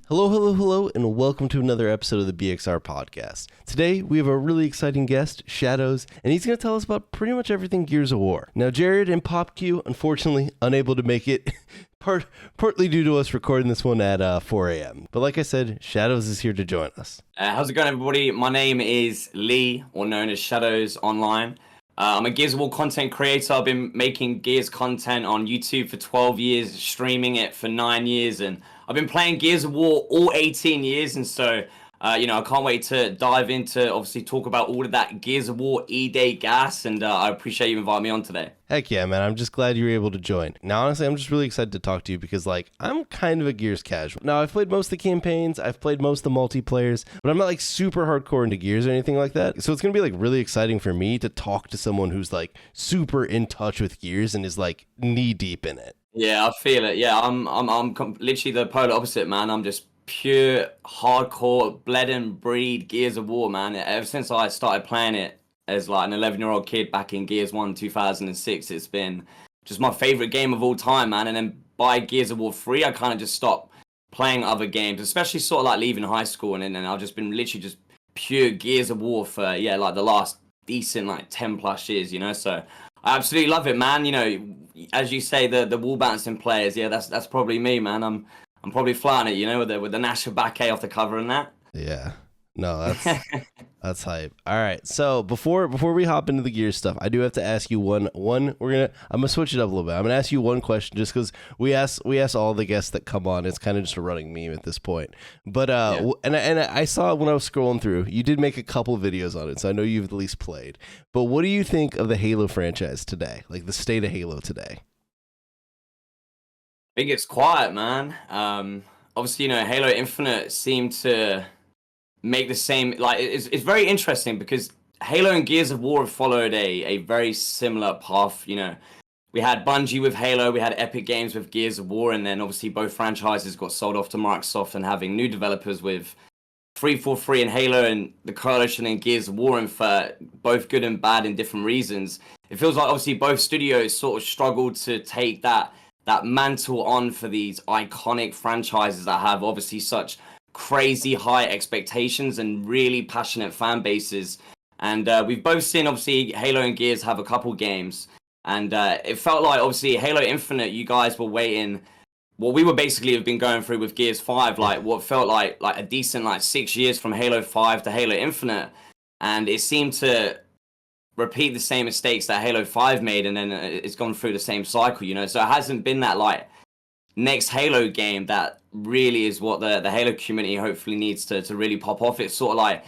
Hello, hello, hello, and welcome to another episode of the BXR podcast. Today, we have a really exciting guest, Shadows, and he's going to tell us about pretty much everything Gears of War. Now, Jared and PopQ, unfortunately, unable to make it, partly due to us recording this one at 4 a.m. But like I said, Shadows is here to join us. How's it going, everybody? My name is Lee, or known as Shadows online. I'm a Gears of War content creator. I've been making Gears content on YouTube for 12 years, streaming it for 9 years, and I've been playing Gears of War all 18 years, and so, I can't wait to dive into, obviously, talk about all of that Gears of War EDay gas, and I appreciate you inviting me on today. Heck yeah, man. I'm just glad you were able to join. Now, honestly, I'm just really excited to talk to you because, I'm kind of a Gears casual. Now, I've played most of the campaigns, I've played most of the multiplayers, but I'm not, super hardcore into Gears or anything like that. So it's going to be, really exciting for me to talk to someone who's, super in touch with Gears and is, knee-deep in it. Yeah, I feel it. Yeah, I'm literally the polar opposite, man. I'm just pure, hardcore, bled and breed Gears of War, man. Ever since I started playing it as, an 11-year-old kid back in Gears 1 2006, it's been just my favorite game of all time, man. And then by Gears of War 3, I kind of just stopped playing other games, especially sort of leaving high school. And then I've just been literally just pure Gears of War for, the last decent, 10 plus years, So I absolutely love it, man. As you say, the wall bouncing players, that's probably me, man. I'm probably flying it, with the Nash Bakke off the cover and that. Yeah. No, that's hype. All right. So before we hop into the Gears stuff, I do have to ask you one. I'm gonna switch it up a little bit. I'm gonna ask you one question just because we ask all the guests that come on. It's kind of just a running meme at this point. But and I saw when I was scrolling through, you did make a couple videos on it, so I know you've at least played. But what do you think of the Halo franchise today? The state of Halo today? I think it's quiet, man. Obviously, Halo Infinite seemed to make the same. It's very interesting because Halo and Gears of War have followed a very similar path. We had Bungie with Halo, we had Epic Games with Gears of War, and then obviously both franchises got sold off to Microsoft and having new developers with 343 and Halo and the Coalition and Gears of War, and for both good and bad in different reasons. It feels like obviously both studios sort of struggled to take that mantle on for these iconic franchises that have obviously such crazy high expectations and really passionate fan bases. And we've both seen obviously Halo and Gears have a couple games, and it felt like obviously Halo Infinite, you guys were waiting what we were basically have been going through with Gears 5, what felt like a decent 6 years from Halo 5 to Halo Infinite, and it seemed to repeat the same mistakes that Halo 5 made, and then it's gone through the same cycle, So it hasn't been that next Halo game that really is what the Halo community hopefully needs to really pop off. It's sort of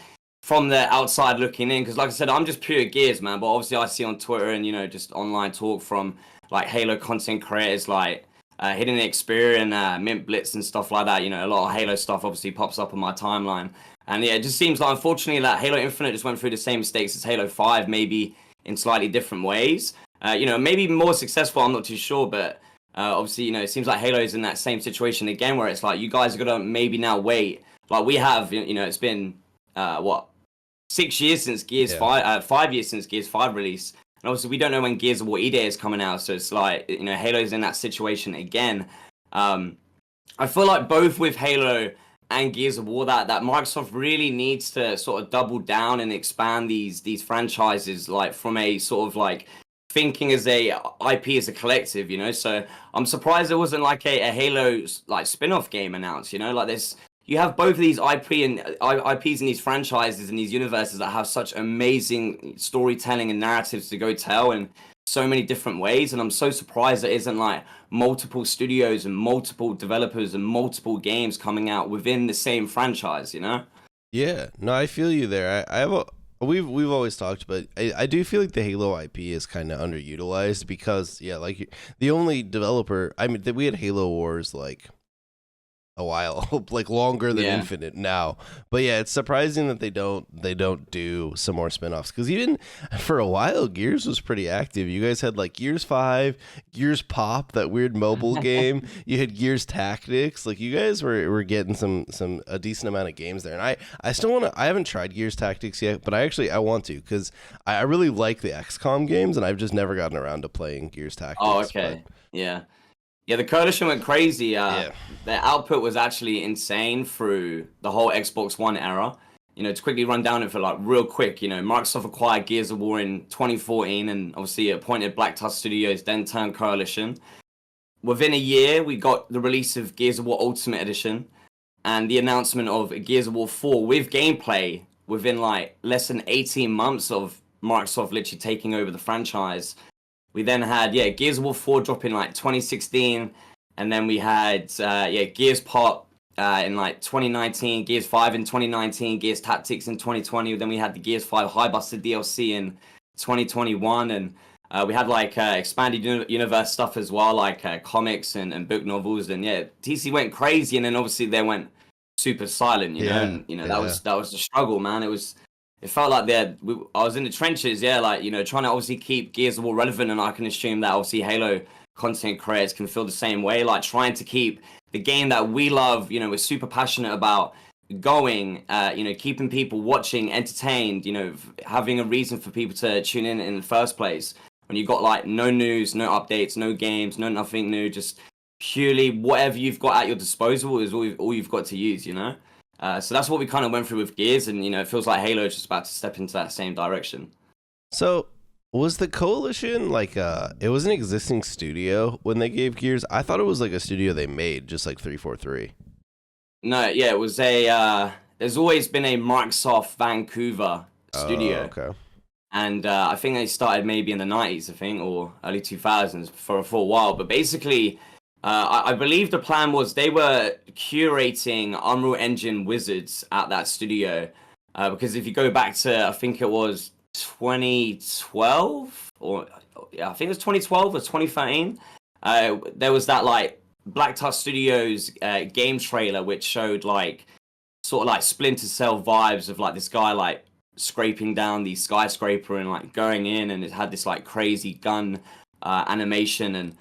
from the outside looking in, because like I said, I'm just pure Gears, man, but obviously I see on Twitter and just online talk from Halo content creators Hidden Xperia and Mint Blitz and stuff like that. A lot of Halo stuff obviously pops up on my timeline. And yeah, it just seems like, unfortunately, that Halo Infinite just went through the same mistakes as Halo 5, maybe in slightly different ways. Maybe more successful, I'm not too sure, but obviously, it seems like Halo is in that same situation again, where it's you guys are going to maybe now wait. We have, it's been, 6 years since Gears 5, 5 years since Gears 5 release. And obviously, we don't know when Gears of War EDay is coming out, so it's Halo's in that situation again. I feel like both with Halo and Gears of War, that Microsoft really needs to sort of double down and expand these franchises, from a sort of thinking as a IP as a collective, So I'm surprised there wasn't a Halo spin-off game announced, this. You have both of these IPs in these franchises and these universes that have such amazing storytelling and narratives to go tell in so many different ways, and I'm so surprised there isn't multiple studios and multiple developers and multiple games coming out within the same franchise, Yeah, no, I feel you there. We've always talked, but I do feel like the Halo IP is kind of underutilized because the only developer, we had Halo Wars a while, longer than Infinite now. But yeah, it's surprising that they don't do some more spinoffs, because even for a while Gears was pretty active. You guys had Gears 5, Gears Pop, that weird mobile game. You had Gears Tactics. You guys were getting a decent amount of games there. And I still I haven't tried Gears Tactics yet, but I want to, because I really like the XCOM games, and I've just never gotten around to playing Gears Tactics. Oh, okay. Yeah. Yeah, the coalition went crazy. Yeah. Their output was actually insane through the whole Xbox One era. To quickly run down it for like real quick, Microsoft acquired Gears of War in 2014 and obviously appointed Black Tusk Studios, then turned Coalition. Within a year, we got the release of Gears of War Ultimate Edition and the announcement of Gears of War 4 with gameplay within like less than 18 months of Microsoft literally taking over the franchise. We then had, Gears of War 4 drop in like 2016, and then we had, Gears Pop in like 2019, Gears 5 in 2019, Gears Tactics in 2020. Then we had the Gears 5 High Buster DLC in 2021, and we had like expanded universe stuff as well, like comics and book novels. And TC went crazy, and then obviously they went super silent, and that was the struggle, man. It felt like I was in the trenches, trying to obviously keep Gears of War relevant, and I can assume that obviously Halo content creators can feel the same way, like trying to keep the game that we love, we're super passionate about going, keeping people watching, entertained, having a reason for people to tune in the first place. When you got like no news, no updates, no games, no nothing new, just purely whatever you've got at your disposal is all you've got to use, So that's what we kind of went through with Gears, and it feels like Halo is just about to step into that same direction. So was the Coalition like it was an existing studio when they gave Gears? I thought it was like a studio they made, just like 343. No, it was a there's always been a Microsoft Vancouver studio. Okay. And I think they started maybe in the 90s, I think, or early 2000s for a while. But basically, I believe the plan was they were curating Unreal Engine wizards at that studio. Because if you go back to, I think it was 2012, or I think it was 2012 or 2013, there was that like Black Tusk Studios game trailer, which showed like sort of like Splinter Cell vibes of like this guy like scraping down the skyscraper and like going in, and it had this like crazy gun animation, and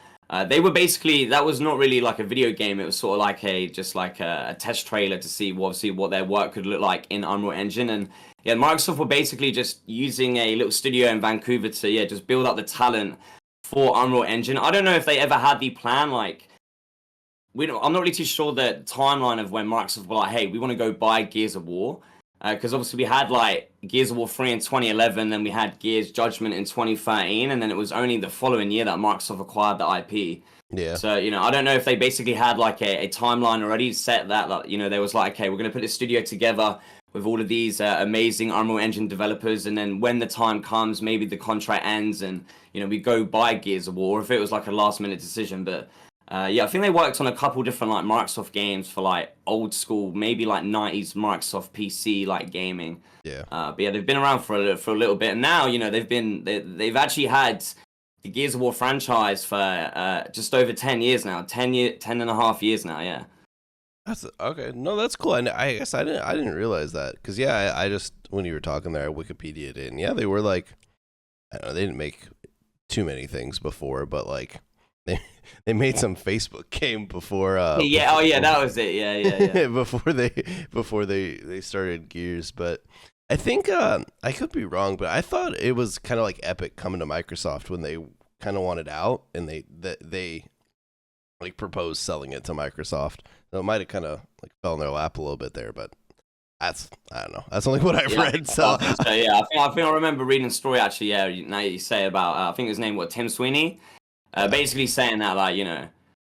they were basically, that was not really like a video game, it was sort of like a test trailer to see what their work could look like in Unreal Engine. And Microsoft were basically just using a little studio in Vancouver to just build up the talent for Unreal Engine. I don't know if they ever had the plan, like I'm not really too sure the timeline of when Microsoft were like, hey, we want to go buy Gears of War. Because obviously we had like Gears of War 3 in 2011, then we had Gears Judgment in 2013, and then it was only the following year that Microsoft acquired the IP. Yeah. So, I don't know if they basically had like a timeline already set that, there was like, okay, we're going to put this studio together with all of these amazing Unreal Engine developers, and then when the time comes, maybe the contract ends and, we go buy Gears of War, or if it was like a last minute decision. But I think they worked on a couple different like Microsoft games for like old school, maybe like 90s Microsoft PC like gaming. Yeah. But they've been around for a little bit, and now they've actually had the Gears of War franchise for just over 10 years now, 10 and a half years now. Yeah. That's okay. No, that's cool. I guess I didn't realize that, because I just, when you were talking there, I Wikipedia'd it, and they were like, I don't know, they didn't make too many things before, but like they made some Facebook game before. That was it. Yeah. before they started Gears, but I think I could be wrong, but I thought it was kind of like Epic coming to Microsoft when they kind of wanted out, and they like proposed selling it to Microsoft. So it might have kind of like fell in their lap a little bit there, but I don't know. That's only what I've read. So I think I remember reading a story actually. Yeah, now you say about I think his name was Tim Sweeney. Basically saying that, like,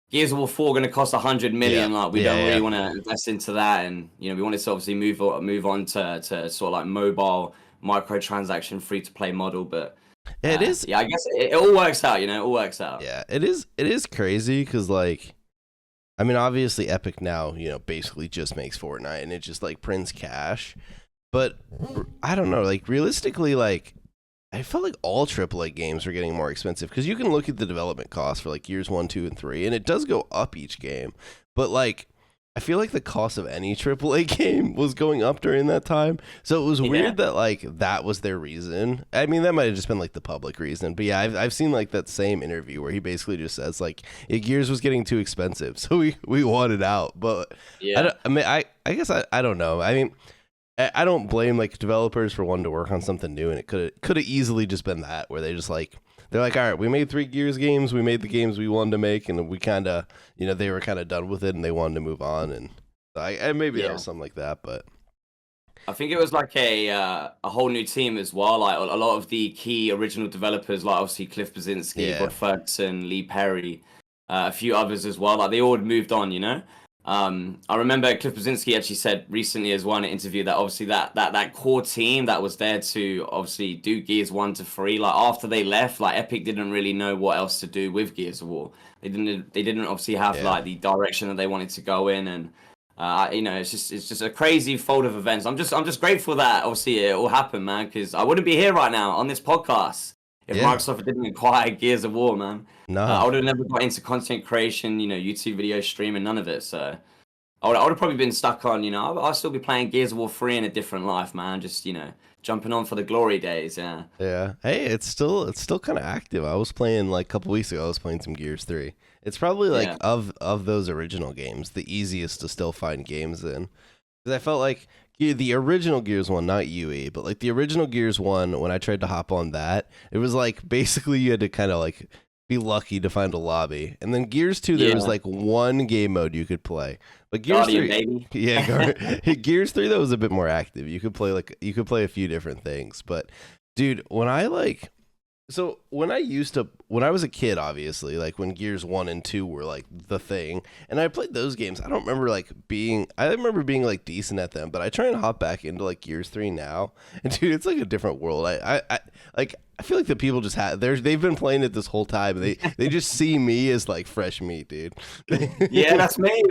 Gears of War 4 going to cost $100 million. Like, we don't really want to invest into that, and we wanted to obviously move on to sort of like mobile microtransaction free to play model. But it is. Yeah, I guess it all works out. It all works out. Yeah, it is. It is crazy because, like, I mean, obviously, Epic now, basically just makes Fortnite, and it just like prints cash. But I don't know, like, realistically, like, I felt like all AAA games are getting more expensive, because you can look at the development costs for like Gears 1, 2, and 3, and it does go up each game. But like, I feel like the cost of any AAA game was going up during that time. So it was weird that like that was their reason. I mean, that might have just been like the public reason. But yeah, I've seen like that same interview where he basically just says like, Gears was getting too expensive, so we wanted out. But I guess I don't know. I mean, I don't blame like developers for wanting to work on something new, and it could have easily just been that, where they just like they're like, all right, we made 3 Gears games, we made the games we wanted to make, and we kind of, they were kind of done with it, and they wanted to move on, and maybe that was something like that, but I think it was like a whole new team as well. Like a lot of the key original developers, like obviously Cliff Blazinski, Rod Ferguson, Lee Perry, a few others as well. Like they all had moved on, I remember Cliff Blazinski actually said recently as well in an interview that obviously that core team that was there to obviously do Gears 1 to 3, like after they left, like Epic didn't really know what else to do with Gears of War. They didn't obviously have like the direction that they wanted to go in, and it's just a crazy fold of events. I'm just grateful that obviously it all happened, man, because I wouldn't be here right now on this podcast if Microsoft didn't acquire Gears of War, man. No, I would have never got into content creation, YouTube video streaming, none of it. So I would have probably been stuck on, I'll still be playing Gears of War 3 in a different life, man. Just, jumping on for the glory days, yeah. Yeah. Hey, it's still kind of active. I was playing like a couple weeks ago. I was playing some Gears 3. It's probably like of those original games, the easiest to still find games in. Because I felt like the original Gears 1, not UE, but like the original Gears 1, when I tried to hop on that, it was like basically you had to kind of like be lucky to find a lobby. And then Gears 2, there was like one game mode you could play. But Gears Guardian, 3, baby. Gears 3 that was a bit more active. You could play a few different things. But dude, when I was a kid, obviously, like when Gears 1 and 2 were like the thing, and I played those games, I remember being like decent at them, but I try and hop back into like Gears 3 now, and dude, it's like a different world. I feel like the people just they've been playing it this whole time, and they just see me as like fresh meat, dude. Yeah, that's me.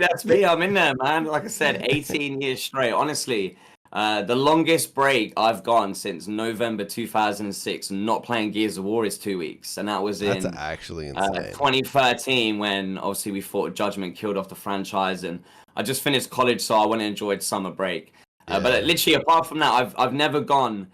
I'm in there, man. Like I said, 18 years straight. Honestly, the longest break I've gone since November 2006 not playing Gears of War is 2 weeks, and that was in actually insane. 2013 when obviously we thought Judgment killed off the franchise, and I just finished college, so I went and enjoyed summer break. But literally, apart from that, I've never gone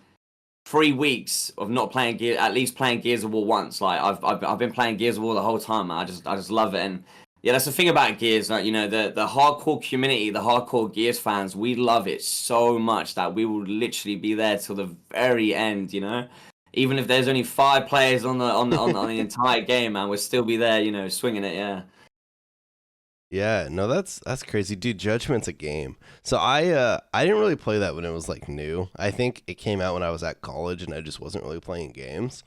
3 weeks of not playing at least playing Gears of War once. Like I've been playing Gears of War the whole time, man. I just love it. And yeah, that's the thing about Gears, like, the hardcore community, the hardcore Gears fans, we love it so much that we will literally be there till the very end, even if there's only 5 players on the entire game, man, we'll still be there, swinging it. Yeah, no, that's crazy, dude. Judgment's a game. So I didn't really play that when it was like new. I think it came out when I was at college, and I just wasn't really playing games.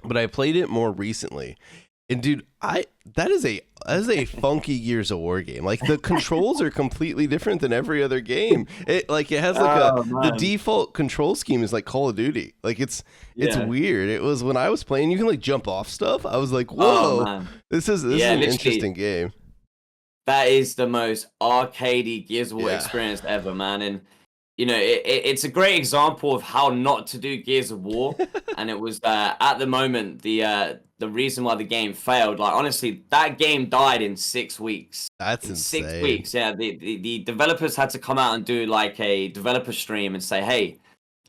But I played it more recently, and dude, that is a funky Gears of War game. Like the controls are completely different than every other game. It has like the default control scheme is like Call of Duty. Like it's weird. It was when I was playing, you can like jump off stuff. I was like, whoa, this is an interesting game. That is the most arcadey Gears of War experience ever, man. And it's a great example of how not to do Gears of War. And it was at the moment the reason why the game failed. Like honestly, that game died in 6 weeks. That's insane. 6 weeks. Yeah, the developers had to come out and do like a developer stream and say, hey,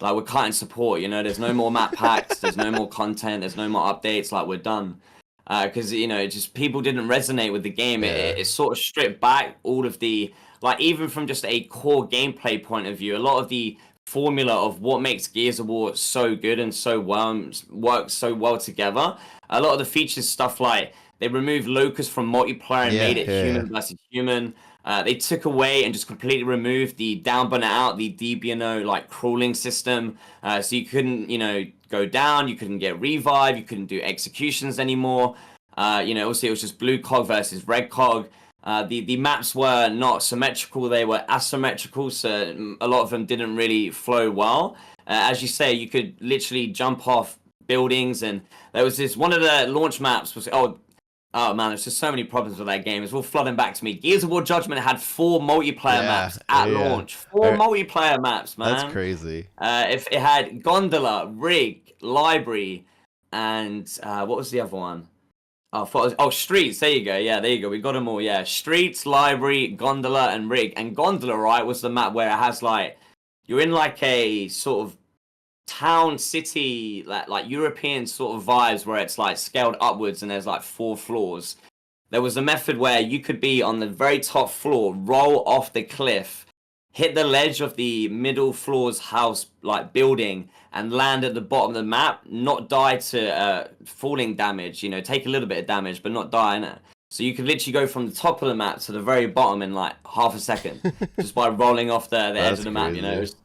like we're cutting support. There's no more map packs. There's no more content. There's no more updates. Like we're done. Because just people didn't resonate with the game. It sort of stripped back all of the, like, even from just a core gameplay point of view, a lot of the formula of what makes Gears of War so good and so works so well together. A lot of the features, stuff like they removed Locust from multiplayer and made it human versus human. They took away and just completely removed the down but out, the DBNO like crawling system. So you couldn't, go down, you couldn't get revive, you couldn't do executions anymore. Obviously it was just blue cog versus red cog. The maps were not symmetrical, they were asymmetrical, so a lot of them didn't really flow well. As you say, you could literally jump off buildings, and there was one of the launch maps was, oh man, there's just so many problems with that game. It's all flooding back to me. Gears of War Judgment had 4 multiplayer maps at launch. 4 multiplayer maps, man. That's crazy. If it had Gondola, Rig, Library, and what was the other one? Streets. There you go. Yeah, there you go. We got them all. Yeah, Streets, Library, Gondola, and Rig. And Gondola, right, was the map where it has like you're in like a sort of town city like European sort of vibes where it's like scaled upwards and there's like 4 floors. There was a method where you could be on the very top floor, roll off the cliff, hit the ledge of the middle floor's house like building and land at the bottom of the map, not die to falling damage, you know, take a little bit of damage but not die in it. So you could literally go from the top of the map to the very bottom in like half a second just by rolling off the edge of the map, you know. It was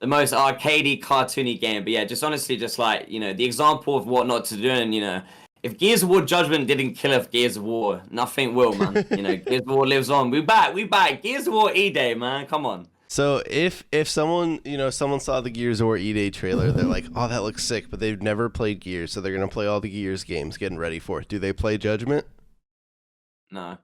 the most arcadey, cartoony game. But yeah, just honestly, just like, you know, the example of what not to do. And, you know, if Gears of War Judgment didn't kill off Gears of War, nothing will, man. You know, Gears of War lives on. We back. Gears of War EDay, man. Come on. So if someone, you know, someone saw the Gears of War EDay trailer, they're like, oh, that looks sick, but they've never played Gears, so they're going to play all the Gears games getting ready for it. Do they play Judgment? No.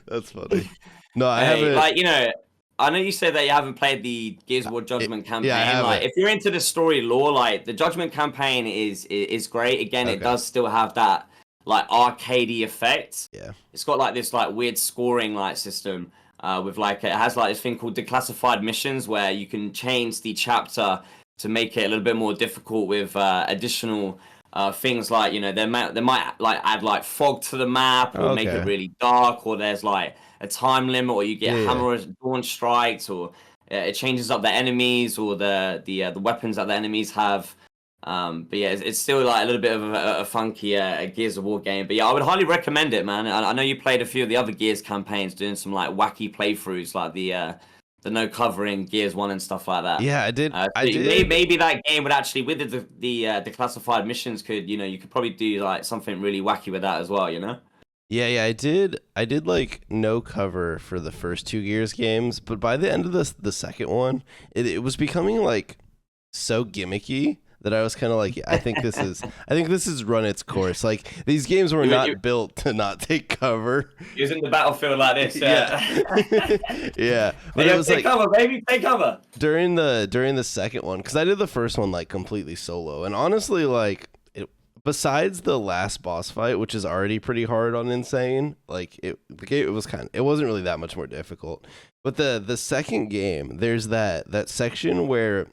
That's funny. No, I haven't. Like, you know, I know you said that you haven't played the Gears of War Judgment campaign. Yeah, I haven't. Like, if you're into the story lore, like the Judgment campaign is great. Again, it does still have that like arcadey effect. Yeah. It's got like this like weird scoring like system with like it has like this thing called declassified missions where you can change the chapter to make it a little bit more difficult with additional things like, you know, they might like add like fog to the map or make it really dark, or there's like a time limit, or you get hammer dawn strikes, or it changes up the enemies or the weapons that the enemies have. But yeah, it's still like a little bit of a funky Gears of War game. But yeah, I would highly recommend it, man. I know you played a few of the other Gears campaigns, doing some like wacky playthroughs, like the no covering Gears 1 and stuff like that. Yeah, I did. Maybe that game would actually, with the declassified missions, could, you know, you could probably do like something really wacky with that as well, you know? Yeah, I did like no cover for the first two Gears games, but by the end of the second one, it was becoming like so gimmicky that I was kind of like, I think this has run its course. Like, these games were not built to not take cover. He was in the battlefield like this. Yeah. But it was take cover, baby, take cover. During the second one, because I did the first one like completely solo, and honestly, like, besides the last boss fight, which is already pretty hard on Insane, like it wasn't really that much more difficult. But the second game, there's that section where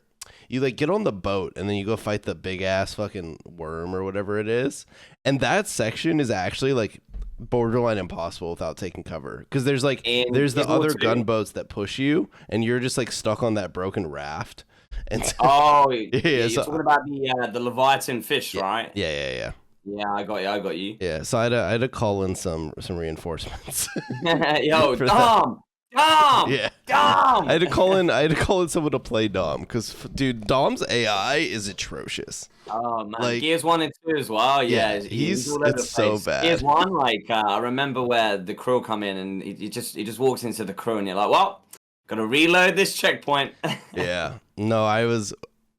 you like get on the boat and then you go fight the big ass fucking worm or whatever it is, and that section is actually like borderline impossible without taking cover, because there's the other gunboats that push you, and you're just like stuck on that broken raft. And so, you're talking about the Leviathan fish, right? Yeah. Yeah, I got you. Yeah, so I had to call in some reinforcements. Yo, Dom! Yeah. Dom! I had to call in someone to play Dom, because dude, Dom's AI is atrocious. Oh man, like, Gears 1 and 2 as well. Yeah, it's so bad. Gears 1, like I remember where the crew come in and he just walks into the crew and you're like, well, gotta reload this checkpoint. Yeah. No, I've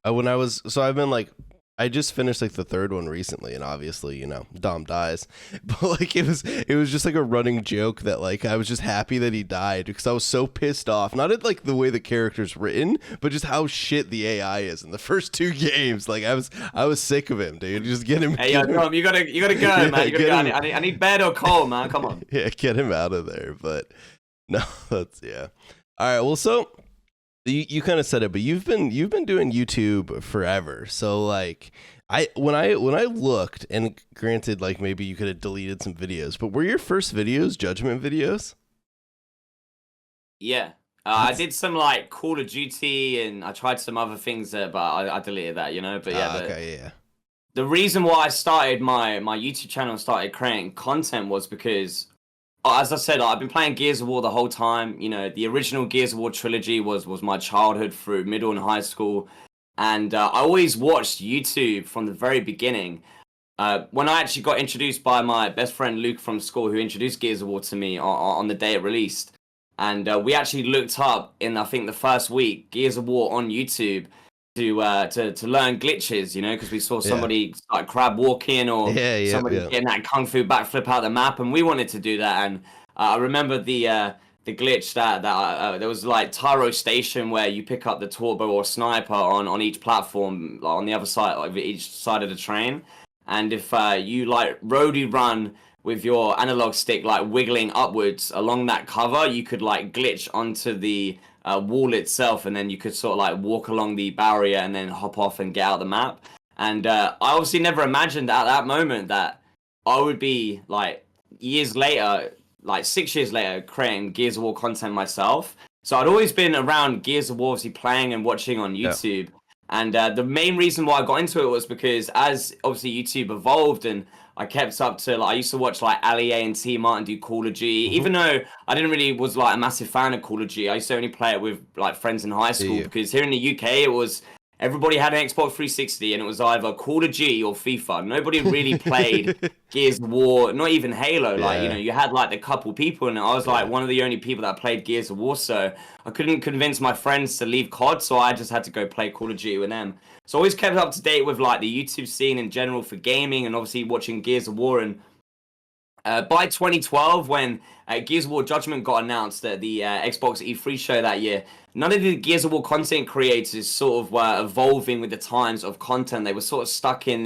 been like, I just finished like the third one recently, and obviously, you know, Dom dies. But like it was just like a running joke that like I was just happy that he died, because I was so pissed off. Not at like the way the character's written, but just how shit the AI is in the first two games. Like I was sick of him, dude. Just get him. Hey, yo, Dom, you gotta go, man. You gotta go. I need bed or coal, man. Come on. Yeah, get him out of there. But no, that's All right. Well, so. You kind of said it, but you've been doing YouTube forever. So like when I looked, and granted, like maybe you could have deleted some videos, but were your first videos Judgment videos? Yeah, I did some like Call of Duty, and I tried some other things, but I deleted that, you know. But yeah, the reason why I started my YouTube channel and started creating content was because, as I said, I've been playing Gears of War the whole time. You know, the original Gears of War trilogy was my childhood through middle and high school. And I always watched YouTube from the very beginning. When I actually got introduced by my best friend Luke from school, who introduced Gears of War to me on the day it released. And we actually looked up in, I think, the first week, Gears of War on YouTube to learn glitches, you know, because we saw somebody start crab walking, or somebody getting that kung fu backflip out the map, and we wanted to do that. And I remember the glitch that there was like Tyro Station, where you pick up the turbo or sniper on each platform, like on the other side of each side of the train, and if you like roadie run with your analog stick like wiggling upwards along that cover, you could like glitch onto the wall itself, and then you could sort of like walk along the barrier and then hop off and get out the map. And I obviously never imagined at that moment that I would be like years later like 6 years later, creating Gears of War content myself. So I'd always been around Gears of War, obviously playing and watching on Yeah. YouTube. And the main reason why I got into it was because as obviously YouTube evolved and I kept up to like I used to watch like AAA and T Martin do Call of Duty, even though I didn't really was like a massive fan of Call of Duty. I used to only play it with like friends in high school because here in the UK it was everybody had an Xbox 360 and it was either Call of Duty or FIFA. Nobody really played Gears of War, not even Halo. Like, you know, you had like a couple people and I was like one of the only people that played Gears of War. So I couldn't convince my friends to leave COD. So I just had to go play Call of Duty with them. So I always kept up to date with like the YouTube scene in general for gaming and obviously watching Gears of War. And by 2012, when Gears of War Judgment got announced at the Xbox E3 show that year, none of the Gears of War content creators sort of were evolving with the times of content. They were sort of stuck in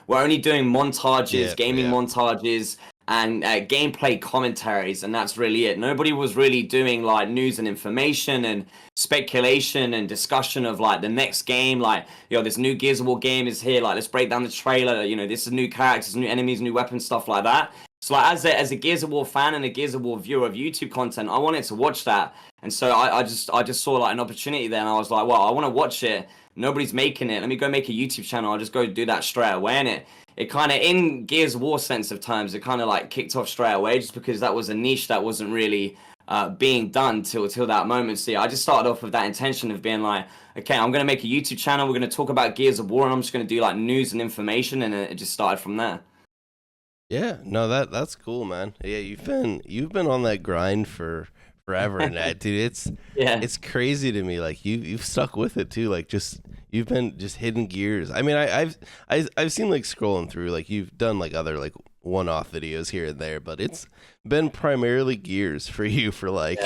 we're only doing montages, gaming montages, and gameplay commentaries, and that's really it. Nobody was really doing like news and information and speculation and discussion of like the next game, like, yo, this new Gears of War game is here, like let's break down the trailer, you know, this is new characters, new enemies, new weapons, stuff like that. So like as a Gears of War fan and a Gears of War viewer of YouTube content, I wanted to watch that. And so I just saw like an opportunity there and I was like, well, I want to watch it. Nobody's making it. Let me go make a YouTube channel. I'll just go do that straight away. And it kind of, in Gears of War sense of terms, it kind of like kicked off straight away just because that was a niche that wasn't really being done till that moment. So yeah, I just started off with that intention of being like, okay, I'm going to make a YouTube channel. We're going to talk about Gears of War and I'm just going to do like news and information. And it just started from there. Yeah, no, that's cool, man. Yeah, you've been on that grind for forever, and that, dude, it's crazy to me. Like you've stuck with it too. Like you've been just hitting gears. I mean, I've seen like scrolling through, like you've done like other like one-off videos here and there, but it's been primarily Gears for you for like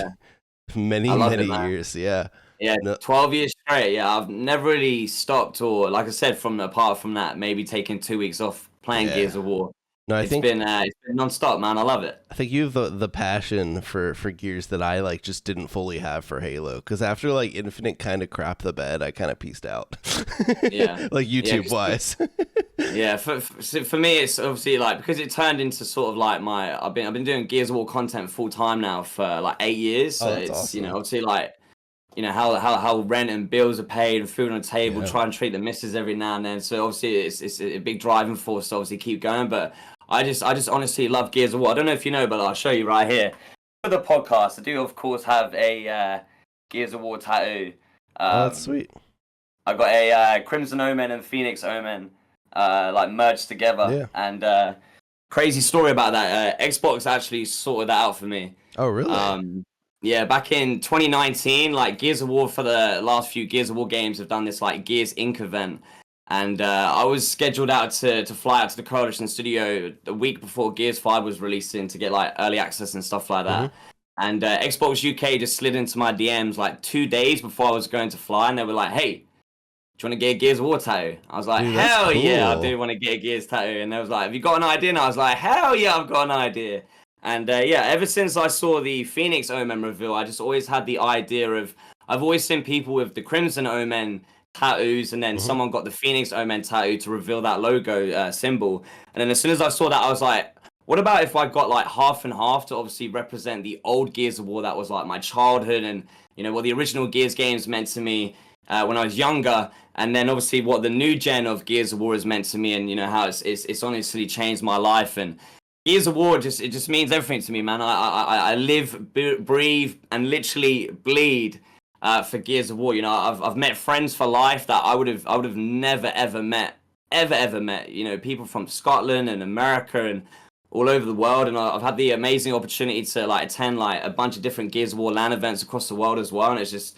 many years. Yeah. Yeah, No, 12 years straight. Yeah, I've never really stopped, or like I said, apart from that, maybe taking 2 weeks off playing Gears of War. no, It's been non-stop, man. I love it. I think you have the passion for Gears that I like just didn't fully have for Halo. Because after like Infinite kind of crapped the bed, I kind of pieced out. Yeah, like YouTube wise. Yeah, for me, it's obviously like because it turned into sort of like I've been doing Gears of War content full time now for like 8 years. So that's it's awesome. you know obviously like how rent and bills are paid and food on the table. Yeah. Try and treat the missus every now and then. So obviously it's a big driving force to obviously keep going. But I just honestly love Gears of War. I don't know if you know, but I'll show you right here. For the podcast, I do of course have a Gears of War tattoo. That's sweet. I got a Crimson Omen and Phoenix Omen like merged together. Yeah. And crazy story about that. Xbox actually sorted that out for me. Oh, really? Yeah, back in 2019, like Gears of War, for the last few Gears of War games have done this like Gears Inc. event. And I was scheduled out to fly out to the Coalition studio the week before Gears 5 was releasing to get like early access and stuff like that. And Xbox UK just slid into my DMs like 2 days before I was going to fly. And they were like, hey, do you want to get a Gears of War tattoo? I was like, Dude, hell cool. yeah, I do want to get a Gears tattoo. And they was like, have you got an idea? And I was like, hell yeah, I've got an idea. And yeah, ever since I saw the Phoenix Omen reveal, I just always had the idea of, I've always seen people with the Crimson Omen tattoos, and then someone got the Phoenix Omen tattoo to reveal that logo symbol. And then as soon as I saw that, I was like, what about if I got like half and half to obviously represent the old Gears of War that was like my childhood and, you know, what the original Gears games meant to me when I was younger, and then obviously what the new gen of Gears of War has meant to me, and, you know, how it's honestly changed my life. And Gears of War just means everything to me, man. I live, breathe, and literally bleed for Gears of War. You know, I've met friends for life that I would have never ever met. You know, people from Scotland and America and all over the world, and I've had the amazing opportunity to like attend like a bunch of different Gears of War LAN events across the world as well. And it's just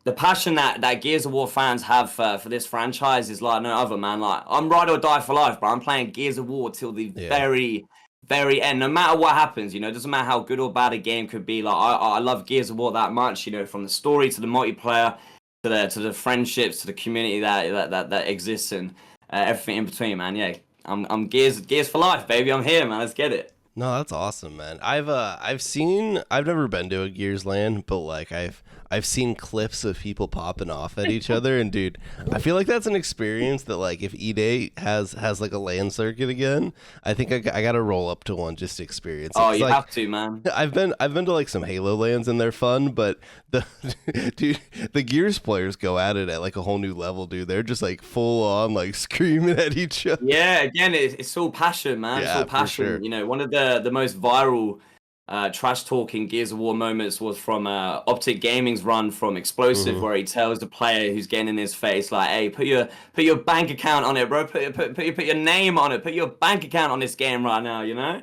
the passion that Gears of War fans have for this franchise is like no other, man. Like, I'm ride or die for life, bro. I'm playing Gears of War till the very end, no matter what happens. You know, it doesn't matter how good or bad a game could be. Like, I love Gears of War that much. You know, from the story to the multiplayer to the friendships to the community that exists, and everything in between, man. Yeah, I'm Gears for life, baby. I'm here, man. Let's get it. No, that's awesome, man. I've never been to a Gears LAN, but like I've seen clips of people popping off at each other, and dude, I feel like that's an experience that like if EDay has like a LAN circuit again, I think I gotta roll up to one just to experience it. Oh, 'Cause, you like have to, man. I've been to like some Halo LANs and they're fun, but the dude, the Gears players go at it at like a whole new level, dude. They're just like full on like screaming at each other. Yeah, again, it's all passion, man. It's Yeah, all for passion. sure. One of the most viral trash talking Gears of War moments was from Optic Gaming's run from Explosive, Hmm. where he tells the player who's getting in his face, like, "Hey, put your bank account on it, bro. Put your name on it. Put your bank account on this game right now."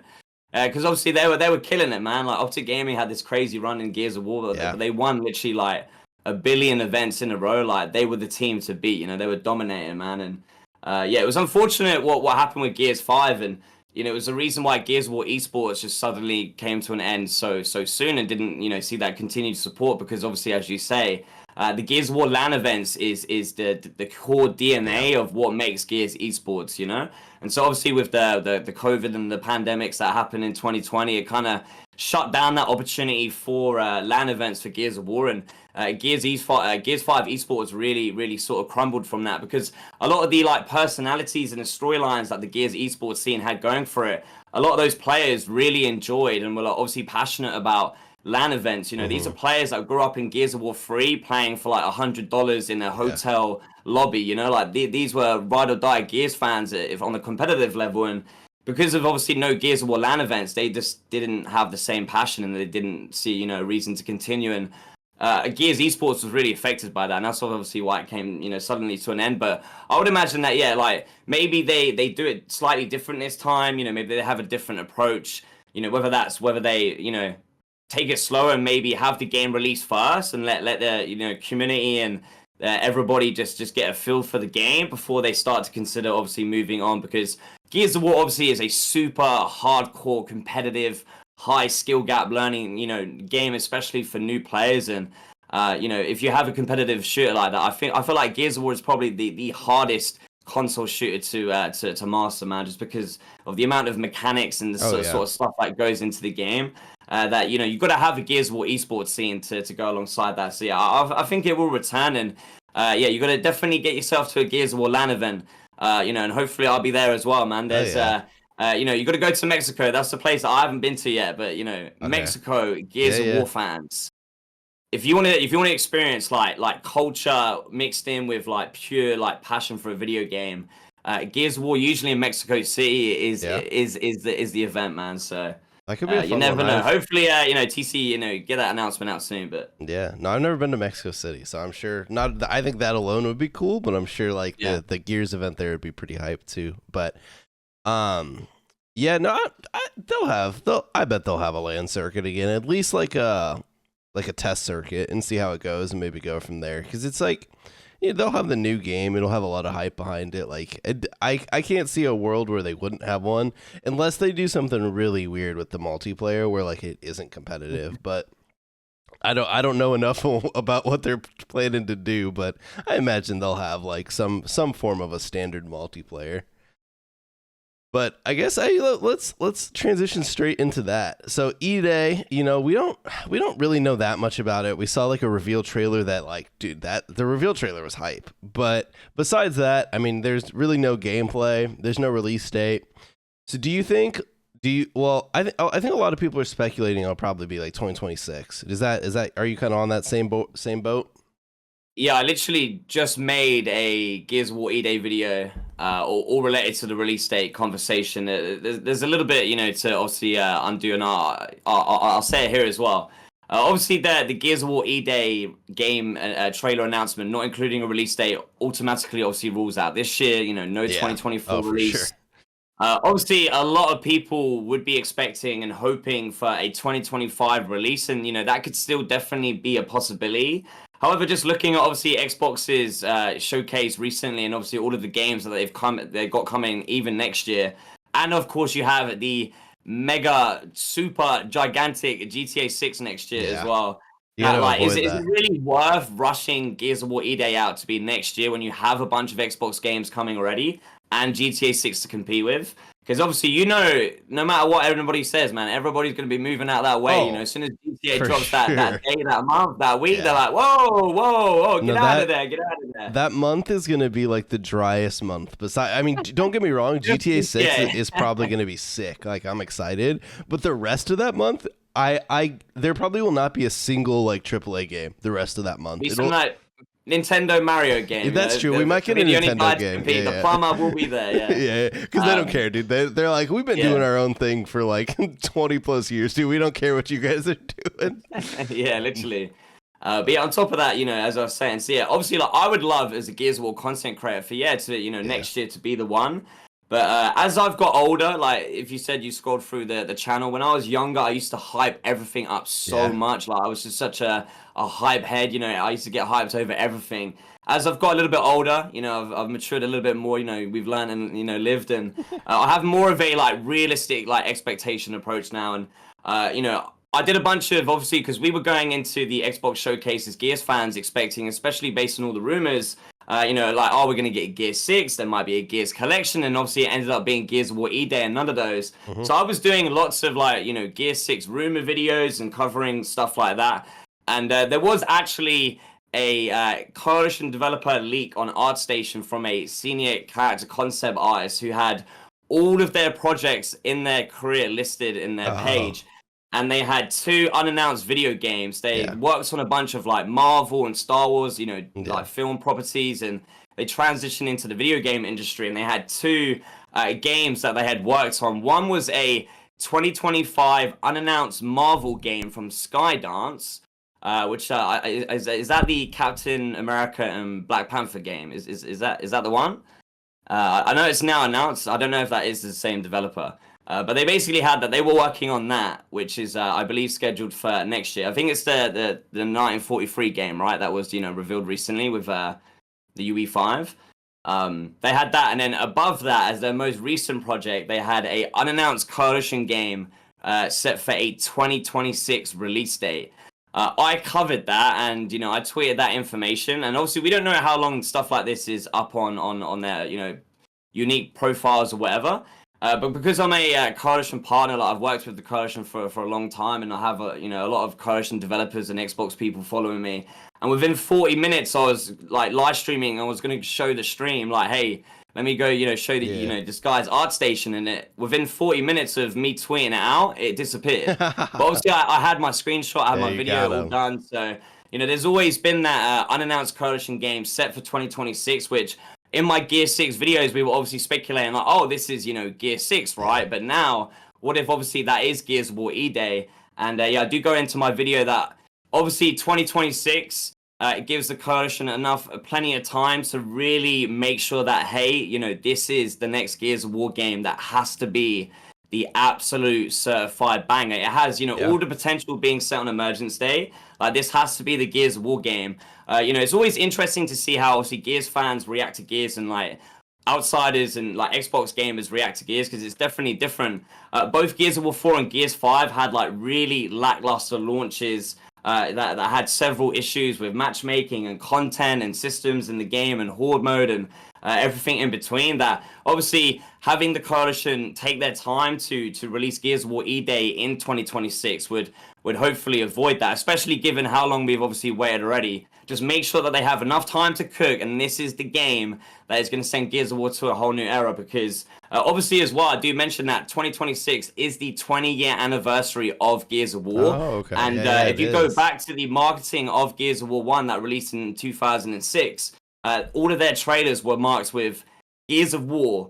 Because obviously they were killing it, man. Like Optic Gaming had this crazy run in Gears of War, but Yeah. they won literally like a billion events in a row. Like they were the team to beat. They were dominating, man. And yeah, it was unfortunate what happened with Gears 5, and it was the reason why Gears of War esports just suddenly came to an end so soon and didn't see that continued support because obviously, as you say, the Gears of War LAN events is the core Yeah. DNA of what makes Gears esports. And so obviously with the COVID and the pandemics that happened in 2020, it kind of shut down that opportunity for LAN events for Gears of War, and Gears 5 esports really sort of crumbled from that because a lot of the like personalities and the storylines that the Gears esports scene had going for it, a lot of those players really enjoyed and were like, obviously passionate about LAN events. These are Hmm. players that grew up in Gears of War 3 playing for like $100 in a Yeah. hotel lobby. Like these were ride or die Gears fans if on the competitive level, and because of obviously no Gears of War LAN events, they just didn't have the same passion and they didn't see a reason to continue. And Gears esports was really affected by that, and that's obviously why it came suddenly to an end. But I would imagine that yeah, like maybe they do it slightly different this time. Maybe they have a different approach. Whether they take it slower and maybe have the game release first and let the community and everybody just get a feel for the game before they start to consider obviously moving on, because Gears of War obviously is a super hardcore competitive high skill gap learning game, especially for new players. And if you have a competitive shooter like that, I feel like Gears of War is probably the hardest console shooter to master, man, just because of the amount of mechanics and the Oh sort yeah. of stuff that goes into the game. That you've got to have a Gears of War esports scene to go alongside that. So yeah, I think it will return, and yeah, you got to definitely get yourself to a Gears of War LAN event. And hopefully I'll be there as well, man. Oh There's yeah. you got to go to Mexico. That's the place that I haven't been to yet. But Okay. Mexico, Yeah, Gears of yeah. War fans. If you want to experience like culture mixed in with like pure like passion for a video game, Gears of War usually in Mexico City Yeah. is the event, man. So That could be a you fun one. never know. Hopefully, TC get that announcement out soon. But Yeah, no, I've never been to Mexico City, so I'm sure not. I think that alone would be cool, but I'm sure like yeah. the Gears event there would be pretty hyped too. But yeah, no, I bet they'll have a land circuit again, at least like a test circuit, and see how it goes, and maybe go from there. Because it's like, they'll have the new game, it'll have a lot of hype behind it. Like I can't see a world where they wouldn't have one, unless they do something really weird with the multiplayer where like it isn't competitive, but. I don't know enough about what they're planning to do, but I imagine they'll have like some form of a standard multiplayer. But I guess let's transition straight into that. So EDay, we don't really know that much about it. We saw like a reveal trailer that like, dude, that the reveal trailer was hype. But besides that, I mean, there's really no gameplay. There's no release date. So do you think? Do you? Well, I think a lot of people are speculating it'll probably be like 2026. Is that? Are you kind of on that same boat? Same boat? Yeah, I literally just made a Gears of War EDay video, all related to the release date conversation. There's a little bit, to obviously undo, and I'll say it here as well. Obviously, the Gears of War EDay game trailer announcement, not including a release date, automatically obviously rules out this year. No Yeah. 2024 Oh, for sure. release. Obviously, a lot of people would be expecting and hoping for a 2025 release, and that could still definitely be a possibility. However, just looking at obviously Xbox's showcase recently, and obviously all of the games that they've got coming even next year, and of course you have the mega super gigantic GTA 6 next year as Yeah. well. You got to Like, is avoid it that. really worth rushing Gears of War EDay out to be next year when you have a bunch of Xbox games coming already and GTA 6 to compete with? Because obviously, you know, no matter what everybody says, man, everybody's going to be moving out that way. You know, as soon as GTA for drops that sure. day, that month, that week, Yeah. they're like, whoa, whoa, whoa, No, get out of there, get out of there. that month is going to be like the driest month. Besides, I mean, don't get me wrong, GTA 6 Yeah. is probably going to be sick. Like, I'm excited, but the rest of that month, there probably will not be a single like AAA game the rest of that month. Be some like Nintendo Mario game. That's true. We might get a Nintendo game. Yeah. The plumber will be there. Yeah, yeah, because they don't care, dude. They're like, we've been doing our own thing for like 20 plus years, dude. We don't care what you guys are doing. Yeah, literally. But yeah, on top of that, you know, as I was saying, so yeah, obviously, like I would love as a Gears of War content creator for next year to be the one. But as I've got older, like if you said you scrolled through the channel, when I was younger, I used to hype everything up so much. Like I was just such a hype head, you know, I used to get hyped over everything. As I've got a little bit older, you know, I've matured a little bit more, you know, we've learned and, you know, lived, and I have more of a like realistic like expectation approach now. And, you know, I did a bunch of, obviously, because we were going into the Xbox showcases, Gears fans expecting, especially based on all the rumors, you know, like, oh, we're going to get Gears 6, there might be a Gears collection, and obviously it ended up being Gears of War EDay and none of those. So I was doing lots of, like, you know, Gears 6 rumor videos and covering stuff like that. And there was actually a Coalition developer leak on ArtStation from a senior character concept artist who had all of their projects in their career listed in their page. And they had 2 unannounced video games. They worked on a bunch of like Marvel and Star Wars, you know, like film properties, and they transitioned into the video game industry. And they had 2 games that they had worked on. One was a 2025 unannounced Marvel game from Skydance, which is that the Captain America and Black Panther game? Is that the one? I know it's now announced. I don't know if that is the same developer. But they basically had that. They were working on that, which is, I believe, scheduled for next year. I think it's the 1943 game, right? That was, you know, revealed recently with the UE5. They had that, and then above that, as their most recent project, they had a unannounced Coalition game set for a 2026 release date. I covered that, and you know, I tweeted that information. And obviously, we don't know how long stuff like this is up on their, you know, unique profiles or whatever. But because I'm a Coalition partner, like I've worked with the Coalition for a long time, and I have a lot of Coalition developers and Xbox people following me. And within 40 minutes, I was like live streaming. I was going to show the stream, like, hey, let me go, you know, show the this guy's ArtStation, and it within 40 minutes of me tweeting it out, it disappeared. But obviously, I had my screenshot, I had my video all done. So you know, there's always been that unannounced Coalition game set for 2026, which. In my Gear 6 videos, we were obviously speculating like, oh, this is, you know, Gear 6, right? But now, what if obviously that is Gears of War EDay? And I do go into my video that obviously 2026, it gives the Coalition plenty of time to really make sure that, hey, you know, this is the next Gears of War game that has to be the absolute certified banger. It has, you know, all the potential being set on Emergence Day. Like, this has to be the Gears of War game. You know, it's always interesting to see how, obviously, Gears fans react to Gears and, like, outsiders and, like, Xbox gamers react to Gears, because it's definitely different. Both Gears of War 4 and Gears 5 had, like, really lackluster launches that had several issues with matchmaking and content and systems in the game and horde mode and everything in between. That obviously having the Coalition take their time to release Gears of War EDay in 2026 would hopefully avoid that, especially given how long we've obviously waited already. Just make sure that they have enough time to cook, and this is the game that is going to send Gears of War to a whole new era, because obviously as well, I do mention that 2026 is the 20-year anniversary of Gears of War. Oh, okay. And if you go back to the marketing of Gears of War 1 that released in 2006, all of their trailers were marked with Gears of War,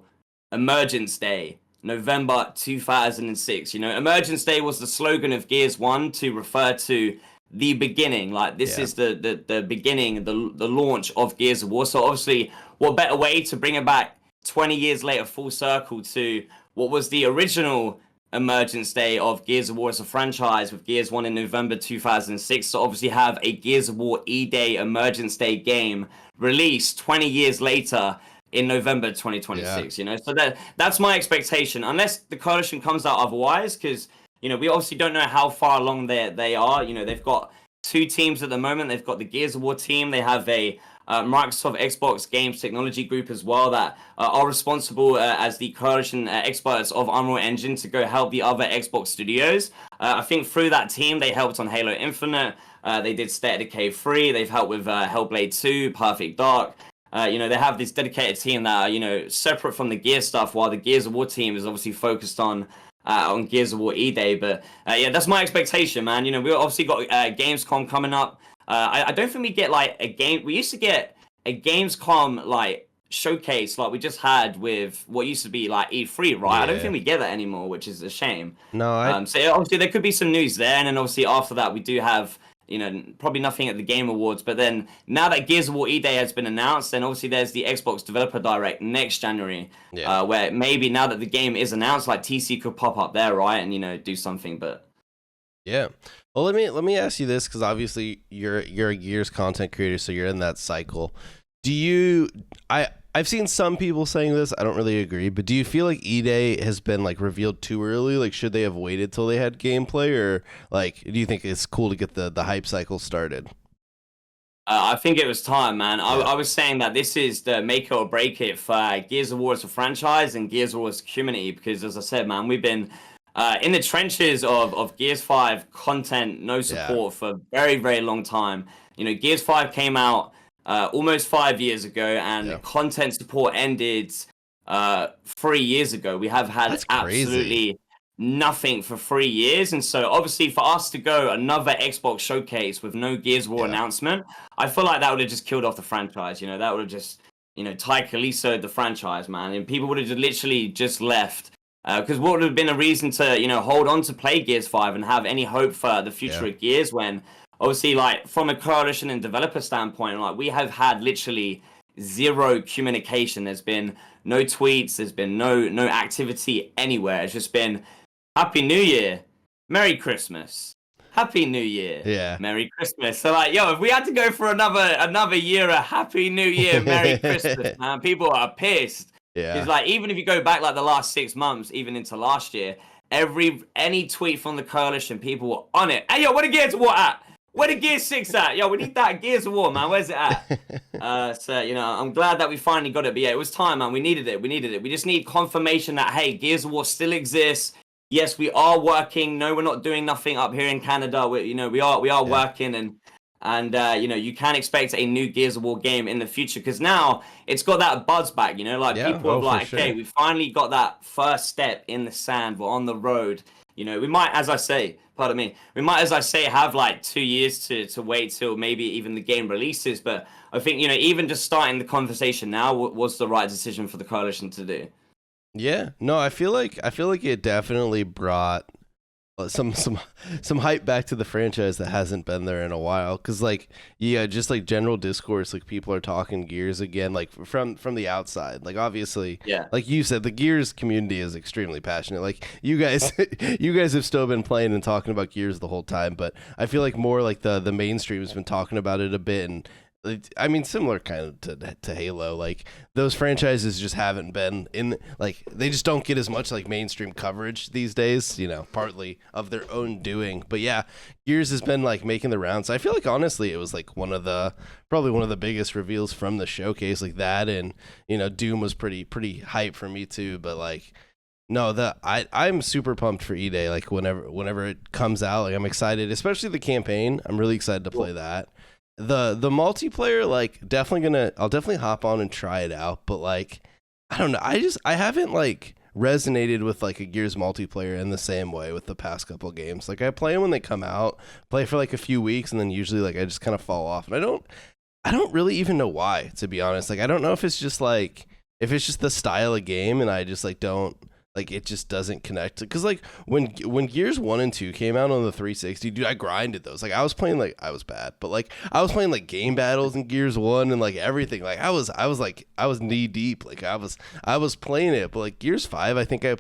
Emergence Day, November 2006. You know, Emergence Day was the slogan of Gears 1 to refer to the beginning. Like, this is the beginning, the launch of Gears of War. So obviously, what better way to bring it back 20 years later full circle to what was the original Emergence Day of Gears of War as a franchise, with Gears 1 in November 2006, to obviously have a Gears of War EDay Emergence Day game released 20 years later in November 2026, you know? So that's my expectation, unless the Coalition comes out otherwise, because, you know, we obviously don't know how far along they are. You know, they've got 2 teams at the moment. They've got the Gears of War team. They have a Microsoft Xbox Games Technology Group as well, that are responsible as the coalition experts of Unreal Engine to go help the other Xbox studios. I think through that team, they helped on Halo Infinite. They did State of Decay 3. They've helped with Hellblade 2, Perfect Dark. You know, they have this dedicated team that are, you know, separate from the Gears stuff, while the Gears of War team is obviously focused on Gears of War EDay. But yeah, that's my expectation, man. You know, we obviously got Gamescom coming up. I don't think we get like a game. We used to get a Gamescom like showcase like we just had with what used to be like E3, right? I don't think we get that anymore, which is a shame. No, So obviously there could be some news there, and then obviously after that we do have, you know, probably nothing at the Game Awards. But then now that Gears of War EDay has been announced, then obviously there's the Xbox Developer Direct next January, where maybe now that the game is announced, like TC could pop up there, right, and you know do something. But yeah. Well, let me ask you this, because obviously you're a Gears content creator, so you're in that cycle. Do you? I've seen some people saying this. I don't really agree, but do you feel like EDay has been like revealed too early? Like, should they have waited till they had gameplay, or like, do you think it's cool to get the hype cycle started? I think it was time, man. I was saying that this is the make it or break it for Gears of War as a franchise and Gears of War as a community, because as I said, man, we've been in the trenches of Gears 5 content, no support for a very, very long time. You know, Gears 5 came out almost 5 years ago, and content support ended 3 years ago. We have had absolutely nothing for 3 years, and so obviously for us to go another Xbox showcase with no Gears of War announcement, I feel like that would have just killed off the franchise. You know, that would have just, you know, Ty Kaliso'd the franchise, man, and people would have literally just left. Because what would have been a reason to, you know, hold on to play Gears 5 and have any hope for the future of Gears, when obviously, like, from a coalition and developer standpoint, like, we have had literally zero communication. There's been no tweets, there's been no activity anywhere. It's just been Happy New Year, Merry Christmas, Happy New Year, Merry Christmas. So like, yo, if we had to go for another year of Happy New Year, Merry Christmas, man, people are pissed. Because like, even if you go back like the last 6 months, even into last year, any tweet from the coalition, people were on it. Hey, yo, where the Gears of War at? Where the Gears 6 at? Yo, we need that Gears of War, man. Where's it at? So, you know, I'm glad that we finally got it. But yeah, it was time, man. We needed it. We just need confirmation that, hey, Gears of War still exists. Yes, we are working. No, we're not doing nothing up here in Canada. We are working, and you know, you can expect a new Gears of War game in the future, because now it's got that buzz back. You know, like people are like, okay, we finally got that first step in the sand. We're on the road. You know, we might, as I say, have like 2 years to wait till maybe even the game releases. But I think, you know, even just starting the conversation now was the right decision for the coalition to do. Yeah, no, I feel like it definitely brought some hype back to the franchise that hasn't been there in a while. Because like, just like general discourse, like people are talking Gears again, like from the outside. Like obviously, like you said, the Gears community is extremely passionate. Like you guys have still been playing and talking about Gears the whole time, but I feel like more like the mainstream has been talking about it a bit. And I mean, similar kind of to Halo, like those franchises just haven't been in, like they just don't get as much like mainstream coverage these days, you know, partly of their own doing. But yeah, Gears has been like making the rounds. I feel like honestly it was like probably one of the biggest reveals from the showcase, like that, and you know, Doom was pretty hype for me too. But like, no, I'm super pumped for EDay. Like whenever it comes out, like I'm excited, especially the campaign. I'm really excited to play that. The multiplayer, like I'll definitely hop on and try it out, but like I don't know, I haven't like resonated with like a Gears multiplayer in the same way with the past couple games. Like I play them when they come out, play for like a few weeks, and then usually like I just kind of fall off, and I don't really even know why, to be honest. Like I don't know if it's just the style of game, and I just like don't like, it just doesn't connect. Because like when Gears 1 and 2 came out on the 360, dude, I grinded those. Like I was playing, like I was bad, but like I was playing like game battles in Gears 1 and like everything. Like I was knee deep. Like I was playing it. But like Gears 5, I think I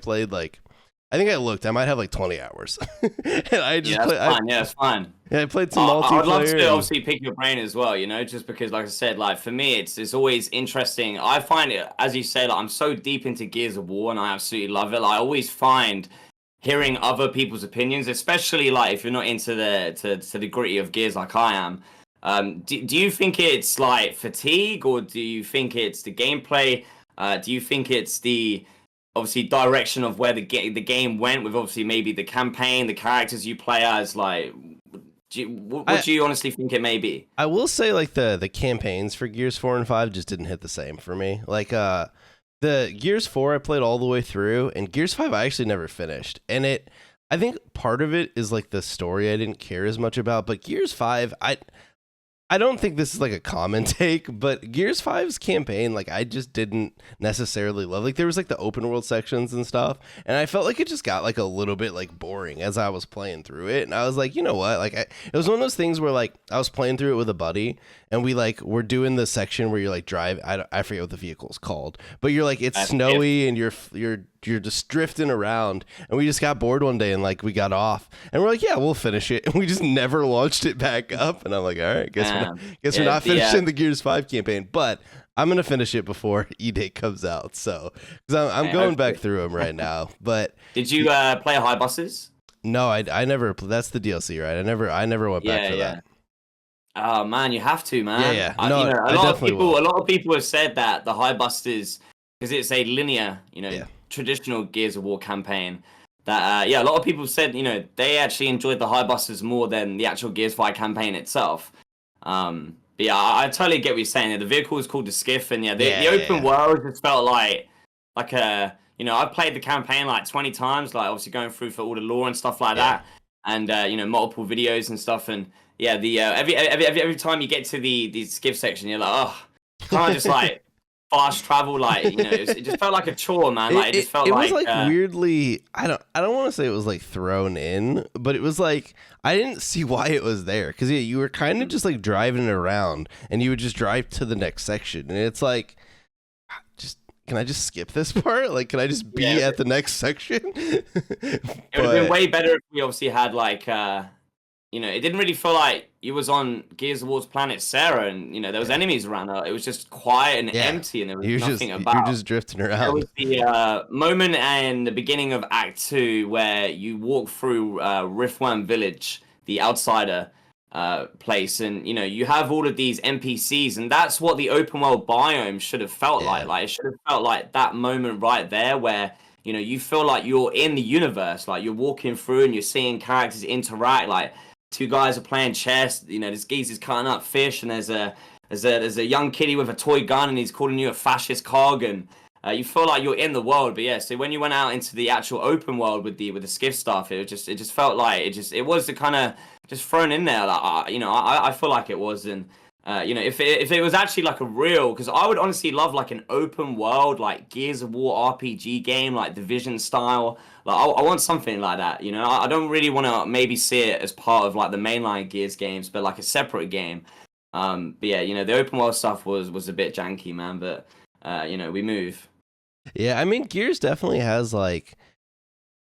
looked. I might have like 20 hours. And I just it's fine. Yeah, I played some multiplayer. I would love to obviously pick your brain as well, you know, just because, like I said, like for me, it's always interesting. I find it, as you say, like I'm so deep into Gears of War, and I absolutely love it. Like, I always find hearing other people's opinions, especially like if you're not into the gritty of Gears like I am. Do you think it's like fatigue, or do you think it's the gameplay? Do you think it's the obviously direction of where the game went with obviously maybe the campaign, the characters you play as? Like, what do you honestly think it may be? I will say like the campaigns for Gears 4 and 5 just didn't hit the same for me. Like the Gears 4 I played all the way through, and Gears 5 I actually never finished. And I think part of it is like the story I didn't care as much about, but Gears 5 I don't think this is like a common take, but Gears 5's campaign, like I just didn't necessarily love. Like there was like the open world sections and stuff, and I felt like it just got like a little bit like boring as I was playing through it. And I was like, you know what? Like it was one of those things where like I was playing through it with a buddy, and we like were doing the section where you're like drive. I forget what the vehicle's called, but you're like it's snowy and you're just drifting around, and we just got bored one day and like we got off and we're like, yeah, we'll finish it, and we just never launched it back up. And I'm like, all right, guess we're not finishing the Gears 5 campaign, but I'm gonna finish it before EDay comes out. So because I'm going back through them right now. But did you play High Buses? No, I never. That's the DLC, right? I never went back for that. Oh man, you have to, man. Yeah. No, you know, I definitely will. a lot of people have said that the High Busters, because it's a linear, traditional Gears of War campaign. That a lot of people said, they actually enjoyed the High Busters more than the actual Gears 5 campaign itself. But yeah, I totally get what you're saying. The vehicle is called the Skiff, and the open world just felt like a. I've played the campaign like 20 times, like obviously going through for all the lore and stuff like that, and multiple videos and stuff, and the every time you get to the Skiff section, you're like, oh, can't just like fast travel, like it just felt like a chore, man. Like it just felt like it was like weirdly. I don't want to say it was like thrown in, but it was like I didn't see why it was there, because you were kind of just like driving around, and you would just drive to the next section, and it's like, can I just skip this part? Like, can I just be at the next section? It would have been way better if we obviously had like, it didn't really feel like you was on Gears of War's planet Sarah, and there was enemies around her. It was just quiet and empty, and there was nothing about. You're just drifting around. There was the moment in the beginning of Act 2 where you walk through Riftworm Village, the outsider place, and you have all of these NPCs, and that's what the open world biome should have felt like. Like it should have felt like that moment right there where you feel like you're in the universe, like you're walking through and you're seeing characters interact. Like two guys are playing chess, this geezer's cutting up fish, and there's a young kiddie with a toy gun, and he's calling you a fascist cog, and you feel like you're in the world. But so when you went out into the actual open world with the Skiff stuff, it just felt like it was the kind of just thrown in there. Like I feel like it was, and if it was actually like a real, because I would honestly love like an open world like Gears of War RPG game, like Division style. Like I want something like that. I don't really want to maybe see it as part of like the mainline Gears games, but like a separate game. But the open world stuff was a bit janky, man. But we move. Yeah, I mean, Gears definitely has like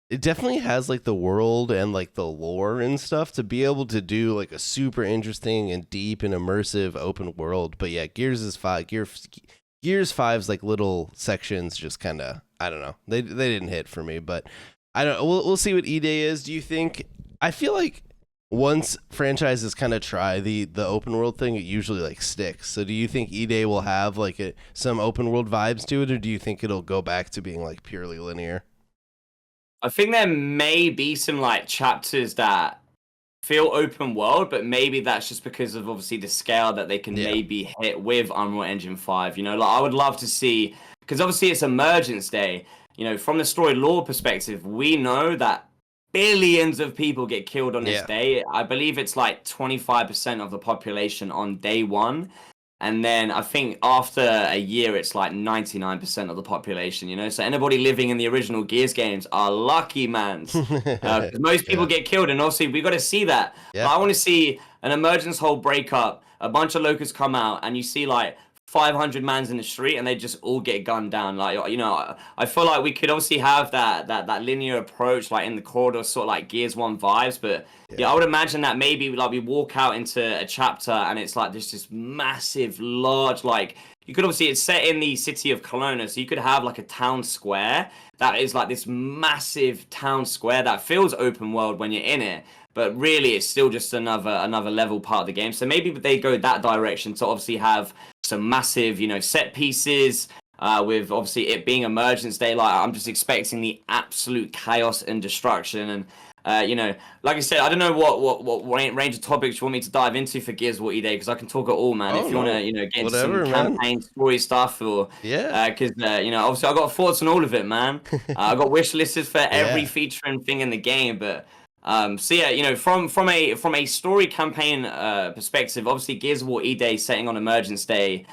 the world and like the lore and stuff to be able to do like a super interesting and deep and immersive open world. But yeah, Gears 5's like little sections just kind of, I don't know, they didn't hit for me. But I don't. We'll see what EDay is. Do you think? I feel like once franchises kind of try the open world thing, it usually like sticks. So do you think EDay will have like some open world vibes to it, or do you think it'll go back to being like purely linear? I think there may be some like chapters that feel open world, but maybe that's just because of obviously the scale that they can maybe hit with Unreal Engine 5. Like I would love to see, because obviously it's Emergence Day. From the story lore perspective, we know that billions of people get killed on this day. I believe it's like 25% of the population on day one. And then I think after a year, it's like 99% of the population, So anybody living in the original Gears games are lucky, man. Because most people get killed, and obviously we got to see that. Yeah. I want to see an emergence hole break up, a bunch of locusts come out, and you see like 500 mans in the street, and they just all get gunned down. Like, I feel like we could obviously have that linear approach, like in the corridor, sort of like Gears 1 vibes. But I would imagine that maybe like we walk out into a chapter, and it's like this massive, large, like you could obviously, it's set in the city of Kelowna, so you could have like a town square that is like this massive town square that feels open world when you're in it. but really it's still just another level part of the game. So maybe they go that direction to obviously have some massive, set pieces. With obviously it being Emergence Day, like I'm just expecting the absolute chaos and destruction. And like I said, I don't know what range of topics you want me to dive into for Gears of War EDay, because I can talk at all, man. Oh, If you want no. to, get into Whatever, some man. campaign story stuff, or Yeah. because obviously I got thoughts on all of it, man. I got wish lists for every Yeah. feature and thing in the game, but. So yeah, from a story campaign perspective, obviously Gears of War EDay setting on Emergence Day.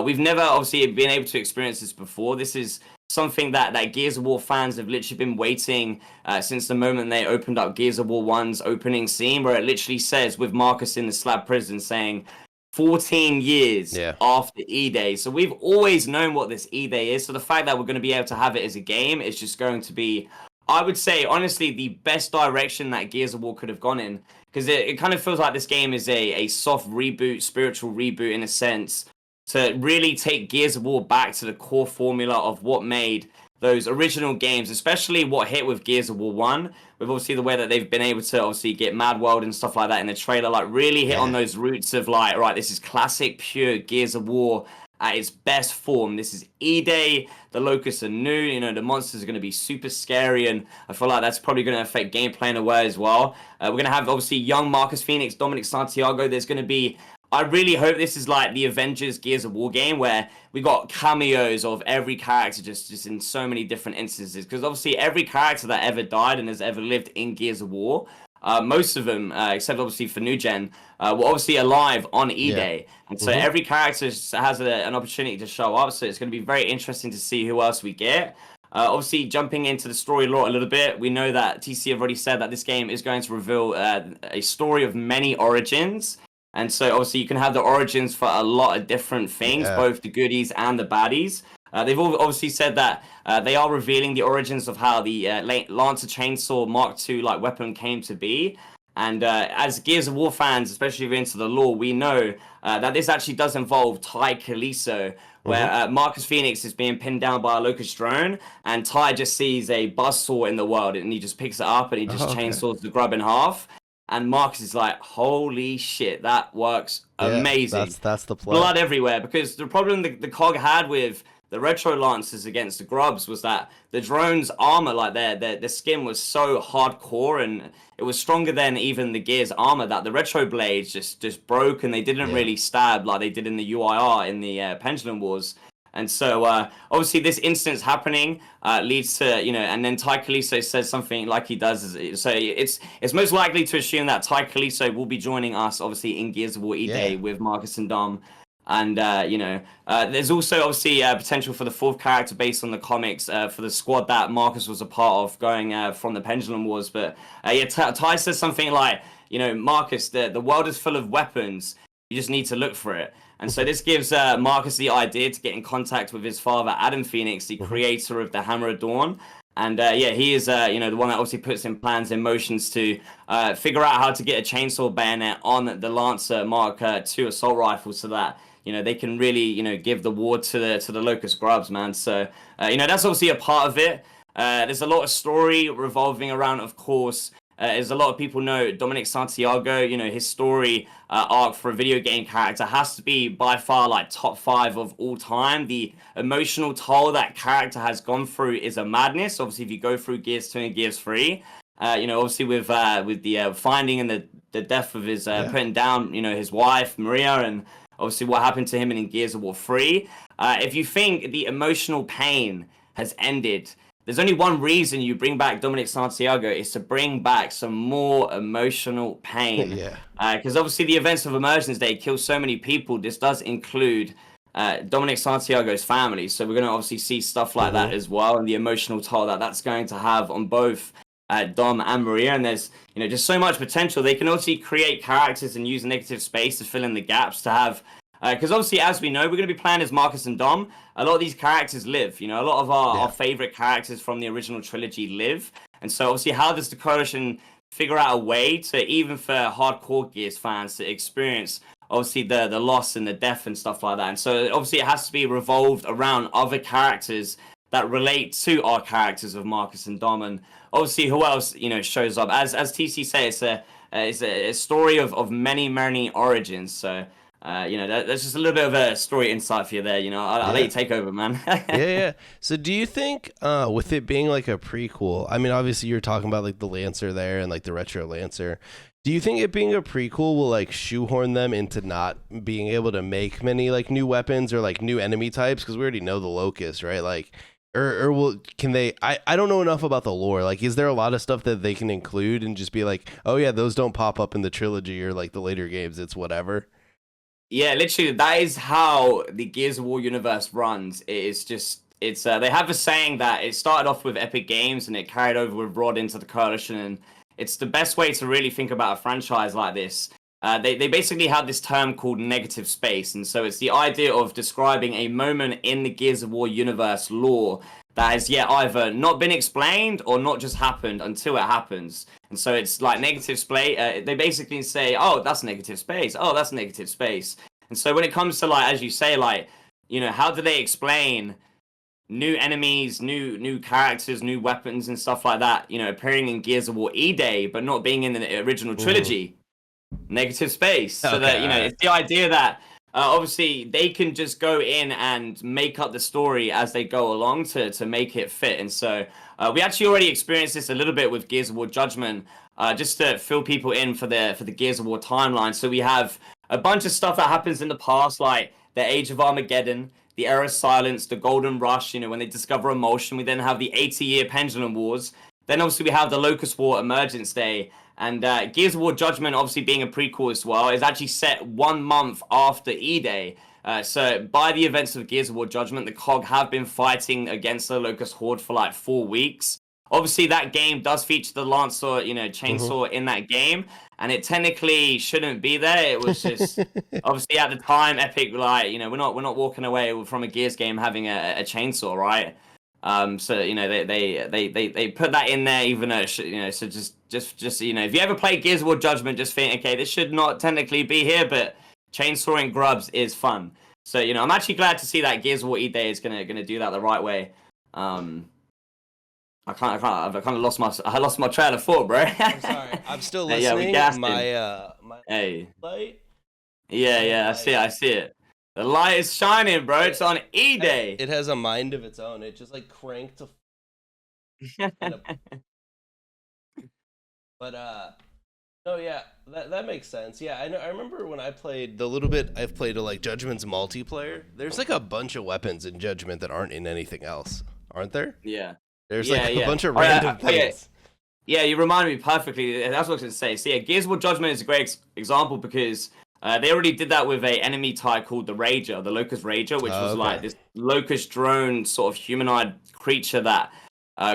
We've never obviously been able to experience this before. This is something that Gears of War fans have literally been waiting since the moment they opened up Gears of War 1's opening scene, where it literally says, with Marcus in the slab prison, saying 14 years after EDay. So we've always known what this EDay is. So the fact that we're going to be able to have it as a game is just going to be, I would say, honestly, the best direction that Gears of War could have gone in. Because it kind of feels like this game is a soft reboot, spiritual reboot in a sense, to really take Gears of War back to the core formula of what made those original games, especially what hit with Gears of War 1, with obviously the way that they've been able to obviously get Mad World and stuff like that in the trailer, like really hit on those roots of like, right, this is classic, pure Gears of War at its best form. This is EDay, the locusts are new, the monsters are going to be super scary, and I feel like that's probably going to affect gameplay in a way as well. We're going to have obviously young Marcus Phoenix, Dominic Santiago. There's going to be, I really hope this is like the Avengers Gears of War game, where we got cameos of every character just in so many different instances. Because obviously every character that ever died and has ever lived in Gears of War, most of them, except obviously for New Gen, were obviously alive on EDay. And so every character has an opportunity to show up. So it's going to be very interesting to see who else we get. Obviously, jumping into the story lore a little bit, we know that TC have already said that this game is going to reveal a story of many origins. And so obviously you can have the origins for a lot of different things, both the goodies and the baddies. They've obviously said that they are revealing the origins of how the Lancer Chainsaw Mark II weapon came to be. And as Gears of War fans, especially if you're into the lore, we know that this actually does involve Ty Kaliso, where Marcus Phoenix is being pinned down by a Locust drone, and Ty just sees a buzzsaw in the world, and he just picks it up and he just chainsaws the grub in half. And Marcus is like, holy shit, that works amazing. That's the plan. Blood everywhere, because the problem the COG had with the Retro Lancers against the Grubs was that the drone's armor, like their skin was so hardcore, and it was stronger than even the Gears armor, that the Retro Blades just broke, and they didn't really stab like they did in the UIR in the Pendulum Wars. And so, obviously, this instance happening leads to, and then Ty Kaliso says something like he does. So it's most likely to assume that Ty Kaliso will be joining us, obviously, in Gears of War EDay with Marcus and Dom. And, there's also, obviously, potential for the fourth character based on the comics for the squad that Marcus was a part of going from the Pendulum Wars. But, Ty says something like, Marcus, the world is full of weapons. You just need to look for it. And so this gives Marcus the idea to get in contact with his father, Adam Phoenix, the creator of the Hammer of Dawn. And he is, the one that obviously puts in plans in motions to figure out how to get a chainsaw bayonet on the Lancer Mark II assault rifle, so that they can really give the war to the Locust Grubs, man. So that's obviously a part of it. There's a lot of story revolving around, of course. As a lot of people know, Dominic Santiago, his story arc for a video game character has to be by far top 5 of all time. The emotional toll that character has gone through is a madness. Obviously, if you go through Gears 2 and Gears 3, obviously with the finding and the death of his putting down, his wife Maria, and obviously what happened to him in Gears of War 3. If you think the emotional pain has ended, there's only one reason you bring back Dominic Santiago, is to bring back some more emotional pain. Because obviously the events of Emergence Day kill so many people. This does include Dominic Santiago's family. So we're going to obviously see stuff like that as well, and the emotional toll that that's going to have on both Dom and Maria. And there's just so much potential. They can also create characters and use negative space to fill in the gaps, to have because obviously, as we know, we're going to be playing as Marcus and Dom. A lot of these characters live. A lot of our favorite characters from the original trilogy live. And so obviously, how does the Coalition figure out a way to, even for hardcore Gears fans, to experience obviously the loss and the death and stuff like that? And so obviously it has to be revolved around other characters that relate to our characters of Marcus and Dom. And obviously, who else shows up? As TC said, it's it's a story of many origins. So that's just a little bit of a story insight for you there. I'll let Yeah. you take over, man. Yeah. So do you think with it being like a prequel, I mean obviously you're talking about like the Lancer there and like the retro Lancer. Do you think it being a prequel will like shoehorn them into not being able to make many like new weapons or like new enemy types, because we already know the Locust, right? Like or will can they I don't know enough about the lore. Like is there a lot of stuff that they can include and just be like, "Oh yeah, those don't pop up in the trilogy or like the later games, it's whatever." Yeah, literally, that is how the Gears of War universe runs. It's they have a saying that it started off with Epic Games and it carried over with Rod into the Coalition, and it's the best way to really think about a franchise like this. They basically have this term called negative space, and so it's the idea of describing a moment in the Gears of War universe lore that has yet either not been explained or not just happened until it happens. And so it's like negative space. They basically say, "Oh, that's negative space. Oh, that's negative space." And so when it comes to like, as you say, like, how do they explain new enemies, new characters, new weapons, and stuff like that? Appearing in Gears of War EDay, but not being in the original trilogy. Negative space. So that it's the idea that obviously they can just go in and make up the story as they go along to make it fit. And so we actually already experienced this a little bit with Gears of War Judgment, just to fill people in for the Gears of War timeline. So we have a bunch of stuff that happens in the past, like the Age of Armageddon, the Era of Silence, the Golden Rush, when they discover Emulsion. We then have the 80-year Pendulum Wars. Then obviously we have the Locust War Emergence Day. And Gears of War Judgment, obviously being a prequel as well, is actually set 1 month after EDay. So by the events of Gears of War Judgment, the COG have been fighting against the Locust Horde for like 4 weeks. Obviously, that game does feature the Lancer, chainsaw in that game, and it technically shouldn't be there. It was just obviously at the time, Epic, like, we're not walking away from a Gears game having a chainsaw, right? So they put that in there, even though so just if you ever play Gears of War Judgment, just think, okay, this should not technically be here, but chainsawing grubs is fun. So I'm actually glad to see that Gears of War EDay is gonna do that the right way. I've kind of lost my train of thought, bro. I'm sorry, I'm still listening. Yeah, my hey, light. I see it. The light is shining, bro. It's on EDay. It has a mind of its own. It just like cranked to. But no, yeah, that makes sense. Yeah, I know. I remember when I played the little bit I've played to like Judgment's multiplayer. There's like a bunch of weapons in Judgment that aren't in anything else, aren't there? Yeah. There's like a bunch of random things. Yeah, you remind me perfectly. That's what I was going to say. So yeah, Gears of War Judgment is a great example because they already did that with a enemy type called the Rager, the Locust Rager, which was like this locust drone sort of humanoid creature that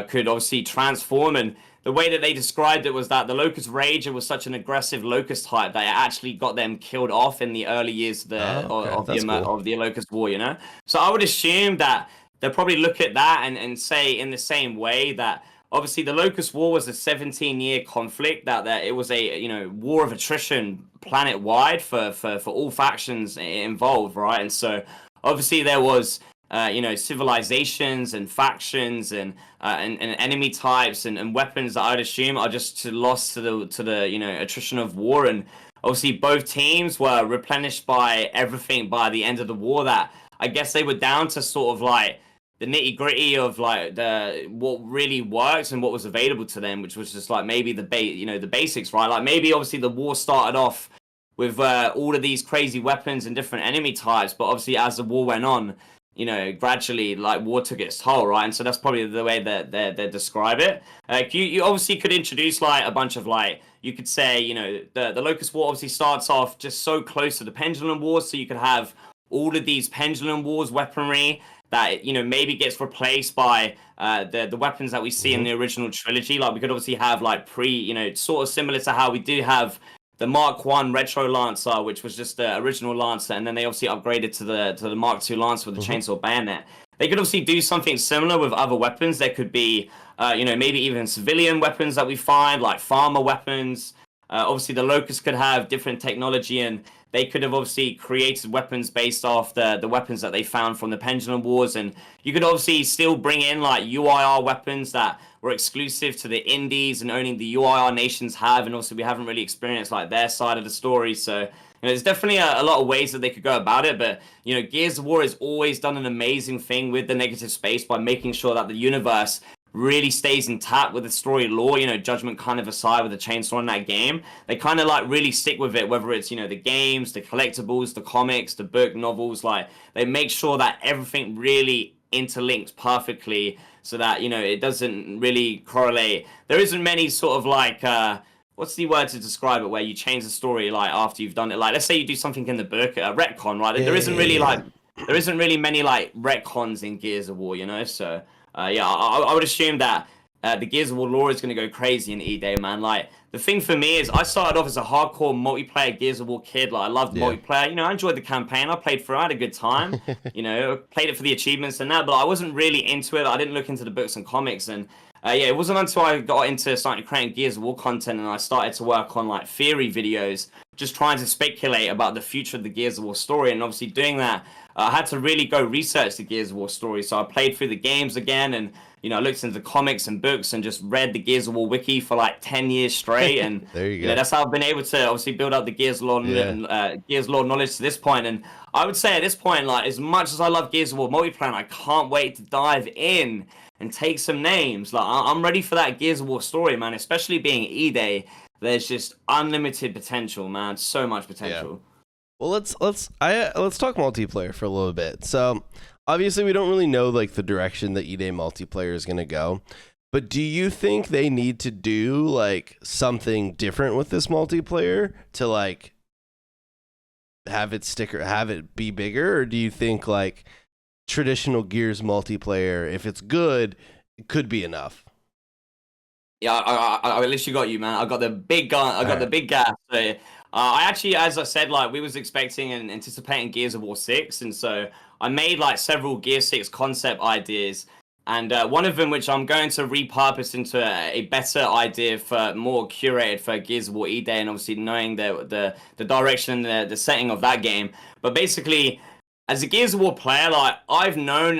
could obviously transform. And the way that they described it was that the Locust Rager was such an aggressive locust type that it actually got them killed off in the early years of the Locust War, So I would assume that they'll probably look at that and say in the same way that obviously the Locust War was a 17-year conflict, that it was a war of attrition planet-wide for all factions involved, right? And so obviously there was civilizations and factions and enemy types and weapons that I'd assume are just lost to the attrition of war. And obviously both teams were replenished by everything by the end of the war, that I guess they were down to sort of like the nitty gritty of like what really works and what was available to them, which was just like maybe the basics, right? Like maybe obviously the war started off with all of these crazy weapons and different enemy types, but obviously as the war went on, gradually like war took its toll, right? And so that's probably the way that they describe it. You obviously could introduce like a bunch of like, you could say, the Locust War obviously starts off just so close to the Pendulum Wars, so you could have all of these Pendulum Wars weaponry that maybe gets replaced by the weapons that we see in the original trilogy. Like we could obviously have like sort of similar to how we do have the Mark 1 Retro Lancer, which was just the original Lancer, and then they obviously upgraded to the Mark 2 Lancer with the chainsaw bayonet. They could obviously do something similar with other weapons. There could be maybe even civilian weapons that we find, like farmer weapons. Obviously, the Locust could have different technology, and they could have obviously created weapons based off the weapons that they found from the Pendulum Wars. And you could obviously still bring in like UIR weapons that were exclusive to the Indies and only the UIR nations have. And also, we haven't really experienced like their side of the story. So, there's definitely a lot of ways that they could go about it. But, Gears of War has always done an amazing thing with the negative space by making sure that the universe really stays intact with the story lore, Judgment kind of aside with the chainsaw in that game. They kind of like really stick with it, whether it's, the games, the collectibles, the comics, the book, novels, like they make sure that everything really interlinks perfectly so that, it doesn't really correlate. There isn't many sort of like, what's the word to describe it where you change the story like after you've done it? Like, let's say you do something in the book, a retcon, right? There isn't really like, there isn't really many like retcons in Gears of War, so... I would assume that the Gears of War lore is going to go crazy in EDay, man. Like, the thing for me is I started off as a hardcore multiplayer Gears of War kid. Like, I loved multiplayer. I enjoyed the campaign. I played through. I had a good time. Played it for the achievements and that, but I wasn't really into it. I didn't look into the books and comics. And, it wasn't until I got into starting creating Gears of War content and I started to work on, like, theory videos, just trying to speculate about the future of the Gears of War story. And obviously doing that, I had to really go research the Gears of War story. So I played through the games again and, I looked into the comics and books and just read the Gears of War wiki for like 10 years straight. And there you go. That's how I've been able to obviously build up the Gears lore, Gears lore knowledge to this point. And I would say at this point, like as much as I love Gears of War multiplayer, I can't wait to dive in and take some names. Like I'm ready for that Gears of War story, man, especially being EDay. There's just unlimited potential, man. So much potential. Yeah. Well, let's talk multiplayer for a little bit. So, obviously, we don't really know like the direction that EDay multiplayer is going to go. But do you think they need to do like something different with this multiplayer to like have it be bigger, or do you think like traditional Gears multiplayer, if it's good, it could be enough? Yeah, I literally got you, man. I got the big gun. I got the big gas. So, I actually, as I said, like we was expecting and anticipating Gears of War 6, and so I made like several Gear 6 concept ideas, and one of them which I'm going to repurpose into a better idea for more curated for Gears of War EDay, and obviously knowing the direction and the setting of that game. But basically, as a Gears of War player, like I've known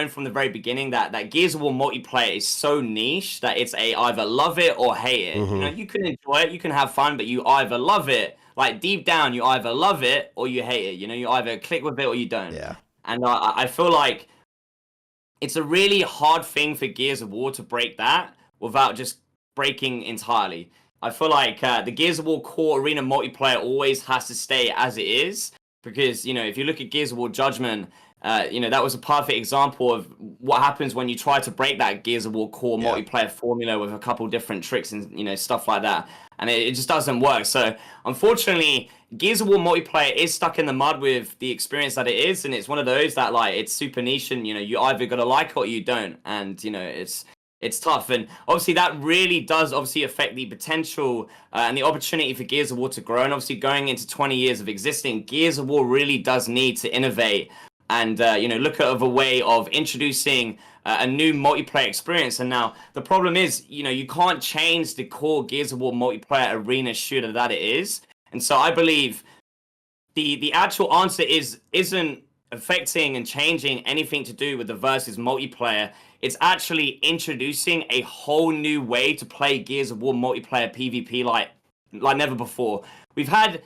from the very beginning that Gears of War multiplayer is so niche that it's either love it or hate it. Mm-hmm. You can enjoy it, you can have fun, but you either love it, like deep down, you either love it or you hate it. You either click with it or you don't. Yeah. And I feel like it's a really hard thing for Gears of War to break that without just breaking entirely. I feel like the Gears of War core arena multiplayer always has to stay as it is. Because, if you look at Gears of War Judgment, that was a perfect example of what happens when you try to break that Gears of War core multiplayer formula with a couple different tricks and, stuff like that. And it just doesn't work. So, unfortunately, Gears of War multiplayer is stuck in the mud with the experience that it is. And it's one of those that, like, it's super niche and, you either got to like it or you don't. And, it's tough, and obviously that really does obviously affect the potential and the opportunity for Gears of War to grow. And obviously going into 20 years of existing, Gears of War really does need to innovate and look at a way of introducing a new multiplayer experience. And now the problem is, you can't change the core Gears of War multiplayer arena shooter that it is. And so I believe the actual answer isn't affecting and changing anything to do with the versus multiplayer. It's actually introducing a whole new way to play Gears of War multiplayer PvP like never before. We've had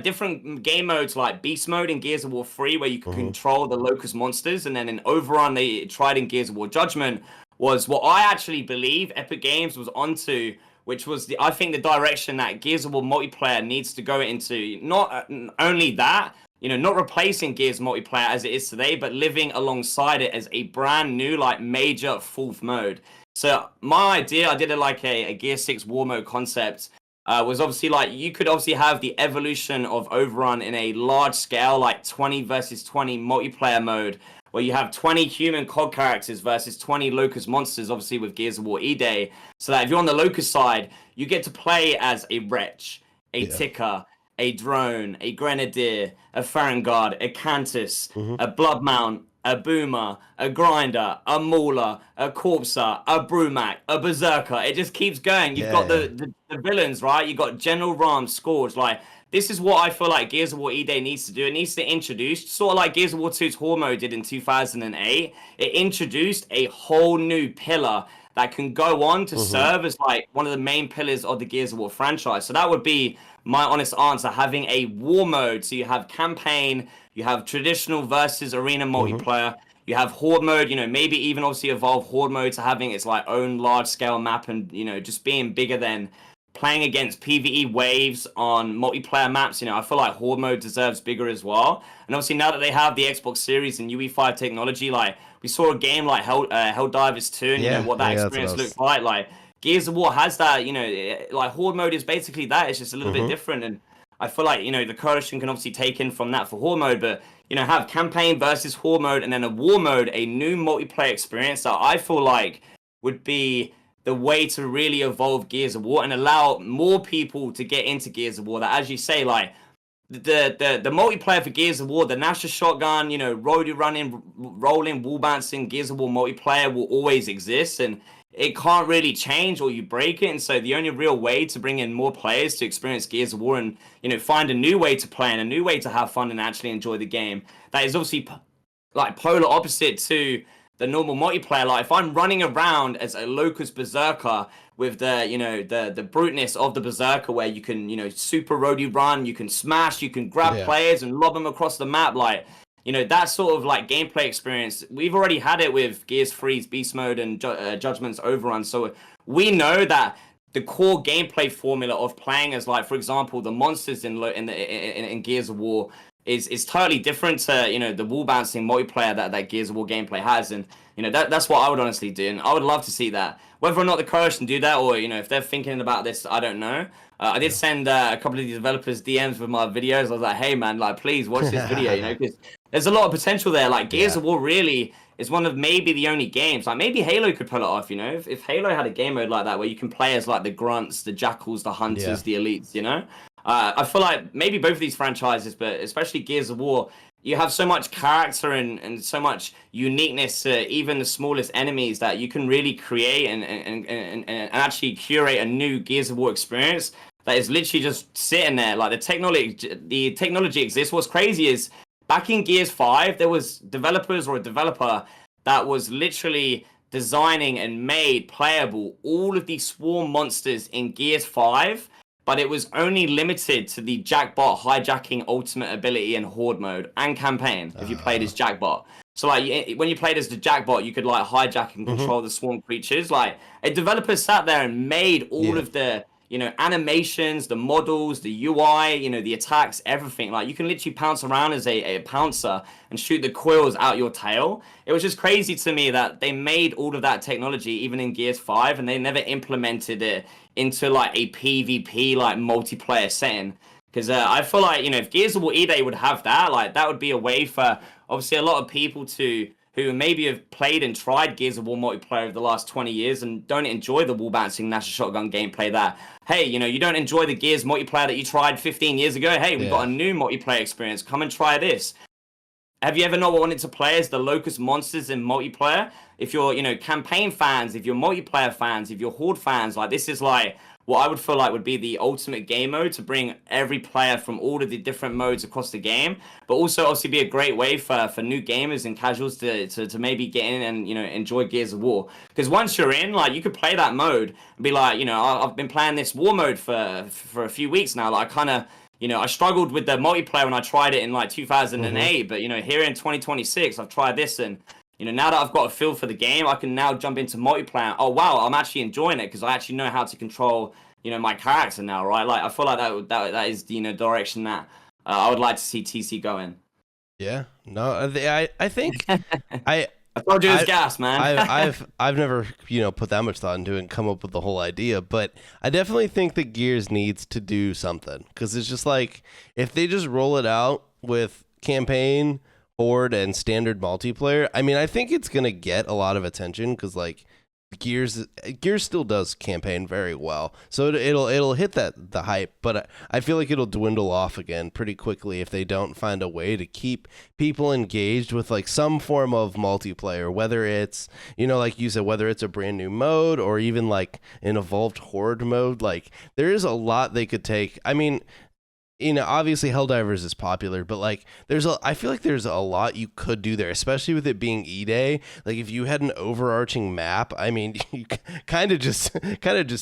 different game modes like Beast Mode in Gears of War 3 where you can control the Locust monsters, and then in Overrun they tried in Gears of War Judgment was what I actually believe Epic Games was onto, which was I think the direction that Gears of War multiplayer needs to go into. Not only that, not replacing Gears multiplayer as it is today, but living alongside it as a brand new, like, major fourth mode. So my idea, I did it like a Gear 6 war mode concept, was obviously like, you could obviously have the evolution of Overrun in a large scale, like 20 versus 20 multiplayer mode, where you have 20 human COD characters versus 20 Locust monsters, obviously with Gears of War EDay. So that if you're on the Locust side, you get to play as a Wretch, a Ticker, a Drone, a Grenadier, a Farangard, a Cantus, a Bloodmount, a boomer, a grinder, a mauler, a corpser, a brumac, a berserker. It just keeps going. You've got Yeah. the villains, right? You've got General Ram, Scourge. Like, this is what I feel like Gears of War EDay needs to do. It needs to introduce, sort of like Gears of War 2's Horde mode did in 2008. It introduced a whole new pillar that can go on to Mm-hmm. serve as like one of the main pillars of the Gears of War franchise. So that would be my honest answer, having a war mode. So you have campaign, you have traditional versus arena Mm-hmm. multiplayer, you have horde mode, maybe even obviously evolve horde mode to having its like own large scale map and, just being bigger than playing against PvE waves on multiplayer maps. I feel like horde mode deserves bigger as well. And obviously now that they have the Xbox Series and UE5 technology, like we saw a game like Helldivers 2 and Yeah. what that Yeah. That's what I experience was. looked like Gears of War has that, like horde mode is basically that. It's just a little bit Mm-hmm. different, and I feel like the coalition can obviously take in from that for horde mode, but have campaign versus horde mode and then a war mode, a new multiplayer experience that I feel like would be the way to really evolve Gears of War and allow more people to get into Gears of War. That, as you say, like the multiplayer for Gears of War, the National Shotgun, roadie running, rolling, wall bouncing, Gears of War multiplayer will always exist, and it can't really change or you break it. And so the only real way to bring in more players to experience Gears of War and find a new way to play and a new way to have fun and actually enjoy the game, that is obviously like polar opposite to the normal multiplayer. Like if I'm running around as a Locust Berserker with the the bruteness of the Berserker, where you can super roadie run, you can smash, you can grab Yeah. players and lob them across the map, like that sort of like gameplay experience. We've already had it with Gears 3's Beast Mode and Judgment's Overrun, so we know that the core gameplay formula of playing as, like, for example, the monsters in Gears of War is totally different to the wall bouncing multiplayer that Gears of War gameplay has, and that's what I would honestly do, and I would love to see that. Whether or not the coalition do that, or if they're thinking about this, I don't know. I did send a couple of the developers DMs with my videos. I was like, hey man, like please watch this video, because there's a lot of potential there. Like Gears Yeah. of War really is one of maybe the only games. Like maybe Halo could pull it off. If Halo had a game mode like that where you can play as like the grunts, the jackals, the Yeah. hunters, the elites. I feel like maybe both of these franchises, but especially Gears of War, you have so much character and so much uniqueness to even the smallest enemies that you can really create and actually curate a new Gears of War experience that is literally just sitting there. Like the technology exists. What's crazy is back in Gears 5, there was developers or a developer that was literally designing and made playable all of these swarm monsters in Gears 5, but it was only limited to the Jackbot hijacking ultimate ability in Horde mode and campaign if you played as Jackbot. So like when you played as the Jackbot, you could like hijack and Mm-hmm. control the swarm creatures. Like a developer sat there and made all Yeah. of the animations, the models, the UI, the attacks, everything. Like you can literally pounce around as a pouncer and shoot the coils out your tail. It was just crazy to me that they made all of that technology even in Gears 5 and they never implemented it into like a PvP like multiplayer setting. Because I feel like if Gears of War EDay would have that, like that would be a way for obviously a lot of people to who maybe have played and tried Gears of War multiplayer over the last 20 years and don't enjoy the wall bouncing National Shotgun gameplay, that, hey, you don't enjoy the Gears multiplayer that you tried 15 years ago, hey, we've got Yeah. a new multiplayer experience, come and try this. Have you ever not wanted to play as the Locust monsters in multiplayer? If you're, campaign fans, if you're multiplayer fans, if you're horde fans, like this is like what I would feel like would be the ultimate game mode to bring every player from all of the different modes across the game, but also obviously be a great way for new gamers and casuals to maybe get in and enjoy Gears of War. Because once you're in, like you could play that mode and be like, I've been playing this war mode for a few weeks now. Like I kind of I struggled with the multiplayer when I tried it in like Mm-hmm. 2008, but here in 2026, I've tried this, and now that I've got a feel for the game, I can now jump into multiplayer. Oh wow, I'm actually enjoying it because I actually know how to control my character now, right? Like I feel like that is the direction that I would like to see TC go in. Yeah. No. I think I I told you it was I gas, man. I've never put that much thought into it and come up with the whole idea, but I definitely think that Gears needs to do something, because it's just like if they just roll it out with campaign, horde, and standard multiplayer, I mean, I think it's gonna get a lot of attention because like Gears still does campaign very well, so it'll hit the hype, but I feel like it'll dwindle off again pretty quickly if they don't find a way to keep people engaged with like some form of multiplayer, whether it's, like you said, whether it's a brand new mode or even like an evolved horde mode. Like there is a lot they could take. I mean, obviously Helldivers is popular, but like I feel like there's a lot you could do there, especially with it being EDay. Like if you had an overarching map, I mean, you kind of just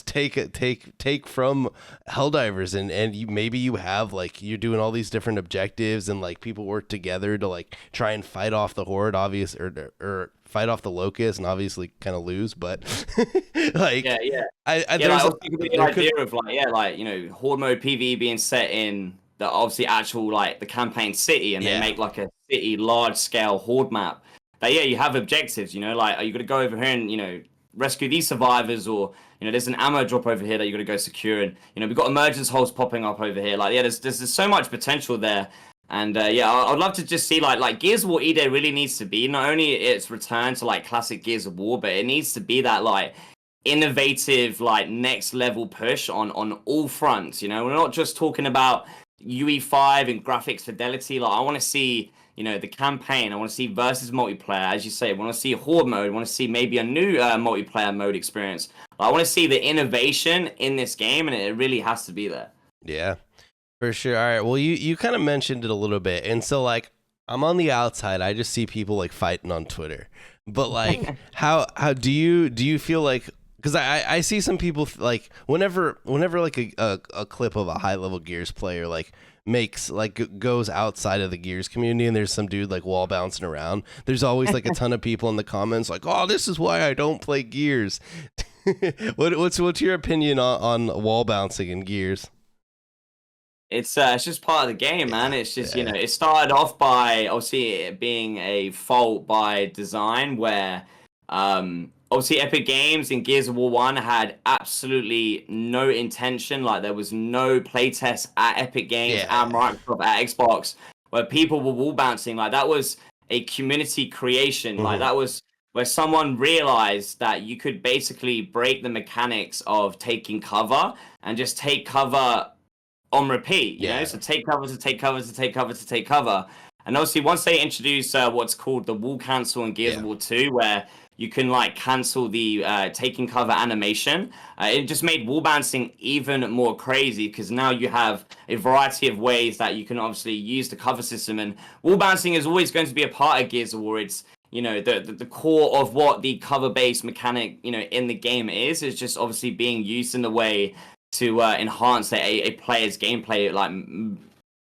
take from Helldivers and maybe you have like you're doing all these different objectives and like people work together to like try and fight off the horde, obvious or fight off the Locust and obviously kind of lose, but like I was thinking the idea of like horde mode PvE being set in the obviously actual like the campaign city, and they make like a city large scale horde map. That you have objectives, like are you gonna go over here and rescue these survivors, or there's an ammo drop over here that you're gonna go secure, and we've got emergence holes popping up over here. Like there's so much potential there. And I'd love to just see like Gears of War EDay really needs to be not only its return to like classic Gears of War, but it needs to be that like innovative like next level push on all fronts. We're not just talking about UE5 and graphics fidelity. Like I want to see the campaign. I want to see versus multiplayer, as you say. I want to see horde mode. I want to see maybe a new multiplayer mode experience. I want to see the innovation in this game, and it really has to be there. Yeah. For sure. All right. Well, you kind of mentioned it a little bit. And so like I'm on the outside. I just see people like fighting on Twitter. But like how do you feel like, because I see some people like whenever like a clip of a high level Gears player like makes like goes outside of the Gears community and there's some dude like wall bouncing around, there's always like a ton of people in the comments like, oh, this is why I don't play Gears. What's your opinion on wall bouncing in Gears? It's just part of the game, man. It's just it started off by obviously it being a fault by design, where obviously Epic Games in Gears of War 1 had absolutely no intention. Like there was no playtest at Epic Games, at Microsoft, at Xbox, where people were wall bouncing. Like that was a community creation. Like that was where someone realized that you could basically break the mechanics of taking cover and just take cover on repeat, so take cover to take cover to take cover to take cover. And obviously once they introduce what's called the wall cancel in Gears of War 2, where you can like cancel the taking cover animation, it just made wall bouncing even more crazy, because now you have a variety of ways that you can obviously use the cover system. And wall bouncing is always going to be a part of Gears of War. It's the core of what the cover based mechanic in the game is just obviously being used in the way to enhance a player's gameplay, like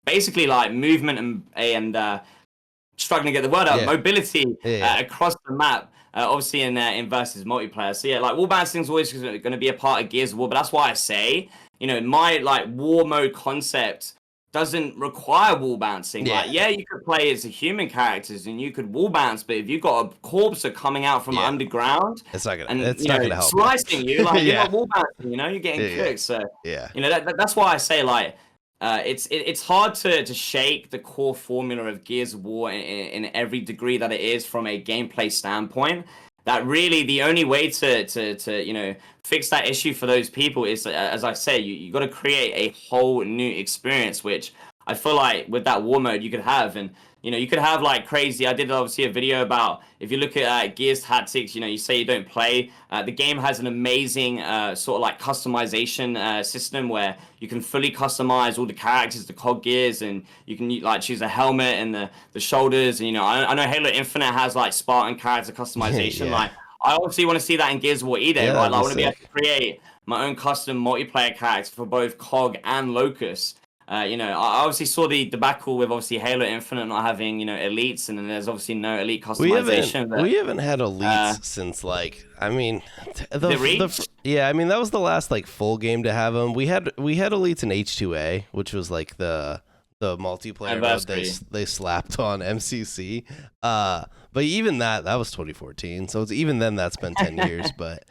basically like movement and struggling to get the word out, mobility across the map, obviously in versus multiplayer. So like wall bouncing is always going to be a part of Gears of War, but that's why I say my like war mode concept doesn't require wall bouncing. Like you could play as a human characters and you could wall bounce, but if you've got a corpse coming out from underground, it's not gonna help slicing you, like you're not wall bouncing, you're getting cooked. So that's why I say like it's hard to shake the core formula of Gears of War in every degree that it is from a gameplay standpoint. That really the only way to fix that issue for those people is, as I say, you got to create a whole new experience, which I feel like with that war mode you could have. And you could have like crazy. I did obviously a video about, if you look at Gears Tactics, you say you don't play. The game has an amazing sort of like customization system where you can fully customize all the characters, the cog gears, and you can like choose a helmet and the shoulders. And I know Halo Infinite has like Spartan character customization. Like I obviously want to see that in Gears of War EDay, right? Like, I want to be able to create my own custom multiplayer character for both cog and Locust. I obviously saw the debacle with obviously Halo Infinite not having elites, and then there's obviously no elite customization. We haven't had elites since like I mean that was the last like full game to have them. We had elites in H2A, which was like the multiplayer mode they slapped on MCC. But even that was 2014, so even then that's been 10 years. But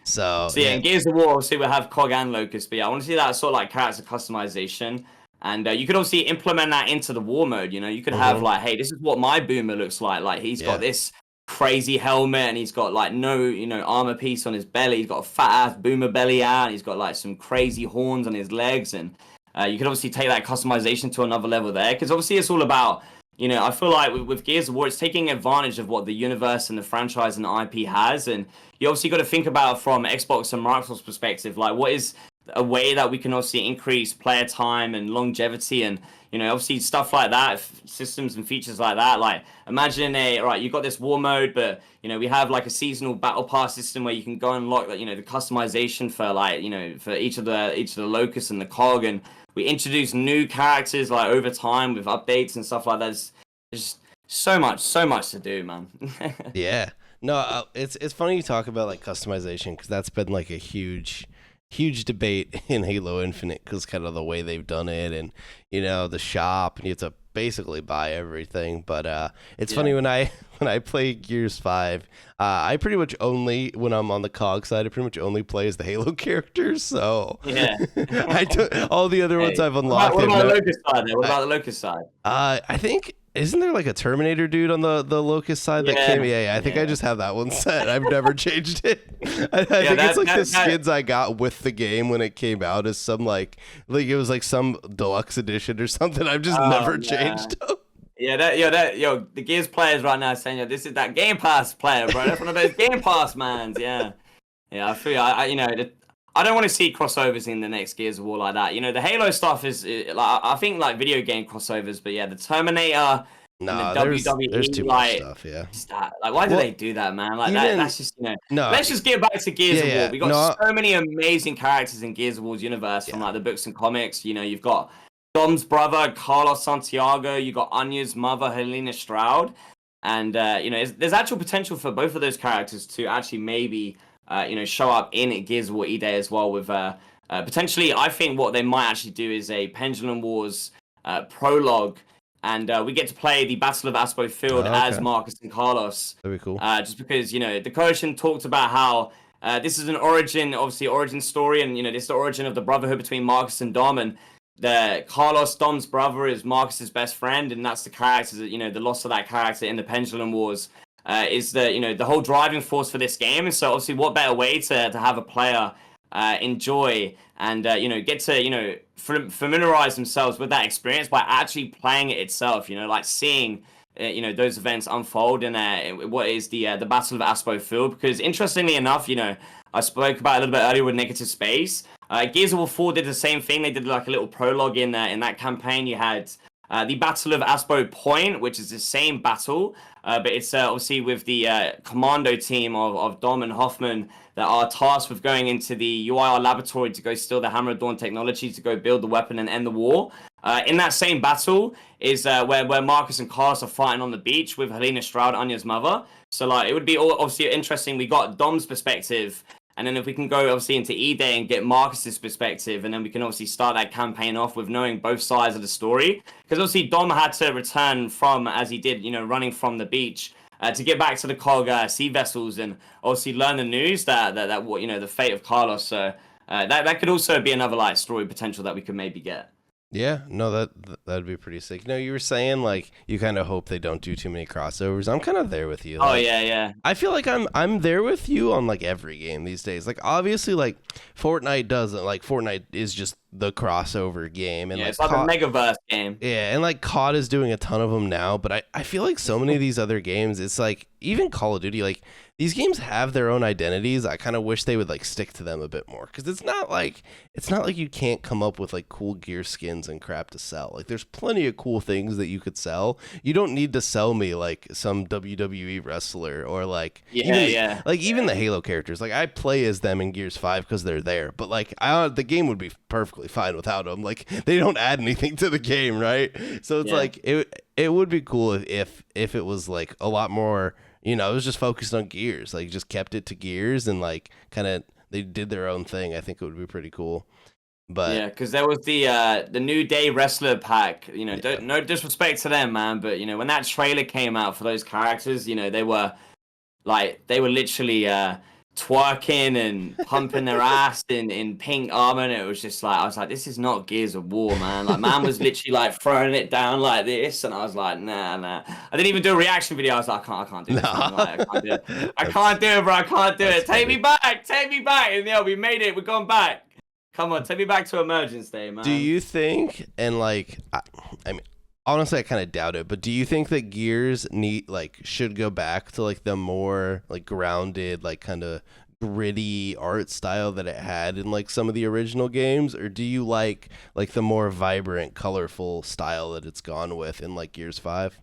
so in Gears of War obviously we have cog and Locust, but I want to see that sort of like character customization. And you could obviously implement that into the war mode. You could have like, hey, this is what my boomer looks like. Like he's got this crazy helmet, and he's got like no, armor piece on his belly. He's got a fat ass boomer belly out, and he's got like some crazy horns on his legs, and you can obviously take that customization to another level there, because obviously it's all about, I feel like with Gears of War, it's taking advantage of what the universe and the franchise and the IP has, and you obviously got to think about from Xbox and Microsoft's perspective, like what is a way that we can obviously increase player time and longevity, and obviously stuff like that, systems and features like that. Like imagine you've got this war mode, but we have like a seasonal battle pass system where you can go and unlock like the customization for like for each of the locusts and the cog, and we introduce new characters like over time with updates and stuff like that. There's so much to do, man. Yeah. No, it's funny you talk about like customization, because that's been like a huge debate in Halo Infinite, because kind of the way they've done it, and the shop, and you have to basically buy everything. But it's funny when I play Gears 5, I pretty much only, when I'm on the COG side, I pretty much only play as the Halo characters. So yeah, I took all the other ones I've unlocked. What about the Locust side? What about the Locust side? I think. Isn't there like a Terminator dude on the Locust side that came? Yeah, I think I just have that one set. I've never changed it. I think it's like the skins I got with the game when it came out, as some like it was like some deluxe edition or something. I've just never changed them. The Gears players right now saying, this is that Game Pass player, bro. That's one of those Game Pass mans. Yeah. I feel I don't want to see crossovers in the next Gears of War like that. The Halo stuff is like, I think like video game crossovers, but yeah, the Terminator, no, the WWE, there's too much stuff. Yeah, like why do they do that, man? Like that's just no. Let's just get back to Gears of War. We got so many amazing characters in Gears of War's universe from like the books and comics. You've got Dom's brother Carlos Santiago. You got Anya's mother Helena Stroud, and there's actual potential for both of those characters to actually maybe. Show up in Gears of War EDay as well, with potentially, I think what they might actually do is a Pendulum Wars prologue, and we get to play the Battle of Aspo Field as Marcus and Carlos. That'd be cool. Just because, the Coalition talked about how this is an origin story, and, this is the origin of the brotherhood between Marcus and Dom, and the Carlos, Dom's brother, is Marcus's best friend, and that's the character that, the loss of that character in the Pendulum Wars is the whole driving force for this game. And so obviously what better way to have a player enjoy and get to familiarize themselves with that experience by actually playing it itself, like seeing those events unfold in what is the Battle of Aspo Field. Because interestingly enough, I spoke about a little bit earlier with Negative Space. Gears of War 4 did the same thing. They did like a little prologue in that campaign. You had the Battle of Aspo Point, which is the same battle, but it's obviously with the commando team of Dom and Hoffman that are tasked with going into the UIR laboratory to go steal the Hammer of Dawn technology to go build the weapon and end the war. In that same battle is where Marcus and Carlos are fighting on the beach with Helena Stroud, Anya's mother. So like it would be obviously interesting. We got Dom's perspective. And then if we can go obviously into EDay and get Marcus's perspective, and then we can obviously start that campaign off with knowing both sides of the story. Because obviously Dom had to return from, as he did, running from the beach to get back to the COG sea vessels, and obviously learn the news that the fate of Carlos. So that could also be another like story potential that we could maybe get. Yeah, no, that'd be pretty sick. No, you were saying like you kind of hope they don't do too many crossovers. I'm kind of there with you. Like, oh yeah. I feel like I'm there with you on like every game these days. Like obviously, like Fortnite doesn't. Like Fortnite is just the crossover game, and it's like a Megaverse game. Yeah, and like COD is doing a ton of them now. But I feel like so many of these other games, it's like even Call of Duty, like these games have their own identities. I kind of wish they would like stick to them a bit more, because it's not like you can't come up with like cool gear skins and crap to sell. Like there's plenty of cool things that you could sell. You don't need to sell me like some WWE wrestler or like even the Halo characters. Like I play as them in Gears 5 because they're there, but like the game would be perfectly fine without them. Like they don't add anything to the game, right? So it's like it would be cool if it was like a lot more. It was just focused on Gears, like just kept it to Gears, and like kind of they did their own thing. I think it would be pretty cool. But yeah, because there was the New Day wrestler pack. No disrespect to them, man, but when that trailer came out for those characters, they were literally twerking and pumping their ass in pink armor, and it was just like, I was like, this is not Gears of War, man. Like, man was literally like throwing it down like this, and I was like, nah. I didn't even do a reaction video. I was like, I can't do this, man. Like, I can't do it. I can't do it, bro. I can't do it. Take me back. And yeah, we made it. We're going back. Come on, take me back to Emergence Day, man. Do you think, and like, I mean, honestly, I kind of doubt it, but do you think that Gears should go back to like the more like grounded, like kind of gritty art style that it had in like some of the original games, or do you like the more vibrant, colorful style that it's gone with in like Gears 5?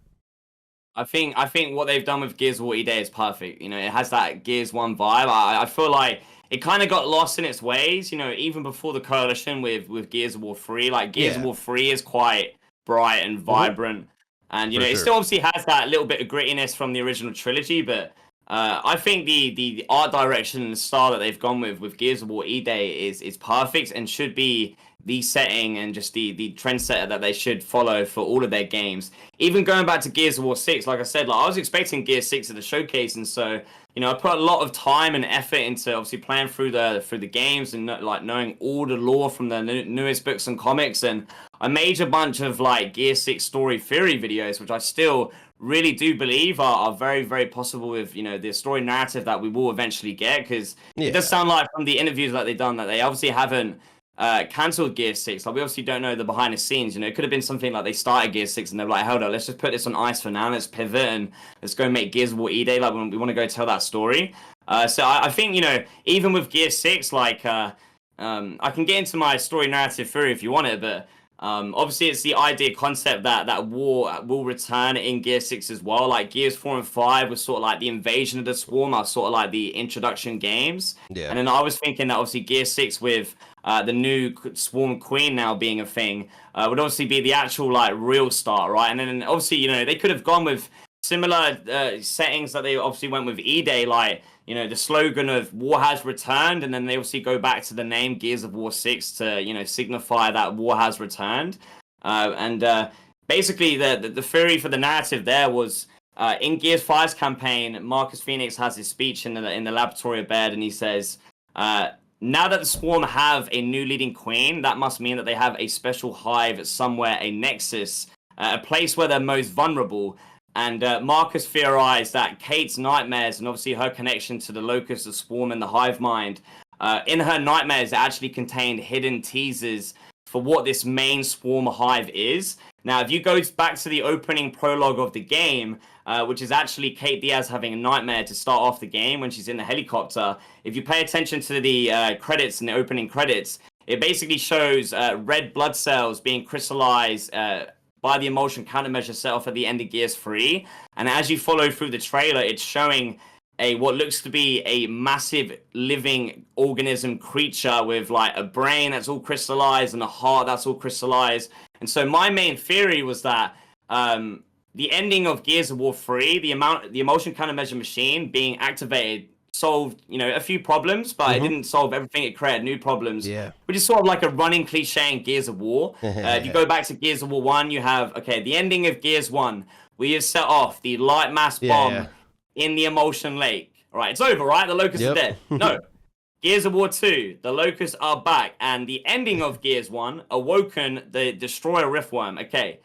I think what they've done with Gears of War EDay is perfect. You know, it has that Gears 1 vibe. I feel like it kind of got lost in its ways, you know, even before the coalition with Gears of War 3. Like, Gears of War 3 is quite bright and vibrant. And, you know, it still obviously has that little bit of grittiness from the original trilogy, but I think the art direction and the style that they've gone with Gears of War EDay is perfect and should be the setting and just the trendsetter that they should follow for all of their games. Even going back to Gears of War 6, like I said, like I was expecting Gears 6 at the showcase, and so, you know, I put a lot of time and effort into obviously playing through the games and like knowing all the lore from the newest books and comics, and I made a bunch of like Gears 6 story theory videos, which I still really do believe are very, very possible with, you know, the story narrative that we will eventually get, because it does sound like from the interviews that they've done that they obviously haven't cancelled Gears 6. Like, we obviously don't know the behind the scenes. You know, it could have been something like they started Gears 6 and they're like, hold on, let's just put this on ice for now. Let's pivot and let's go make Gears of War EDay. Like, we want to go tell that story. So I think, you know, even with Gears 6, like, I can get into my story narrative theory if you want it, but obviously it's the idea concept that war will return in Gears 6 as well. Like, Gears 4 and 5 was sort of like the invasion of the Swarm, are sort of like the introduction games. Yeah. And then I was thinking that obviously Gears 6 with the new Swarm Queen now being a thing would obviously be the actual like real start, right? And then obviously, you know, they could have gone with similar settings that they obviously went with EDay, like, you know, the slogan of war has returned, and then they obviously go back to the name Gears of War 6 to, you know, signify that war has returned. Basically the theory for the narrative there was in Gears 5's campaign, Marcus Phoenix has his speech in the laboratory of bed, and he says, now that the Swarm have a new leading queen, that must mean that they have a special hive somewhere, a nexus, a place where they're most vulnerable. And Marcus theorized that Kate's nightmares, and obviously her connection to the Locust, the Swarm, and the hive mind, in her nightmares actually contained hidden teasers for what this main Swarm hive is. Now, if you go back to the opening prologue of the game, which is actually Kate Diaz having a nightmare to start off the game when she's in the helicopter, if you pay attention to the credits and the opening credits, it basically shows red blood cells being crystallized by the emotion countermeasure set off at the end of Gears 3. And as you follow through the trailer, it's showing what looks to be a massive living organism creature with like a brain that's all crystallized and a heart that's all crystallized. And so my main theory was that the ending of Gears of War 3, the emotion countermeasure machine being activated solved, you know, a few problems, but it didn't solve everything. It created new problems, which is sort of like a running cliche in Gears of War. If you go back to Gears of War 1, you have, the ending of Gears 1, we have set off the light mass bomb in the emotion lake. All right, it's over, right? The Locusts are dead. No. Gears of War 2, the Locusts are back, and the ending of Gears 1, awoken the Destroyer Riftworm. Okay,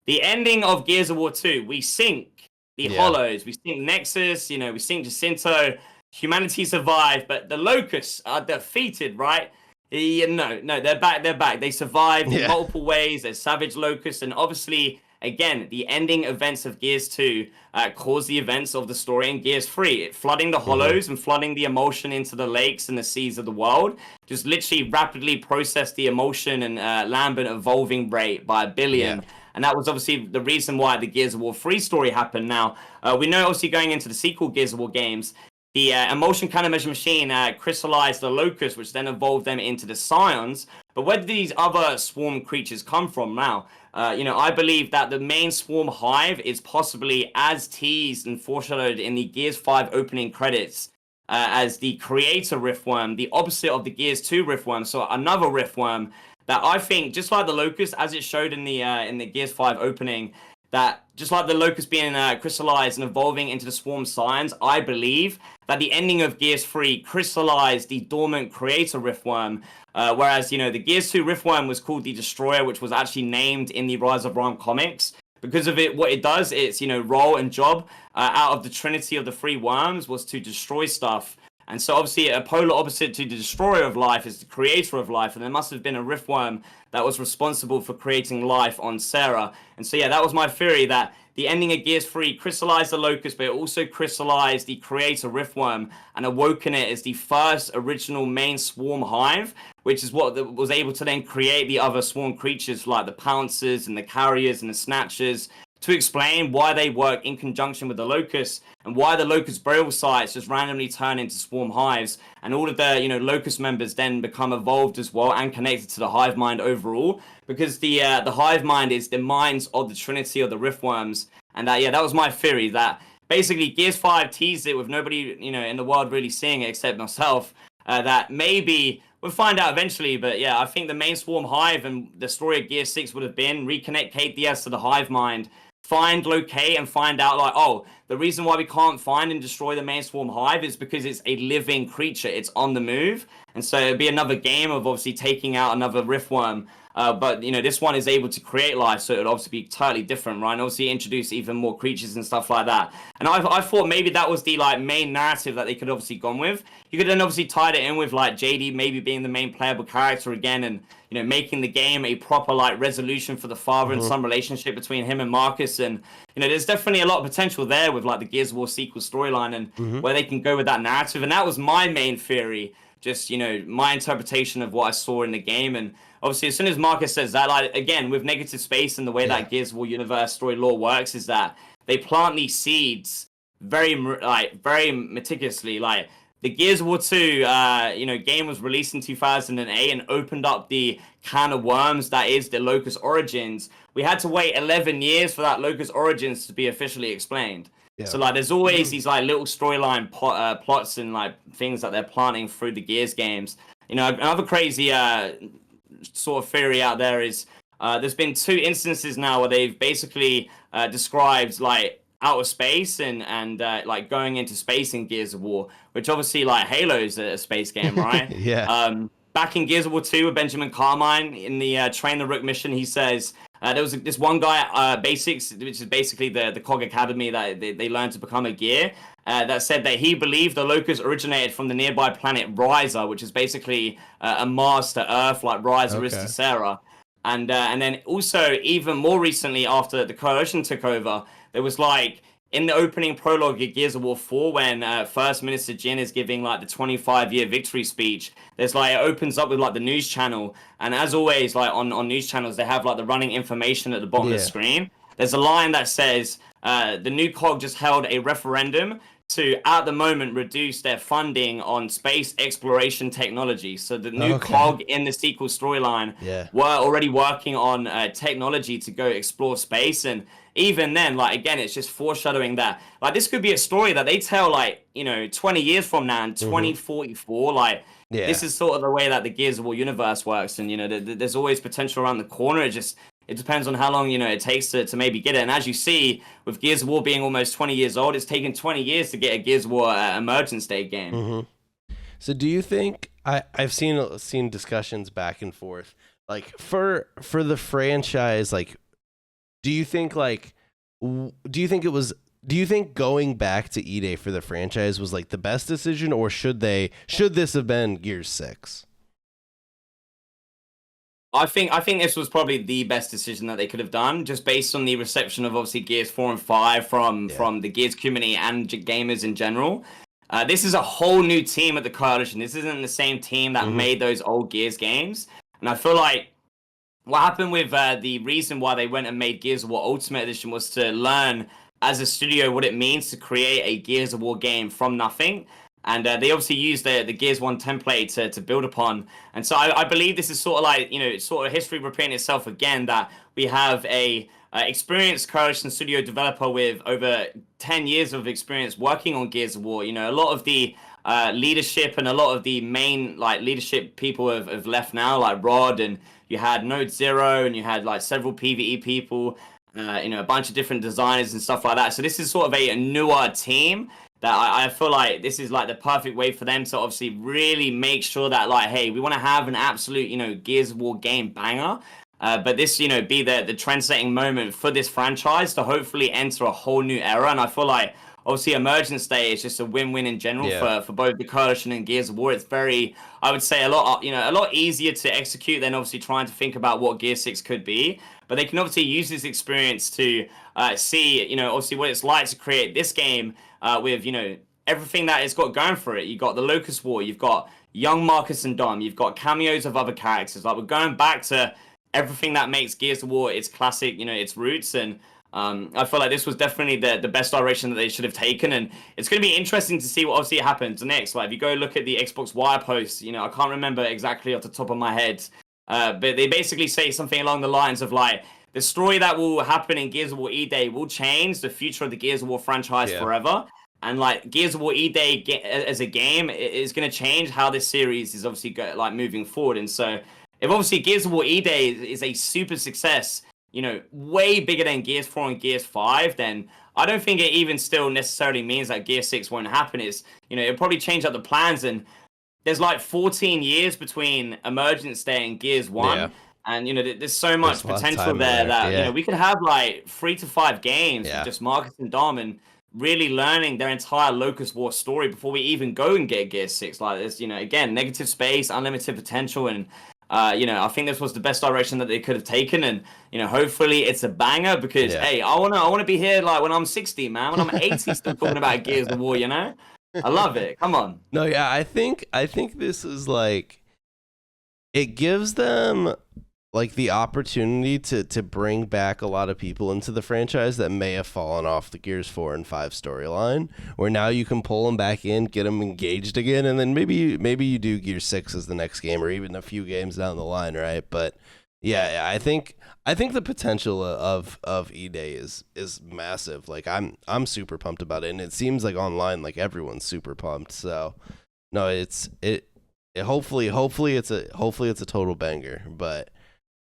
the ending of Gears of War 2, we sink the Hollows, we sink Nexus, you know, we sink Jacinto, humanity survived, but the Locusts are defeated, right? No, they're back. They survived in multiple ways. There's Savage Locusts, and obviously, again, the ending events of Gears 2 caused the events of the story in Gears 3, flooding the Hollows and flooding the emotion into the lakes and the seas of the world. Just literally rapidly processed the emotion and Lambent evolving rate by 1 billion. And that was obviously the reason why the Gears of War 3 story happened. Now, we know obviously going into the sequel Gears of War games, the emotion countermeasure machine crystallized the Locust, which then evolved them into the Scions. But where did these other swarm creatures come from now? You know, I believe that the main swarm hive is possibly as teased and foreshadowed in the Gears 5 opening credits as the creator Riftworm, the opposite of the Gears 2 Riftworm. So another Riftworm that I think, just like the Locust, as it showed in the Gears 5 opening, that just like the Locust being crystallized and evolving into the Swarm Scions, I believe that the ending of Gears 3 crystallized the dormant Creator Riftworm, whereas, you know, the Gears 2 Riftworm was called the Destroyer, which was actually named in the Rise of Rome comics. Because of it, what it does, its, you know, role and job out of the trinity of the three worms was to destroy stuff. And so obviously a polar opposite to the destroyer of life is the creator of life, and there must have been a riftworm that was responsible for creating life on Sarah. And so yeah, that was my theory, that the ending of Gears 3 crystallized the Locust, but it also crystallized the creator riftworm and awoken it as the first original main swarm hive, which is what was able to then create the other swarm creatures like the pouncers and the carriers and the snatchers, to explain why they work in conjunction with the Locust and why the Locust burial sites just randomly turn into swarm hives, and all of the, you know, Locust members then become evolved as well and connected to the hive mind overall, because the hive mind is the minds of the trinity of the riftworms. And that was my theory, that basically Gears 5 teased it with nobody, you know, in the world really seeing it except myself, that maybe we'll find out eventually. But yeah, I think the main swarm hive and the story of Gear 6 would have been reconnect Kate Diaz to the hive mind, find, locate, and find out, like, oh, the reason why we can't find and destroy the main swarm hive is because it's a living creature. It's on the move. And so it'd be another game of obviously taking out another riftworm. But, you know, this one is able to create life, so it would obviously be totally different, right? And obviously introduce even more creatures and stuff like that. And I thought maybe that was the, like, main narrative that they could obviously gone with. You could then obviously tie it in with, like, JD maybe being the main playable character again, and, you know, making the game a proper, like, resolution for the father and son relationship between him and Marcus. And, you know, there's definitely a lot of potential there with, like, the Gears of War sequel storyline and where they can go with that narrative. And that was my main theory, just, you know, my interpretation of what I saw in the game. And obviously, as soon as Marcus says that, like, again, with negative space and the way that Gears of War universe story lore works, is that they plant these seeds very meticulously. Like, the Gears of War 2, you know, game was released in 2008 and opened up the can of worms that is the Locust Origins. We had to wait 11 years for that Locust Origins to be officially explained. Yeah. So, like, there's always these, like, little storyline plots and, like, things that they're planting through the Gears games. You know, another crazy sort of theory out there is there's been 2 instances now where they've basically described, like, outer space and like going into space in Gears of War, which obviously, like, Halo's a space game, right? Yeah. Back in Gears of War 2 with Benjamin Carmine in the Train the Rook mission, he says there was this one guy, Basics, which is basically the COG Academy that they learned to become a gear, that said that he believed the Locust originated from the nearby planet Riser, which is basically a Mars to Earth, like Riser is to Sarah. And then also, even more recently, after the Coalition took over, there was, like, in the opening prologue of Gears of War 4, when First Minister Jin is giving, like, the 25-year victory speech, there's, like, it opens up with, like, the news channel. And as always, like, on news channels, they have, like, the running information at the bottom of the screen. There's a line that says, the new COG just held a referendum to, at the moment, reduce their funding on space exploration technology. So the new COG in the sequel storyline were already working on technology to go explore space. And even then, like, again, it's just foreshadowing that, like, this could be a story that they tell, like, you know, 20 years from now in 2044. Like, this is sort of the way that the Gears of War universe works. And, you know, there's always potential around the corner. It depends on how long, you know, it takes to maybe get it. And as you see, with Gears of War being almost 20 years old, it's taken 20 years to get a Gears of War emergence day game. So do you think, I've seen discussions back and forth, like, for the franchise, like, do you think going back to EDay for the franchise was, like, the best decision, or should this have been Gears 6? I think this was probably the best decision that they could have done, just based on the reception of obviously Gears 4 and 5 from the Gears community and gamers in general. This is a whole new team at the Coalition. This isn't the same team that made those old Gears games. And I feel like what happened with the reason why they went and made Gears of War Ultimate Edition was to learn as a studio what it means to create a Gears of War game from nothing. And they obviously used the Gears 1 template to build upon. And so I believe this is sort of like, you know, sort of history repeating itself again, that we have a experienced Coalition Studio developer with over 10 years of experience working on Gears of War. You know, a lot of the leadership and a lot of the main, like, leadership people have left now, like Rod, and you had Node Zero, and you had, like, several PvE people. a bunch of different designers and stuff like that. So this is sort of a newer team that I feel like this is like the perfect way for them to obviously really make sure that like, hey, we want to have an absolute, Gears of War game banger. But this, be the trend-setting moment for this franchise to hopefully enter a whole new era. And I feel like obviously Emergence Day is just a win-win in general for both the Coalition and Gears of War. It's very, I would say, a lot easier to execute than obviously trying to think about what Gear 6 could be. But they can obviously use this experience to see, obviously what it's like to create this game with, everything that it's got going for it. You've got the Locust War, you've got young Marcus and Dom, you've got cameos of other characters. Like, we're going back to everything that makes Gears of War its classic, its roots. And I feel like this was definitely the best direction that they should have taken. And it's going to be interesting to see what obviously happens next. Like, if you go look at the Xbox Wire post, I can't remember exactly off the top of my head, but they basically say something along the lines of like, the story that will happen in Gears of War EDay will change the future of the Gears of War franchise forever. And like Gears of War EDay as a game is going to change how this series is obviously moving forward. And so if obviously Gears of War EDay is a super success, way bigger than Gears 4 and Gears 5, then I don't think it even still necessarily means that Gear 6 won't happen. It's, it'll probably change up the plans. And there's like 14 years between Emergence Day and Gears 1. Yeah. And, there's so much potential there that, we could have like 3 to 5 games with just Marcus and Dom and really learning their entire Locust War story before we even go and get Gear 6. Like, there's, again, negative space, unlimited potential. And, I think this was the best direction that they could have taken. And, hopefully it's a banger because, hey, I want to be here like when I'm 60, man. When I'm 80 still talking about Gears of War, I love it. Come on. No, yeah, I think this is like, it gives them like the opportunity to bring back a lot of people into the franchise that may have fallen off the Gears 4 and 5 storyline, where now you can pull them back in, get them engaged again, and then maybe you do Gear 6 as the next game or even a few games down the line, right? But yeah, I think the potential of EDay is massive. Like, I'm super pumped about it, and it seems like online like everyone's super pumped. So no, hopefully it's a total banger, but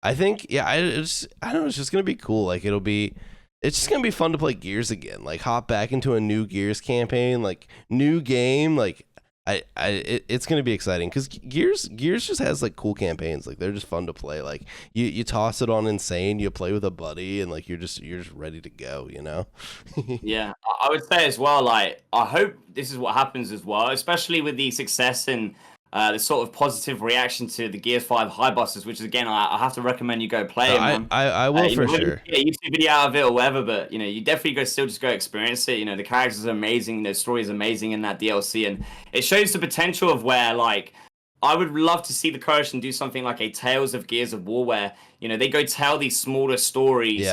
I think, I don't know, it's just going to be cool. Like, it's just going to be fun to play Gears again. Like, hop back into a new Gears campaign, like, new game. Like, it's going to be exciting because Gears just has, like, cool campaigns. Like, they're just fun to play. Like, you toss it on Insane, you play with a buddy, and, like, you're just ready to go, Yeah, I would say as well, like, I hope this is what happens as well, especially with the success and the sort of positive reaction to the Gears 5 high bosses, which is, again, I have to recommend you go play it, man. I will for sure. Yeah, YouTube video out of it or whatever, but, you definitely still go experience it. The characters are amazing, the story is amazing in that DLC, and it shows the potential of where, like, I would love to see the Coalition do something like a Tales of Gears of War where, they go tell these smaller stories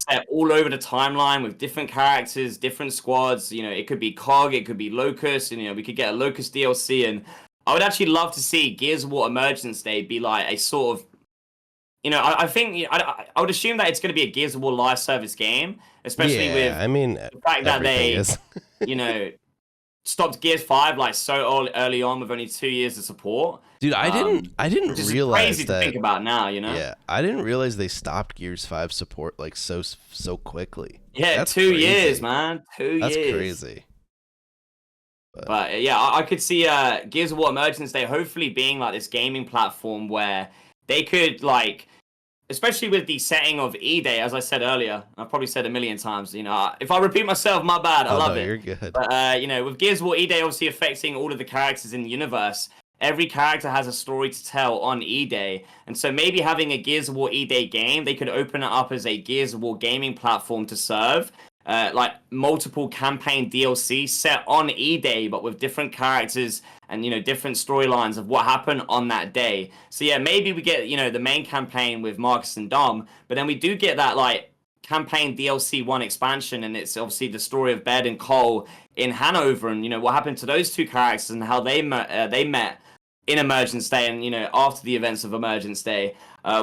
set all over the timeline with different characters, different squads. It could be COG, it could be Locust, and, we could get a Locust DLC, and I would actually love to see Gears of War Emergence Day be like a sort of, I think I would assume that it's going to be a Gears of War live service game, especially with the fact that they, stopped Gears 5 like so early on with only 2 years of support. Dude, I didn't realize crazy that. To think about now, Yeah, I didn't realize they stopped Gears 5 support like so quickly. Yeah, that's 2 years, man. 2 years. That's crazy. But yeah, I could see Gears of War Emergence Day hopefully being like this gaming platform where they could, like, especially with the setting of EDay, as I said earlier, I've probably said a million times, if I repeat myself, my bad, I love it. You're good. But, with Gears of War EDay obviously affecting all of the characters in the universe, every character has a story to tell on EDay. And so maybe having a Gears of War EDay game, they could open it up as a Gears of War gaming platform to serve. Like multiple campaign DLC set on EDay, but with different characters and, different storylines of what happened on that day. So yeah, maybe we get, the main campaign with Marcus and Dom, but then we do get that like campaign DLC 1 expansion, and it's obviously the story of Bed and Cole in Hanover, and, what happened to those two characters and how they met in Emergence Day and, after the events of Emergence Day.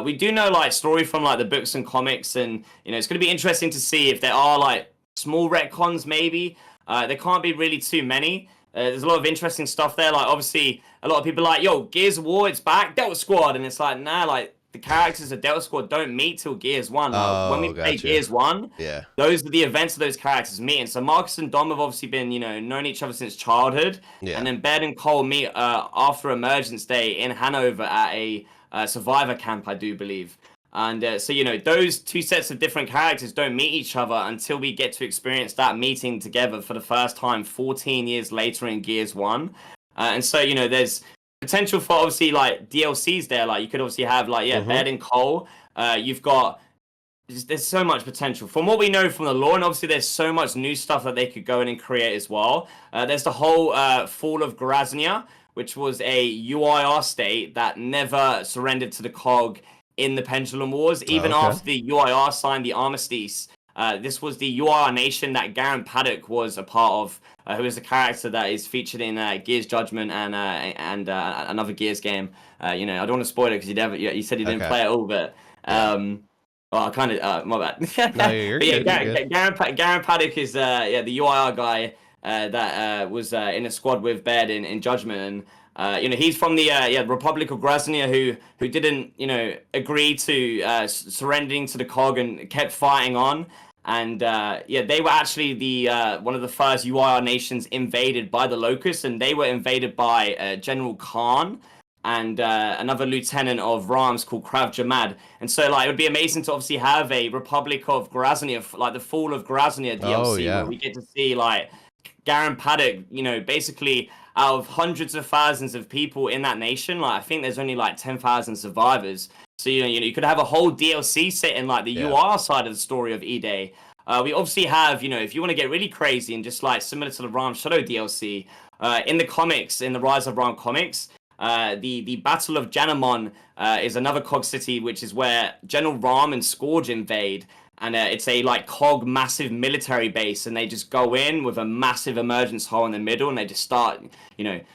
We do know like story from like the books and comics, and, it's going to be interesting to see if there are like small retcons maybe. There can't be really too many. There's a lot of interesting stuff there. Like, obviously, a lot of people are like, yo, Gears of War, it's back, Delta Squad. And it's like, nah, like, the characters of Delta Squad don't meet till Gears 1. When we play gotcha. Gears 1, Yeah. those are the events of those characters meeting. So Marcus and Dom have obviously been, known each other since childhood. Yeah. And then Baird and Cole meet after Emergence Day in Hanover at a survivor camp, I do believe. And so, those two sets of different characters don't meet each other until we get to experience that meeting together for the first time 14 years later in Gears 1. And so, there's potential for obviously like DLCs there. Like you could obviously have like, Baird and Cole. You've got, there's so much potential. From what we know from the lore, and obviously there's so much new stuff that they could go in and create as well. There's the whole Fall of Graznia, which was a UIR state that never surrendered to the COG in the Pendulum Wars, even after the UIR signed the armistice. This was the UIR nation that Garen Paddock was a part of, who is a character that is featured in Gears Judgment and another Gears game. I don't want to spoil it because you said you didn't play it all, but well, I kind of my bad. No, you're good. Garen Paddock is the UIR guy that was in a squad with Baird in Judgment, and he's from the Republic of Graznia who didn't agree to surrendering to the COG and kept fighting on. And they were actually the one of the first UIR nations invaded by the Locust, and they were invaded by General Khan and another lieutenant of Rams called Krav Jamad. And so like it would be amazing to obviously have a Republic of Graznia, like the Fall of Graznia DLC, where we get to see like Garen Paddock, basically out of hundreds of thousands of people in that nation, like I think there's only like 10,000 survivors. So you could have a whole DLC set in like the UR side of the story of EDay. We obviously have, if you want to get really crazy and just like similar to the Ram Shadow DLC, in the comics, in the Rise of Ram comics, the Battle of Janamon is another COG city, which is where General Ram and Scourge invade. And it's a like COG massive military base, and they just go in with a massive emergence hole in the middle, and they just start,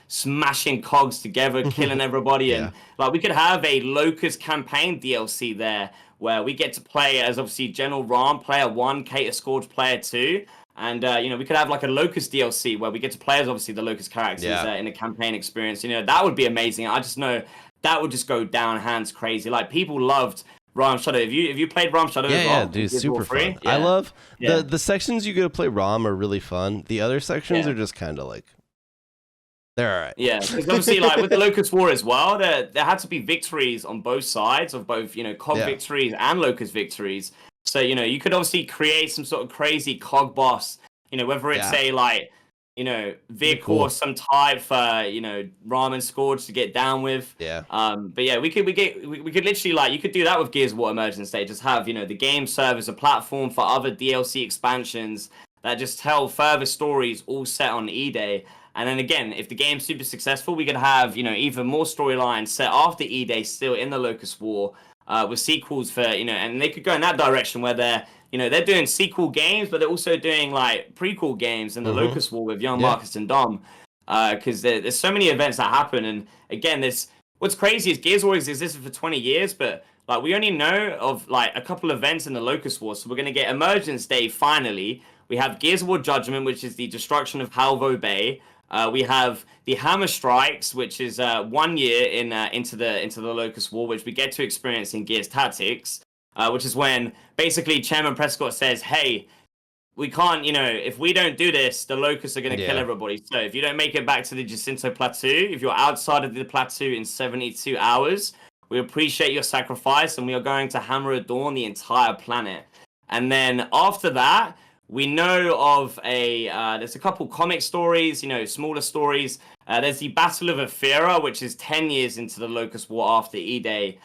smashing COGs together, killing everybody. And like we could have a Locust campaign DLC there, where we get to play as obviously General Ram, player 1, Cater Scourge, player 2. And, we could have like a Locust DLC where we get to play as obviously the Locust characters in a campaign experience. That would be amazing. I just know that would just go down hands crazy. Like people loved Ram Shadow. Have you played Ram Shadow as well? Yeah, dude, super fun. I love the sections you get to play Ram are really fun. The other sections are just kind of like they're all right. Yeah, because obviously like with the Locust War as well, there had to be victories on both sides of both COG victories and Locust victories. So you could obviously create some sort of crazy COG boss. Whether it's a like vehicle or some type for Ram and Scourge to get down with. But yeah, we could literally like you could do that with Gears of War Emergence Day. Just have the game serve as a platform for other DLC expansions that just tell further stories all set on EDay. And then again, if the game's super successful, we could have even more storylines set after EDay still in the Locust War with sequels for and they could go in that direction where they're doing sequel games, but they're also doing like prequel games in the Locust War with young Marcus and Dom, because there's so many events that happen. And again, what's crazy is Gears of War has existed for 20 years, but like we only know of like a couple events in the Locust War. So we're gonna get Emergence Day finally. We have Gears of War Judgment, which is the destruction of Halvo Bay. We have the Hammer Strikes, which is 1 year into the Locust War, which we get to experience in Gears Tactics. Which is when basically Chairman Prescott says, hey, we can't, if we don't do this, the Locusts are going to kill everybody. So if you don't make it back to the Jacinto Plateau, if you're outside of the plateau in 72 hours, we appreciate your sacrifice and we are going to hammer adorn the entire planet. And then after that, we know of there's a couple comic stories, smaller stories. There's the Battle of Aphira, which is 10 years into the Locust War after EDay,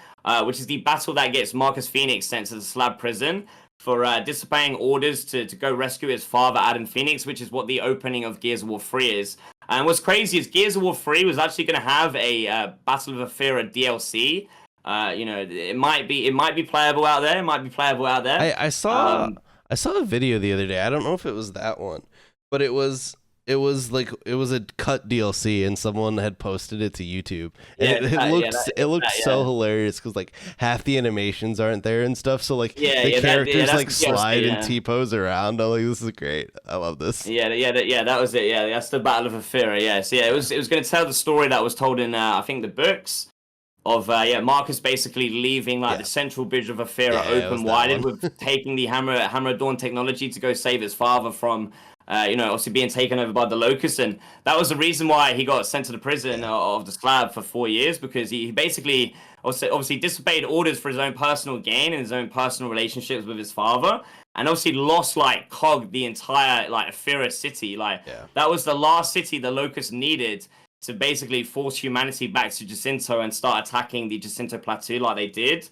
which is the battle that gets Marcus Phoenix sent to the Slab prison for disobeying orders to go rescue his father, Adam Phoenix, which is what the opening of Gears of War 3 is. And what's crazy is Gears of War 3 was actually going to have a Battle of Aphira DLC. It might be playable out there. I saw a video the other day. I don't know if it was that one, but it was a cut DLC, and someone had posted it to YouTube. And it looked so hilarious because like half the animations aren't there and stuff. So like the characters like slide and T-pose around. I'm like, this is great. I love this. That was it. Yeah, that's the Battle of Aphira. Yeah, so it was going to tell the story that was told in I think the books. Marcus basically leaving like the central bridge of Athera open wided with taking the Hammer of Dawn technology to go save his father from obviously being taken over by the Locust, and that was the reason why he got sent to the prison of the Slab for 4 years, because he basically obviously disobeyed orders for his own personal gain and his own personal relationships with his father, and obviously lost like Cog the entire like Athera city. That was the last city the Locust needed to basically force humanity back to Jacinto and start attacking the Jacinto Plateau like they did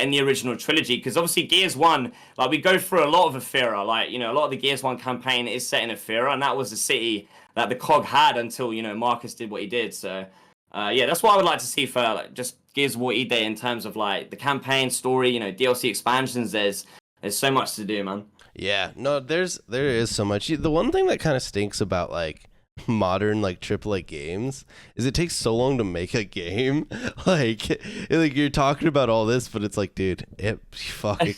in the original trilogy. Because obviously Gears 1, like we go through a lot of Athera, like, a lot of the Gears 1 campaign is set in Athera, and that was the city that the Cog had until, Marcus did what he did. So, that's what I would like to see for like, just Gears of War EDay in terms of like the campaign story, DLC expansions. There's so much to do, man. Yeah, no, there is so much. The one thing that kind of stinks about like modern like AAA games is it takes so long to make a game. like you're talking about all this, but it's like, dude, it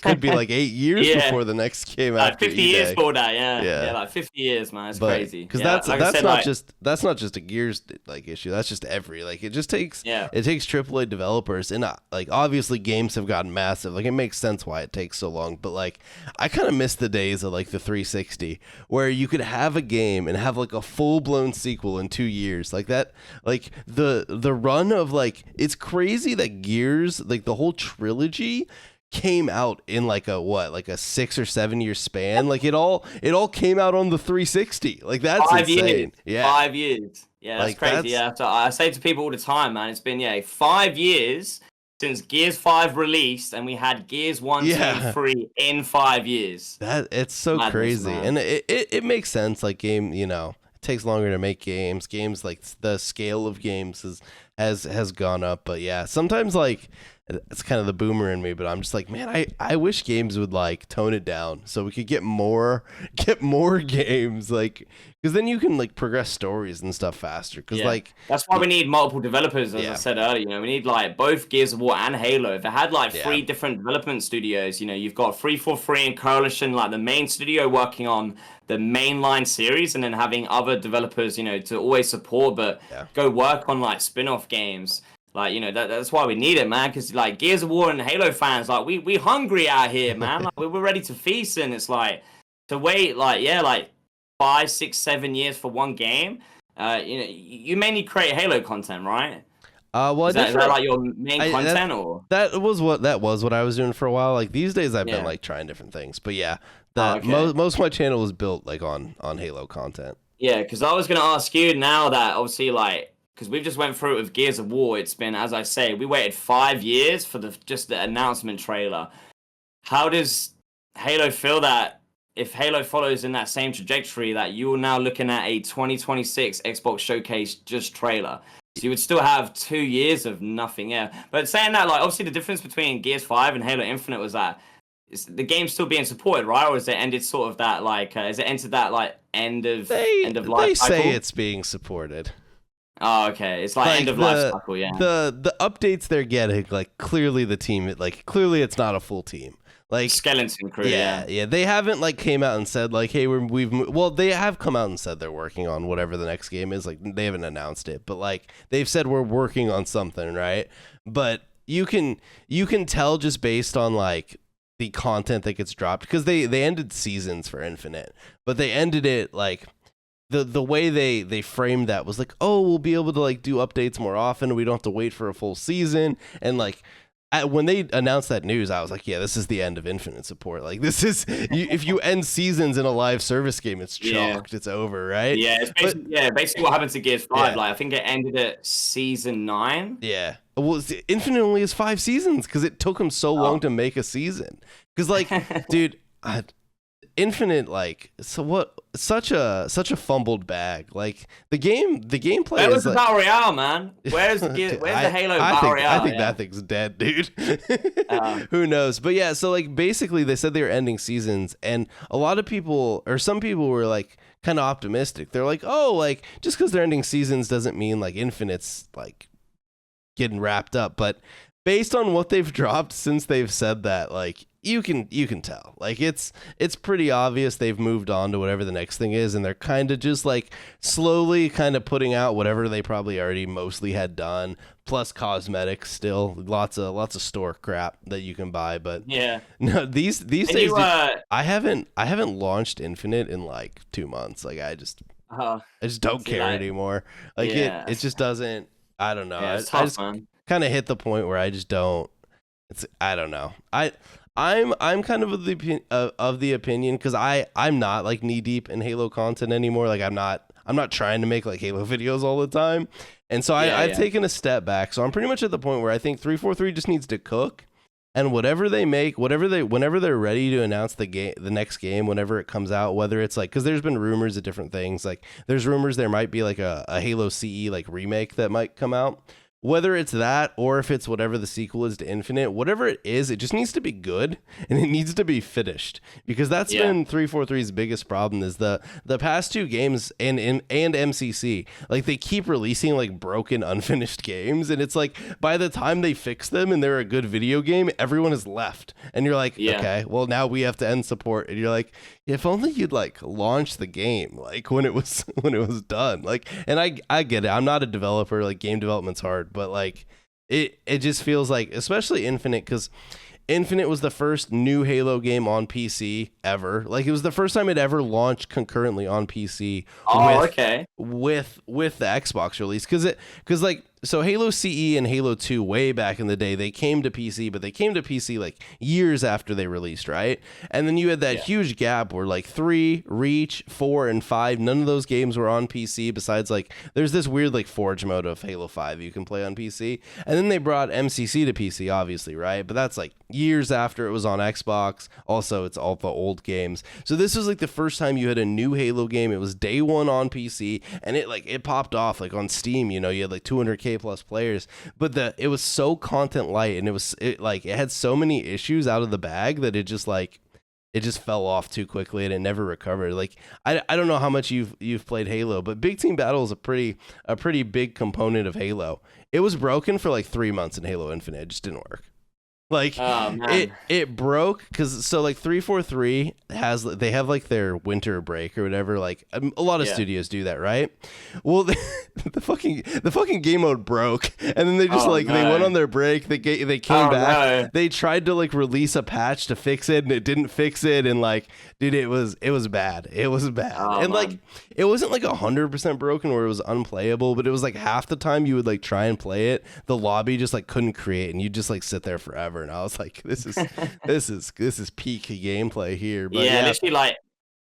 could be like 8 years before the next game like after 50 EDay. years for that. Yeah, like 50 years, man. It's crazy, because that's not just a Gears like issue. That's just every like it just takes it takes AAA developers, and like obviously games have gotten massive. Like it makes sense why it takes so long, but like I kind of miss the days of like the 360 where you could have a game and have like a full-blown sequel in 2 years. Like that, like the run of like, it's crazy that Gears, like the whole trilogy came out in like a 6 or 7 year span. Like it all came out on the 360. Like that's 5 insane. years. Yeah, 5 years. Yeah, that's crazy. So I say to people all the time, man, it's been 5 years since Gears 5 released, and we had Gears 1, 2, and 3 in 5 years. That it's so madness, crazy, man. And it makes sense. Like game, it takes longer to make games. Games, like the scale of games has gone up. But yeah, sometimes like it's kind of the boomer in me, but I'm just like, man, I wish games would like tone it down so we could get more games, like, because then you can like progress stories and stuff faster. Because like that's why we need multiple developers, as I said earlier. We need like both Gears of War and Halo. If it had like 3 different development studios, you've got 343 and Coalition, like the main studio working on the mainline series, and then having other developers, to always support but go work on like spin-off games. Like, that's why we need it, man. Because like Gears of War and Halo fans, like we hungry out here, man. Like, we're ready to feast, and it's like to wait like 5, 6, 7 years for one game. You mainly create Halo content, right? Well, is that like your main content, or that was what I was doing for a while. Like these days, I've been like trying different things, but most of my channel is built like on Halo content. Yeah, because I was gonna ask you now that obviously like, because we've just went through it with Gears of War. It's been, as I say, we waited 5 years for just the announcement trailer. How does Halo feel that if Halo follows in that same trajectory, that you're now looking at a 2026 Xbox Showcase just trailer? So you would still have 2 years of nothing, But saying that, like, obviously the difference between Gears 5 and Halo Infinite was that the game's still being supported, right? Or is it ended sort of that, like, is it entered that, like, end of life They cycle? say it's being supported. Oh, okay. It's like end of life cycle, The updates they're getting, like, clearly the team, like, clearly it's not a full team. Like skeleton crew, yeah. They haven't like came out and said like, hey, they have come out and said they're working on whatever the next game is. Like they haven't announced it, but like they've said we're working on something, right? But you can tell just based on like the content that gets dropped, because they ended seasons for Infinite, but they ended it like the way they framed that was like, oh, we'll be able to like do updates more often. We don't have to wait for a full season, and like. When they announced that news, I was like, yeah, this is the end of Infinite support. Like, this is, if you end seasons in a live service game, it's chalked. It's over, right? Yeah, it's basically what happened to Gears 5. Like, I think it ended at season 9. Yeah. Well, Infinite only has 5 seasons because it took them so long to make a season. Because, like, dude, Infinite, like, so what? Such a fumbled bag. Like the gameplay. Where was the Battle Royale, man? Where's the Halo Battle Royale? I think that thing's dead, dude. Who knows? But yeah, so like basically they said they were ending seasons, and a lot of people, or some people, were like kind of optimistic. They're like, oh, like just because they're ending seasons doesn't mean like Infinite's like getting wrapped up. But based on what they've dropped since they've said that, like you can tell, like it's pretty obvious they've moved on to whatever the next thing is, and they're kind of just like slowly kind of putting out whatever they probably already mostly had done, plus cosmetics, still lots of store crap that you can buy. But yeah, no, these days, you, I haven't launched Infinite in like 2 months. Like I just don't care anymore. Like yeah. it just doesn't. I don't know. Yeah, it's I tough, just man. kind of hit the point where I just don't. I don't know. I'm kind of of the opinion, because I'm not like knee deep in Halo content anymore. Like I'm not trying to make like Halo videos all the time, and so I've taken a step back. So I'm pretty much at the point where I think 343 just needs to cook, and whatever they make, whenever they're ready to announce the next game, whenever it comes out, whether it's like, because there's been rumors of different things, like there's rumors there might be like a Halo CE like remake that might come out. Whether it's that or if it's whatever the sequel is to Infinite, whatever it is, it just needs to be good, and it needs to be finished, because that's been 343's biggest problem, is the past two games and MCC, like they keep releasing like broken unfinished games, and it's like by the time they fix them and they're a good video game, everyone has left, and you're like, okay, well now we have to end support, and you're like, if only you'd like launch the game like when it was done. Like, and I get it, I'm not a developer, like game development's hard, but like it just feels like, especially Infinite, because Infinite was the first new Halo game on PC ever. Like it was the first time it ever launched concurrently on PC with the Xbox release, because like, so Halo CE and Halo 2 way back in the day, they came to PC, but they came to PC like years after they released, right? And then you had that huge gap where like 3, Reach, 4, and 5, none of those games were on PC, besides like there's this weird like Forge mode of Halo 5 you can play on PC. And then they brought MCC to PC, obviously, right? But that's like years after it was on Xbox. Also, it's all the old games. So this was like the first time you had a new Halo game. It was day one on PC, and it popped off like on Steam, you know, you had like 200K plus players, but it was so content light, and it had so many issues out of the bag that it just fell off too quickly, and it never recovered. Like I don't know how much you've played Halo, but Big Team Battle is a pretty big component of Halo. It was broken for like 3 months in Halo Infinite. It just didn't work. Like it broke, because so like 343 they have like their winter break or whatever, like a lot of studios do that, right? Well, the fucking game mode broke, and then they just they went on their break, they came back, they tried to like release a patch to fix it, and it didn't fix it, and like, dude, it was bad. It was bad. And like it wasn't like 100% broken where it was unplayable, but it was like half the time you would like try and play it, the lobby just like couldn't create, and you just like sit there forever. And I was like, this is peak gameplay here. But literally, like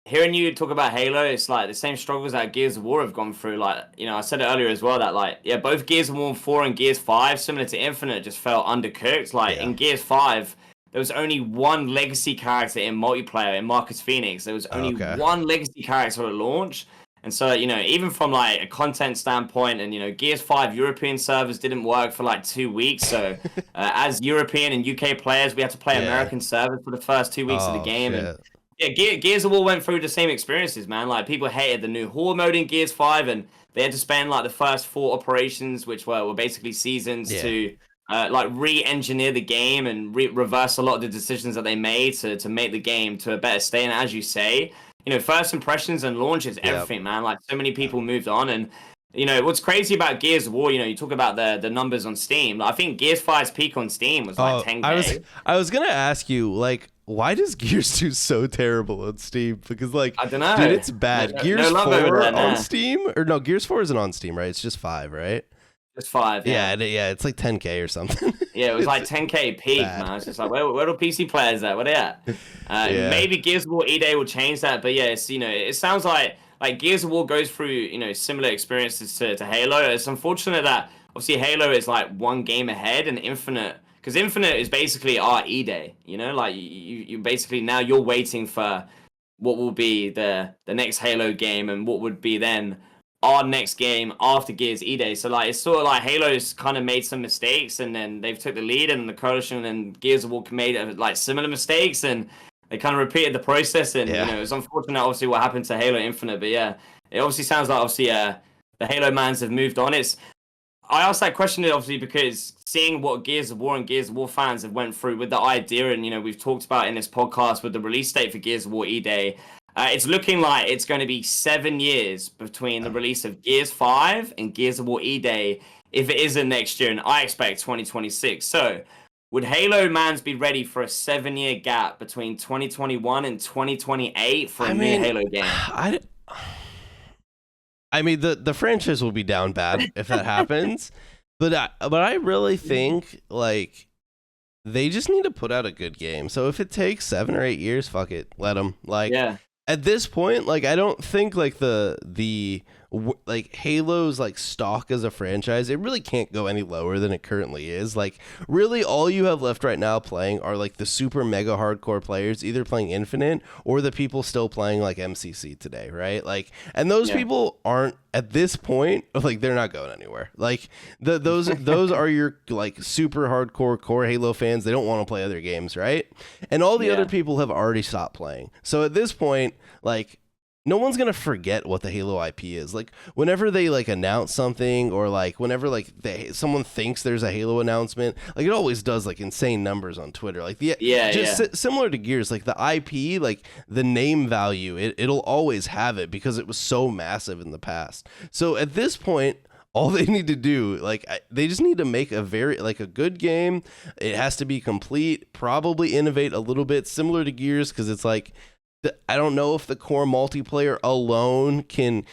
hearing you talk about Halo, it's like the same struggles that Gears of War have gone through. Like, you know, I said it earlier as well that like, both Gears of War 4 and Gears 5, similar to Infinite, just felt undercooked. Like in Gears 5, there was only one legacy character in multiplayer, in Marcus Phoenix. There was only one legacy character at launch. And so, you know, even from like a content standpoint, and, you know, Gears 5 European servers didn't work for like 2 weeks. So as European and UK players, we had to play American servers for the first 2 weeks of the game. Shit. And Gears of War went through the same experiences, man. Like people hated the new Horde mode in Gears 5, and they had to spend like the first 4 operations, which were basically seasons, to like re-engineer the game and reverse a lot of the decisions that they made to make the game to a better state. And as you say, you know, first impressions and launch is everything, man. Like so many people moved on, and you know what's crazy about Gears of War, you know, you talk about the numbers on Steam. Like, I think Gears 5's peak on Steam was like 10K. I was gonna ask you, like, why does Gears 2 so terrible on Steam? Because like, I don't know, dude, it's bad. Gears 4 on Steam, or no, Gears 4 isn't on Steam, right? It's just 5, right? Just 5. Yeah, it's like 10K or something. Yeah, it was like 10K peak, man. It's just like, where do PC players at? Where they at? Maybe Gears of War EDay will change that, but yeah, it's, you know, it sounds like Gears of War goes through, you know, similar experiences to Halo. It's unfortunate that obviously Halo is like one game ahead, and Infinite, because Infinite is basically our EDay, you know, like you basically now you're waiting for what will be the next Halo game, and what would be then our next game after Gears EDay. So like, it's sort of like Halo's kind of made some mistakes, and then they've took the lead, and the Coalition and Gears of War made like similar mistakes, and they kind of repeated the process. And you know, it's unfortunate obviously what happened to Halo Infinite, but yeah, it obviously sounds like obviously the Halo mans have moved on. I asked that question obviously because seeing what Gears of War and Gears of War fans have went through with the idea, and we've talked about in this podcast with the release date for Gears of War EDay, it's looking like it's going to be 7 years between the release of Gears 5 and Gears of War EDay, if it isn't next year, and I expect 2026. So, would Halo mans be ready for a 7-year gap between 2021 and 2028 for a new Halo game? I mean, the franchise will be down bad if that happens, but I really think like they just need to put out a good game. So if it takes 7 or 8 years, fuck it, let them. Like at this point, like I don't think like the like Halo's like stock as a franchise, it really can't go any lower than it currently is. Like really all you have left right now playing are like the super mega hardcore players either playing Infinite or the people still playing like MCC today, right? Like, and those people aren't at this point, like they're not going anywhere. Like those are your like super hardcore core Halo fans. They don't want to play other games, right? And all the other people have already stopped playing. So at this point, like no one's gonna forget what the Halo IP is. Like whenever they like announce something, or like whenever like someone thinks there's a Halo announcement, like it always does like insane numbers on Twitter. Like similar to Gears, like the IP, like the name value, it'll always have it because it was so massive in the past. So at this point, all they need to do, like they just need to make a good game. It has to be complete, probably innovate a little bit, similar to Gears, because it's like, I don't know if the core multiplayer alone can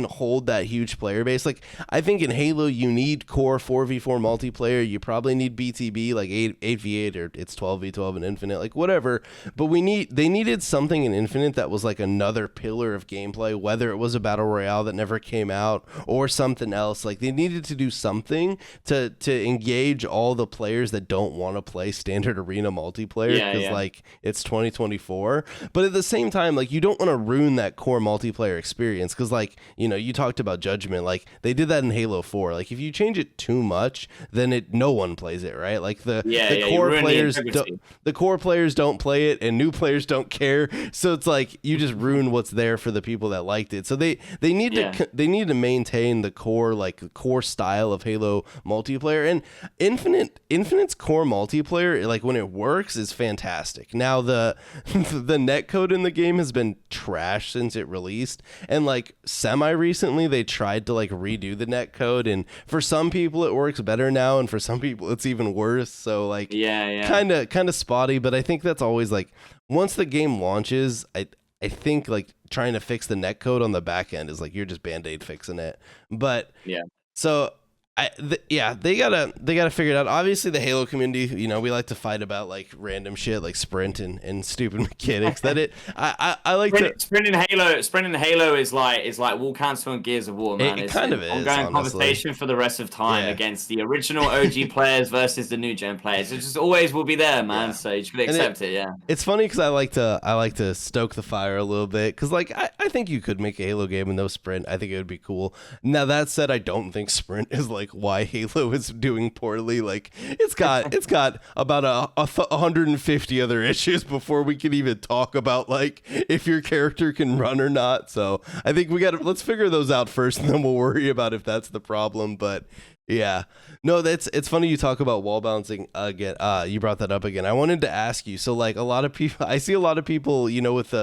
hold that huge player base. Like I think in Halo you need core 4v4 multiplayer. You probably need BTB, like 8v8, or it's 12v12 in Infinite, like whatever. But they needed something in Infinite that was like another pillar of gameplay, whether it was a battle royale that never came out or something else. Like they needed to do something to engage all the players that don't want to play standard arena multiplayer, because like it's 2024. But at the same time, like you don't want to ruin that core multiplayer experience, because like you talked about Judgment, like they did that in Halo 4. Like if you change it too much, then no one plays it, right? Like the core players don't play it, and new players don't care. So it's like you just ruin what's there for the people that liked it. So they need to maintain the core style of Halo multiplayer, and Infinite's core multiplayer, like when it works, is fantastic. Now the netcode in the game has been trash since it released, and like semi recently they tried to like redo the netcode, and for some people it works better now, and for some people it's even worse. So like kind of spotty. But I think that's always like, once the game launches, I think like trying to fix the netcode on the back end is like you're just band-aid fixing it. But so they gotta figure it out. Obviously the Halo community, we like to fight about like random shit like sprint and stupid mechanics. I like sprint in Halo is like wall cancel and Gears of War, man. It kind of is ongoing conversation for the rest of time against the original OG players versus the new gen players. It just always will be there, man. So you should accept it. It's funny because I like to stoke the fire a little bit, because like I think you could make a Halo game with no sprint. I think it would be cool. Now that said, I don't think sprint is like why Halo is doing poorly. Like it's got about 150 other issues before we can even talk about like if your character can run or not. So I think let's figure those out first, and then we'll worry about if that's the problem. But no, it's funny you talk about wall balancing again. You brought that up again. I wanted to ask you, so like I see a lot of people, with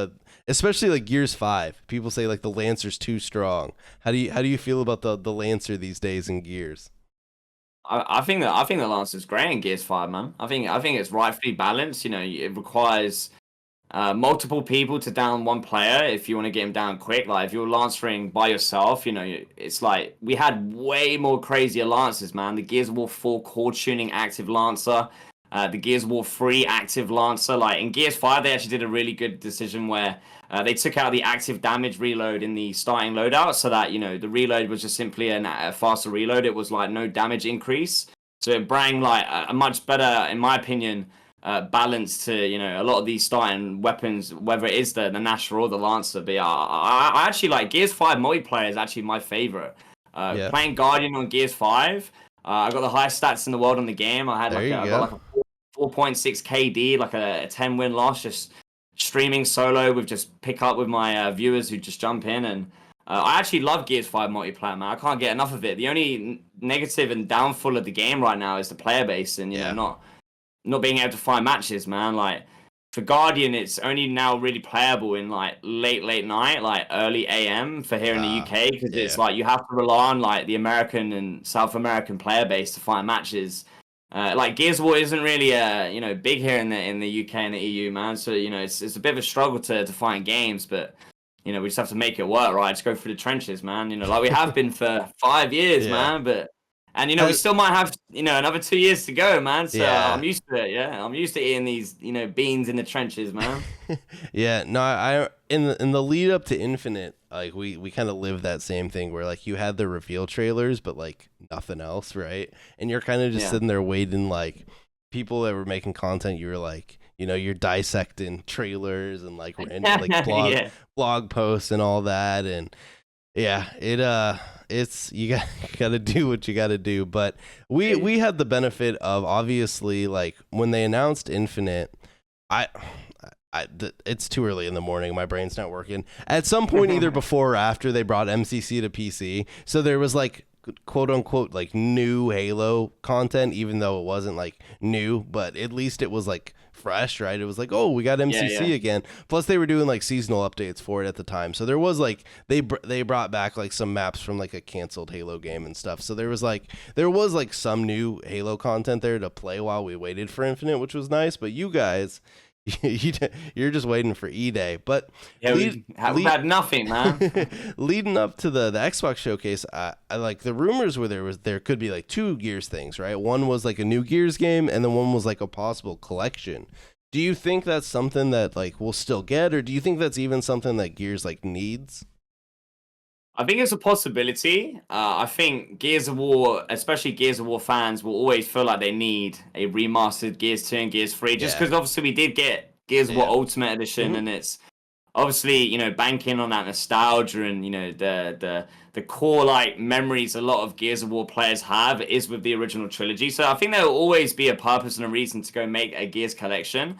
especially like Gears 5, people say like the Lancer's too strong. How do you feel about the Lancer these days in Gears? I think the Lancer's great in Gears 5, man. I think it's rightfully balanced. It requires multiple people to down one player if you want to get him down quick. Like if you're lancering by yourself, it's like we had way more crazier lancers, man. The Gears of War 4 core tuning active lancer, the Gears of War 3 active lancer. Like in Gears 5, they actually did a really good decision where they took out the active damage reload in the starting loadout, so that the reload was just simply a faster reload. It was like no damage increase, so it brought like a much better, in my opinion, balance to a lot of these starting weapons, whether it is the Nashor or the Lancer. But I actually like Gears 5 multiplayer is actually my favorite. Playing Guardian on Gears 5, I got the highest stats in the world on the game. I got like a 4.6 KD, like a 10 win loss, just streaming solo with just pick up with my viewers who just jump in, and I actually love Gears 5 multiplayer, man. I can't get enough of it. The only negative and downfall of the game right now is the player base, and Yeah. not being able to find matches, man. Like for Guardian, it's only now really playable in like late night, like early AM for here in the UK, because it's Yeah. like you have to rely on like the American and South American player base to find matches. Like Gears of War isn't really big here in the UK and the EU, man. So it's a bit of a struggle to find games, but we just have to make it work, right? Just go through the trenches, man. Like we have been for 5 years, Yeah. man. And we still might have another 2 years to go, man. So Yeah. I'm used to it. Yeah, I'm used to eating these beans in the trenches, man. Yeah, no, I in the lead up to Infinite, like we kind of lived that same thing where like you had the reveal trailers, but like nothing else, right? And you're kind of just sitting there waiting, like people that were making content. You were like, you're dissecting trailers and like blog posts and all that, and yeah, it's you got to do what you got to do. But we had the benefit of, obviously, like when they announced Infinite, it's too early in the morning. My brain's not working. At some point, either before or after, they brought MCC to PC, so there was like quote unquote like new Halo content, even though it wasn't like new, but at least it was like fresh, right? It was like, oh, we got MCC again. Plus they were doing like seasonal updates for it at the time, so there was like they brought back like some maps from like a canceled Halo game and stuff, so there was like some new Halo content there to play while we waited for Infinite, which was nice. But you guys, you're just waiting for EDay. But we've had nothing, man. Leading up to the Xbox showcase, I like the rumors were there could be like two Gears things, right? One was like a new Gears game, and then one was like a possible collection. Do you think that's something that like we'll still get, or do you think that's even something that Gears like needs? I think it's a possibility. I think Gears of War, especially Gears of War fans, will always feel like they need a remastered Gears 2 and Gears 3, just because obviously we did get Gears of War Ultimate Edition, and it's obviously, banking on that nostalgia and, the core like memories a lot of Gears of War players have is with the original trilogy. So I think there will always be a purpose and a reason to go make a Gears collection.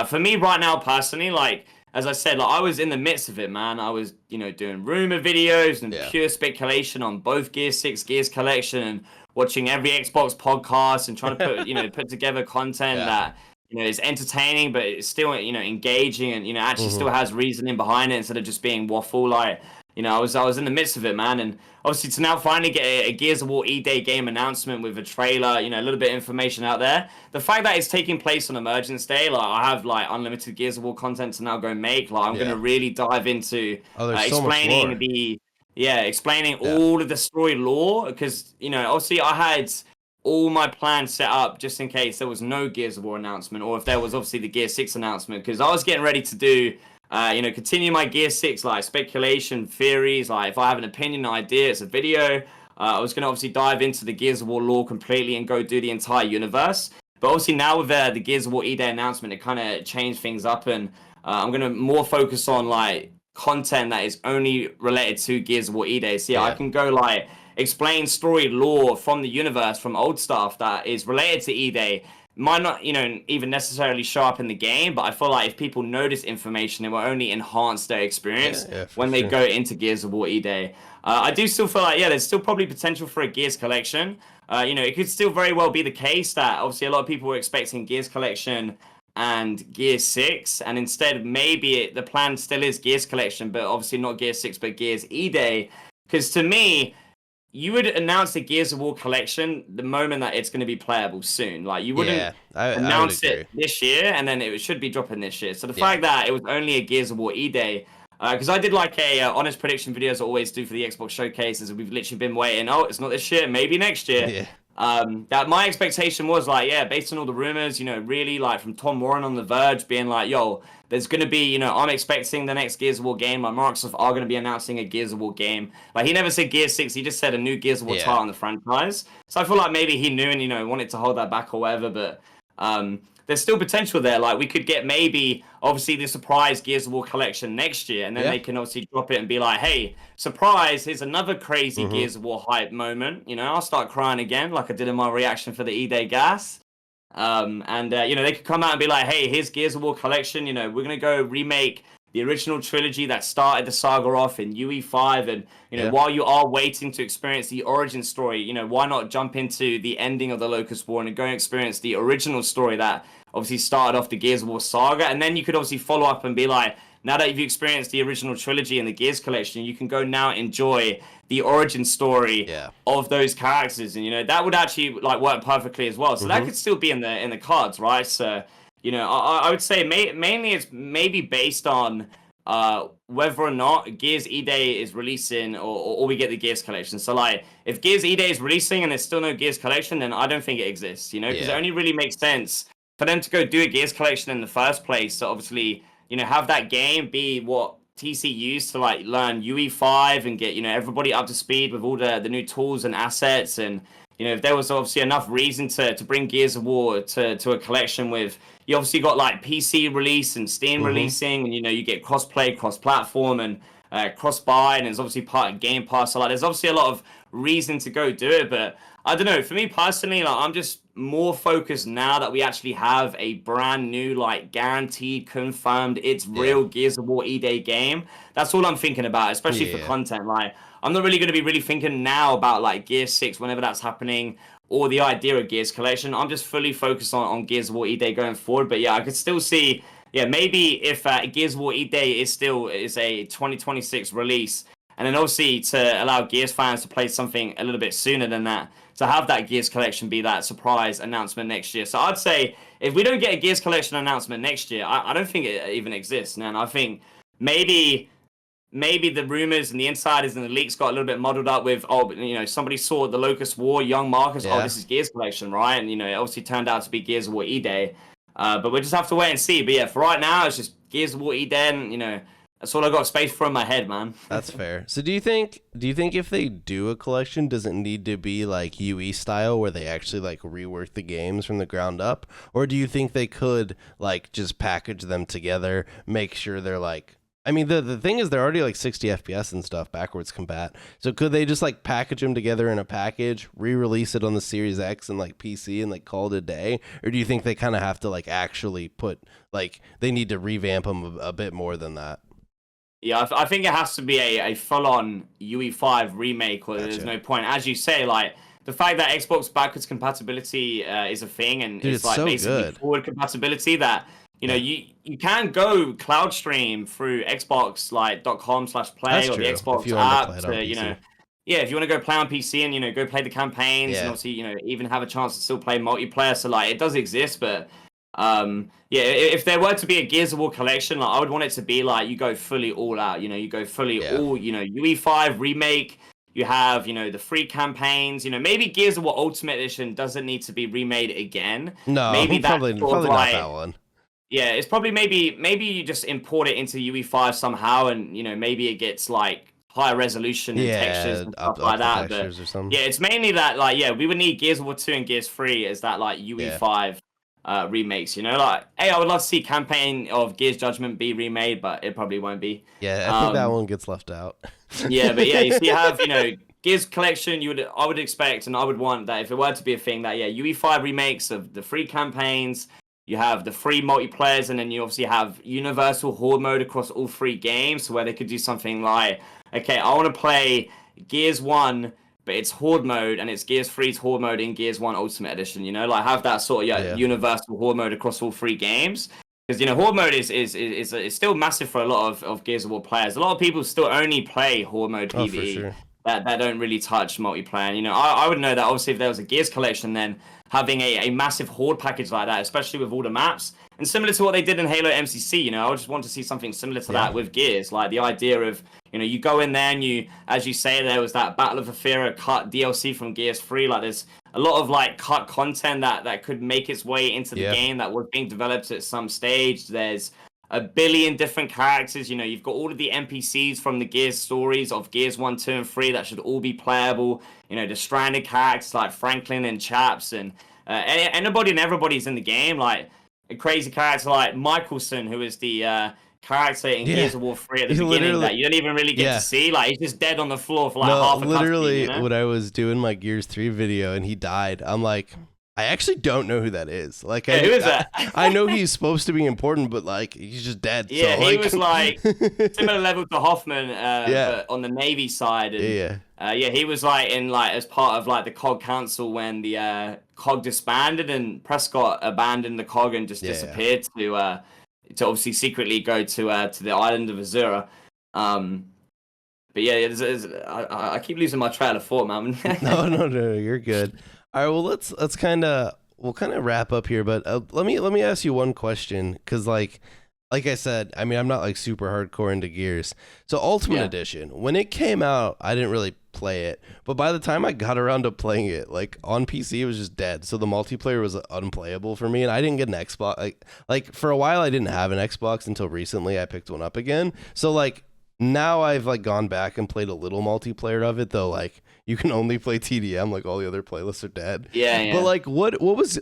For me right now, personally, like, as I said, like I was in the midst of it, man. I was, doing rumor videos and pure speculation on both Gears 6, Gears Collection, and watching every Xbox podcast and trying to put, put together content that, is entertaining, but it's still, engaging and, actually still has reasoning behind it instead of just being waffle. Like, I was in the midst of it, man. And obviously to now finally get a Gears of War EDay game announcement with a trailer, a little bit of information out there. The fact that it's taking place on Emergence Day, like I have like unlimited Gears of War content to now go make. Like I'm gonna really dive into explaining explaining all of the story lore, because obviously I had all my plans set up just in case there was no Gears of War announcement, or if there was obviously the Gear 6 announcement, because I was getting ready to do continue my Gear 6 like speculation theories. Like if I have an opinion, idea, it's a video. I was gonna obviously dive into the Gears of War lore completely and go do the entire universe. But obviously now with the Gears of War EDay announcement, it kind of changed things up, and I'm gonna more focus on like content that is only related to Gears of War EDay. So I can go like explain story lore from the universe, from old stuff that is related to EDay. Might not, even necessarily show up in the game, but I feel like if people know this information, it will only enhance their experience when they go into Gears of War EDay. I do still feel like, there's still probably potential for a Gears collection. It could still very well be the case that obviously a lot of people were expecting Gears collection and Gears 6, and instead maybe the plan still is Gears collection, but obviously not Gears 6, but Gears EDay. Because to me, you would announce the Gears of War collection the moment that it's going to be playable soon. Like you wouldn't announce it this year, and then it should be dropping this year. So the fact that it was only a Gears of War EDay, because I did like a honest prediction video as I always do for the Xbox showcases, and we've literally been waiting. Oh, it's not this year, maybe next year. That my expectation was like, based on all the rumors, really like from Tom Warren on The Verge being like, yo, there's going to be, I'm expecting the next Gears of War game. Like Microsoft are going to be announcing a Gears of War game. Like he never said Gears 6, he just said a new Gears of War title in the franchise. So I feel like maybe he knew and, wanted to hold that back or whatever, but there's still potential there. Like we could get maybe obviously the surprise Gears of War collection next year, and then they can obviously drop it and be like, hey, surprise, here's another crazy Gears of War hype moment. I'll start crying again like I did in my reaction for the EDay gas. They could come out and be like, hey, here's Gears of War collection. We're going to go remake the original trilogy that started the saga off in UE5, and Yeah. while you are waiting to experience the origin story, why not jump into the ending of the Locust War and go and experience the original story that obviously started off the Gears of War saga, and then you could obviously follow up and be like, now that you've experienced the original trilogy and the Gears collection, you can go now enjoy the origin story of those characters, and that would actually like work perfectly as well. So that could still be in the cards, right? So I would say mainly it's maybe based on whether or not Gears EDay is releasing or we get the Gears collection. So like if Gears EDay is releasing and there's still no Gears collection, then I don't think it exists, because it only really makes sense for them to go do a Gears collection in the first place. So obviously, have that game be what TC used to like learn UE5 and get, everybody up to speed with all the new tools and assets. And, if there was obviously enough reason to bring Gears of War to a collection with, you obviously got like PC release and Steam releasing, and, you get cross-play, cross-platform, and cross-buy, and it's obviously part of Game Pass. So like, there's obviously a lot of reason to go do it, but I don't know. For me personally, like I'm just more focused now that we actually have a brand new, like guaranteed, confirmed, it's real Gears of War EDay game. That's all I'm thinking about, especially for content. Like I'm not really going to be really thinking now about like Gears 6 whenever that's happening, or the idea of Gears collection. I'm just fully focused on Gears of War EDay going forward. But yeah, I could still see, maybe if Gears of War EDay is a 2026 release, and then obviously to allow Gears fans to play something a little bit sooner than that, to have that Gears collection be that surprise announcement next year. So I'd say if we don't get a Gears collection announcement next year, I don't think it even exists, man. I think maybe the rumors and the insiders and the leaks got a little bit muddled up with, somebody saw the Locust War, young Marcus, this is Gears collection, right? And, it obviously turned out to be Gears of War EDay. But we'll just have to wait and see. But yeah, for right now, it's just Gears of War EDay, and, that's all I got space for in my head, man. That's fair. So do you think if they do a collection, does it need to be like UE style where they actually like rework the games from the ground up? Or do you think they could like just package them together, make sure they're like, I mean, the thing is they're already like 60 FPS and stuff, backwards compat. So could they just like package them together in a package, re-release it on the Series X and like PC and like call it a day? Or do you think they kind of have to like actually put, like they need to revamp them a bit more than that? Yeah, I think it has to be a full-on UE5 remake, or there's no point. As you say, like, the fact that Xbox backwards compatibility is a thing, and Dude, it's like so basically good. forward compatibility that, you can go cloud stream through Xbox, like, .com/play or the Xbox app to, if you want to go play on PC and, go play the campaigns and obviously, even have a chance to still play multiplayer. So, like, it does exist, but if there were to be a Gears of War collection, like I would want it to be like you go fully all out, you go fully all, UE5 remake, you have, the free campaigns, maybe Gears of War Ultimate Edition doesn't need to be remade again. No, maybe probably not that one. Yeah, it's probably maybe you just import it into UE5 somehow, and maybe it gets like higher resolution and textures and stuff like that. But yeah, it's mainly that like we would need Gears of War 2 and Gears 3 as that like UE5 remakes, like, hey, I would love to see campaign of Gears Judgment be remade, but it probably won't be. Yeah, I think that one gets left out. Yeah, but yeah, you have, Gears collection, I would expect, and I would want that if it were to be a thing, that UE5 remakes of the free campaigns, you have the free multiplayers, and then you obviously have universal horde mode across all three games, so where they could do something like, okay, I want to play Gears 1, but it's horde mode, and it's Gears 3's horde mode in Gears 1 Ultimate Edition, like have that sort of universal horde mode across all three games. Because horde mode is still massive for a lot of Gears of War players. A lot of people still only play horde mode PvE that don't really touch multiplayer. And, I would know that obviously if there was a Gears collection, then having a massive horde package like that, especially with all the maps, and similar to what they did in Halo MCC, I would just want to see something similar to that with Gears, like the idea of, you go in there and you, as you say, there was that Battle of Athera cut DLC from Gears 3, like there's a lot of like cut content that could make its way into the game that was being developed at some stage. There's a billion different characters, you've got all of the NPCs from the Gears stories of Gears 1, 2, and 3 that should all be playable, the stranded characters like Franklin and Chaps, and anybody and everybody's in the game, like a crazy character like Michelson, who is the character in Gears of War 3 at the beginning that you don't even really get to see. Like, he's just dead on the floor for like half a cutscene, when I was doing my Gears 3 video and he died, I'm like, I actually don't know who that is. Like, Yeah, who is that? I know he's supposed to be important, but like, he's just dead. Yeah, So he like, was like similar level to Hoffman, yeah, but on the Navy side, and yeah, yeah, he was like in like as part of like the COG Council when the COG disbanded and Prescott abandoned the COG and just yeah. disappeared to obviously secretly go to the island of Azura. Um, but yeah, I keep losing my trail of thought, man. No, you're good. All right, well, let's kind of we'll kind of wrap up here, but let me ask you one question, because like I said, I mean, I'm not like super hardcore into Gears. So Ultimate Yeah. Edition, when it came out, I didn't really play it, but by the time I got around to playing it, like on PC, it was just dead. So the multiplayer was unplayable for me, and I didn't get an Xbox. Like for a while, I didn't have an Xbox until recently. I picked one up again. So like now I've like gone back and played a little multiplayer of it, though. Like you can only play TDM, like all the other playlists are dead. Yeah, But yeah. like what was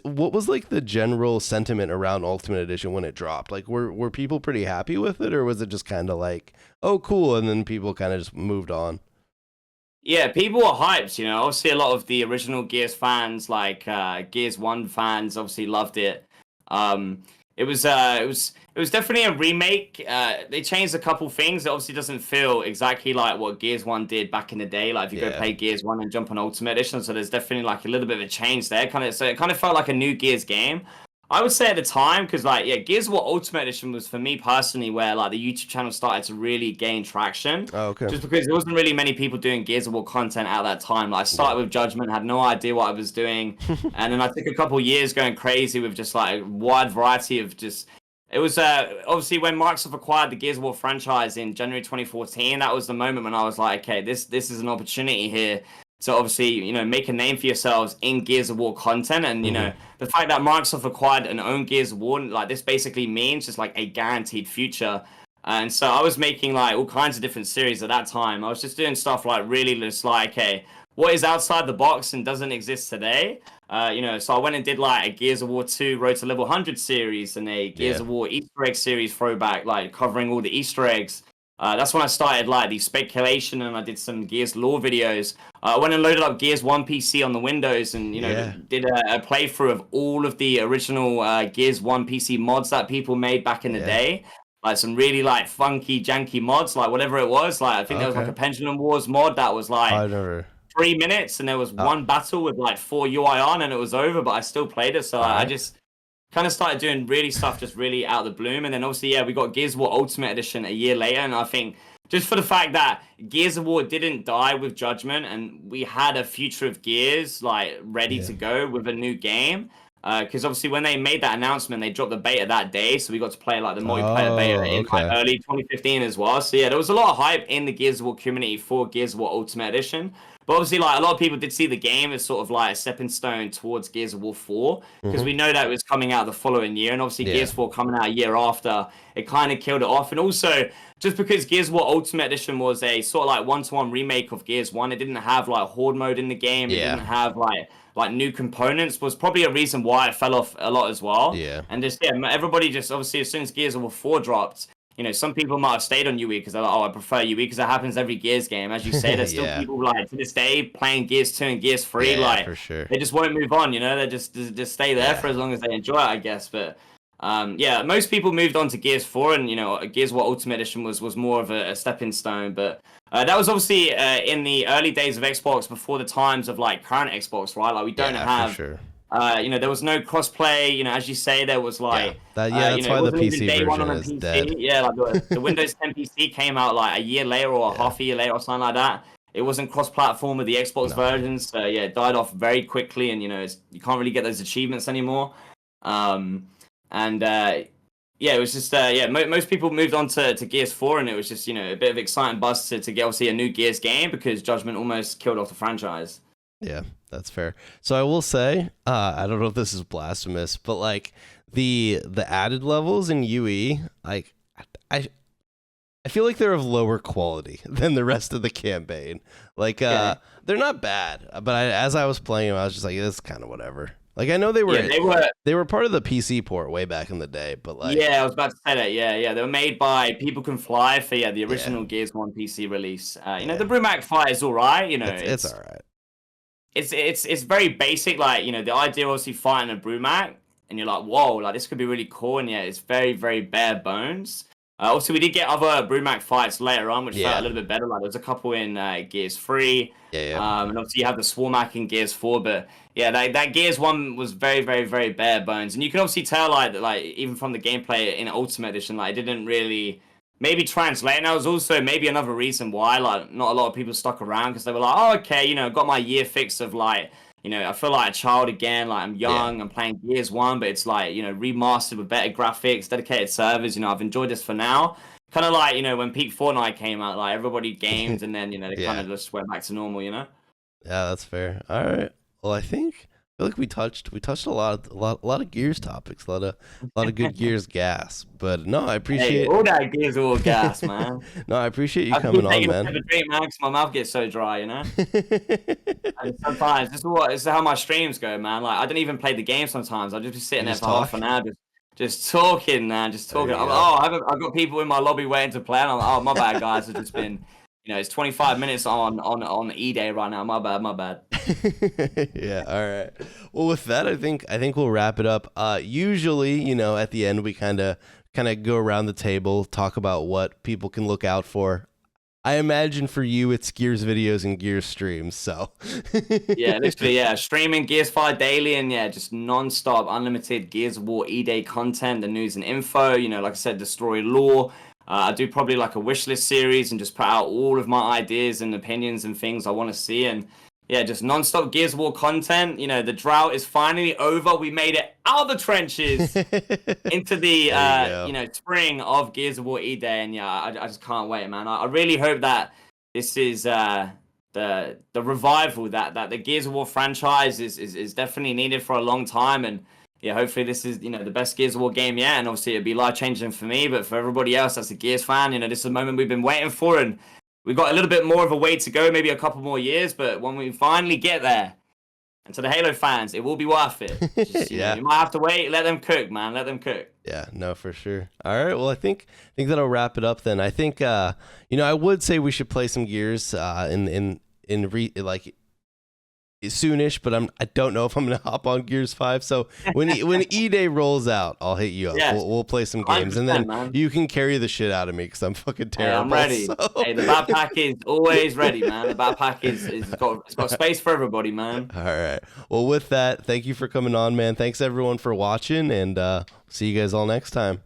like the general sentiment around Ultimate Edition when it dropped? Like were people pretty happy with it, or was it just kind of like, oh cool, and then people kind of just moved on? Yeah, people were hyped, you know. Obviously, a lot of the original Gears fans, like Gears One fans, obviously loved it. Um, it was definitely a remake. They changed a couple things. It obviously doesn't feel exactly like what Gears One did back in the day. Like if you go Yeah. play Gears One and jump on Ultimate Edition, so there's definitely like a little bit of a change there. So it kind of felt like a new Gears game. I would say at the time, because like yeah, Gears of War Ultimate Edition was for me personally where like the YouTube channel started to really gain traction. Oh, okay. Just because there wasn't really many people doing Gears of War content at that time. Like I Yeah. started with Judgment, had no idea what I was doing, and then I took a couple years going crazy with just like a wide variety of just. It was obviously when Microsoft acquired the Gears of War franchise in January 2014. That was the moment when I was like, okay, this is an opportunity here to obviously, you know, make a name for yourselves in Gears of War content. And, you know, Hmm. the fact that Microsoft acquired and owned Gears of War, like this basically means just like a guaranteed future. And so I was making like all kinds of different series at that time. I was just doing stuff like really just like, okay, what is outside the box and doesn't exist today? You know, so I went and did like a Gears of War 2 Road to Level 100 series and a Gears Yeah. of War Easter egg series throwback, like covering all the Easter eggs. That's when I started like the speculation and I did some Gears lore videos. I went and loaded up Gears 1 PC on the Windows and, you know, Yeah. did a playthrough of all of the original Gears 1 PC mods that people made back in the Yeah. day. Like some really like funky, janky mods, like whatever it was. Like I think there was like Okay. a Pendulum Wars mod that was like I never. 3 minutes and there was Uh, one battle with like 4 UI on and it was over, but I still played it. So all I right. just kind of started doing really stuff just really out of the bloom. And then obviously, yeah, we got Gears of War Ultimate Edition a year later. And I think just for the fact that Gears of War didn't die with Judgment and we had a future of Gears like ready Yeah. to go with a new game. Because obviously when they made that announcement, they dropped the beta that day, so we got to play like the multiplayer beta Oh, in like okay. early 2015 as well. So yeah, there was a lot of hype in the Gears of War community for Gears of War Ultimate Edition. But obviously, like a lot of people did see the game as sort of like a stepping stone towards Gears of War 4, because Hmm. we know that it was coming out the following year, and obviously Yeah. Gears 4 coming out a year after, it kind of killed it off. And also, just because Gears of War Ultimate Edition was a sort of like one-to-one remake of Gears 1, it didn't have like horde mode in the game, it didn't Yeah. have like new components, was probably a reason why it fell off a lot as well. Yeah. And just yeah, everybody just obviously as soon as Gears of War 4 dropped, you know, some people might have stayed on UE because they're like, oh, I prefer UE because that happens every Gears game. As you say, there's still Yeah. people like to this day playing Gears 2 and Gears 3, Yeah. like For sure. they just won't move on, you know, they just stay there Yeah. for as long as they enjoy it, I guess. But yeah, most people moved on to Gears 4, and you know, Gears War Ultimate Edition was more of a stepping stone. But that was obviously in the early days of Xbox, before the times of like current Xbox, right? Like we don't Yeah. For have, sure. you know, there was no crossplay. You know, as you say, there was Yeah. like, you That's know, it why the wasn't even PC day one version on a is PC. dead. Yeah, like the Windows 10 PC came out like a year later or Yeah. half a year later or something like that. It wasn't cross-platform with the Xbox No. versions, so yeah, it died off very quickly, and you know, you can't really get those achievements anymore. Um, and yeah, it was just yeah, most people moved on to Gears 4, and it was just, you know, a bit of exciting buzz to get obviously a new Gears game because Judgment almost killed off the franchise. Yeah, that's fair. So I will say, I don't know if this is blasphemous, but like the added levels in UE, like I I feel like they're of lower quality than the rest of the campaign. Like Yeah, they're not bad, but as I was playing them, I was just like, this is kind of whatever. Like I know they yeah, were they were. they were part of the PC port way back in the day, but like Yeah, I was about to say that. Yeah, yeah, they were made by People Can Fly for yeah the yeah, original Gears 1 PC release. You know, yeah, the Brumac fight is all right. You know, it's all right. it's very basic. Like, you know, the idea obviously fighting a Brumac, and you're like, whoa, like this could be really cool. And yeah, it's very, very bare bones. Also, we did get other Brumac fights later on, which felt a Yeah, little bit better. Like, there's a couple in Gears 3, yeah, yeah. and obviously you have the Swarmac in Gears 4. But yeah, that Gears 1 was very, very, very bare bones, and you can obviously tell like even from the gameplay in Ultimate Edition, like it didn't really maybe translate. And that was also maybe another reason why like not a lot of people stuck around, because they were like, oh, okay, you know, got my year fix of like, you know, I feel like a child again. Like, I'm Yeah. young, I'm playing Gears 1, but it's like, you know, remastered with better graphics, dedicated servers. You know, I've enjoyed this for now. Kind of like, you know, when peak Fortnite came out, like everybody gamed, and then, you know, they kind Yeah. of just went back to normal, you know? Yeah, that's fair. All right. Well, I feel like we touched a lot of Gears topics, a lot of good Gears gas. But no, I Hey, appreciate all that Gears of War gas, man. no, I appreciate you I have coming to on, take a man. sip of drink, man, because my mouth gets so dry, you know? And sometimes this is how my streams go, man. Like, I don't even play the game sometimes. I'll just be sitting You there just for half talk. an hour, just talking, man, just There talking. you I'm, go. oh, I've got people in my lobby waiting to play, and I'm like, oh, my bad, guys. It's just been, you know, it's 25 minutes on EDay right now. My bad, my bad. Yeah, all right. Well, with that, I think we'll wrap it up. Usually, you know, at the end we kind of go around the table, talk about what people can look out for. I imagine for you it's Gears videos and Gears streams, so Yeah, literally, yeah. Streaming Gears 5 daily, and yeah, just non-stop, unlimited Gears of War EDay content, the news and info. You know, like I said, the story lore. I do probably like a wish list series and just put out all of my ideas and opinions and things I want to see. And yeah, just non-stop Gears of War content. You know, the drought is finally over. We made it out of the trenches into the there you go. you know, spring of Gears of War EDay, and yeah, I just can't wait, man. I really hope that this is the revival that the Gears of War franchise is definitely needed for a long time. And yeah, hopefully this is, you know, the best Gears of War game yet. And obviously it'd be life changing for me, but for everybody else that's a Gears fan, you know, this is the moment we've been waiting for, and we've got a little bit more of a way to go, maybe a couple more years, but when we finally get there, and to the Halo fans, it will be worth it. Just, you know, Yeah. you might have to wait. Let them cook, man. Let them cook. Yeah, no, for sure. All right, well, I think that'll wrap it up then. I think you know, I would say we should play some Gears like soonish, but I don't know if I'm gonna hop on Gears 5. So when E-Day rolls out, I'll hit you up. Yes. We'll play some games, and 100%, then man. you can carry the shit out of me because I'm fucking Hey, terrible. I'm ready. So. Hey, the backpack is always ready, man. The backpack is it's got space for everybody, man. All right. Well, with that, thank you for coming on, man. Thanks everyone for watching, and see you guys all next time.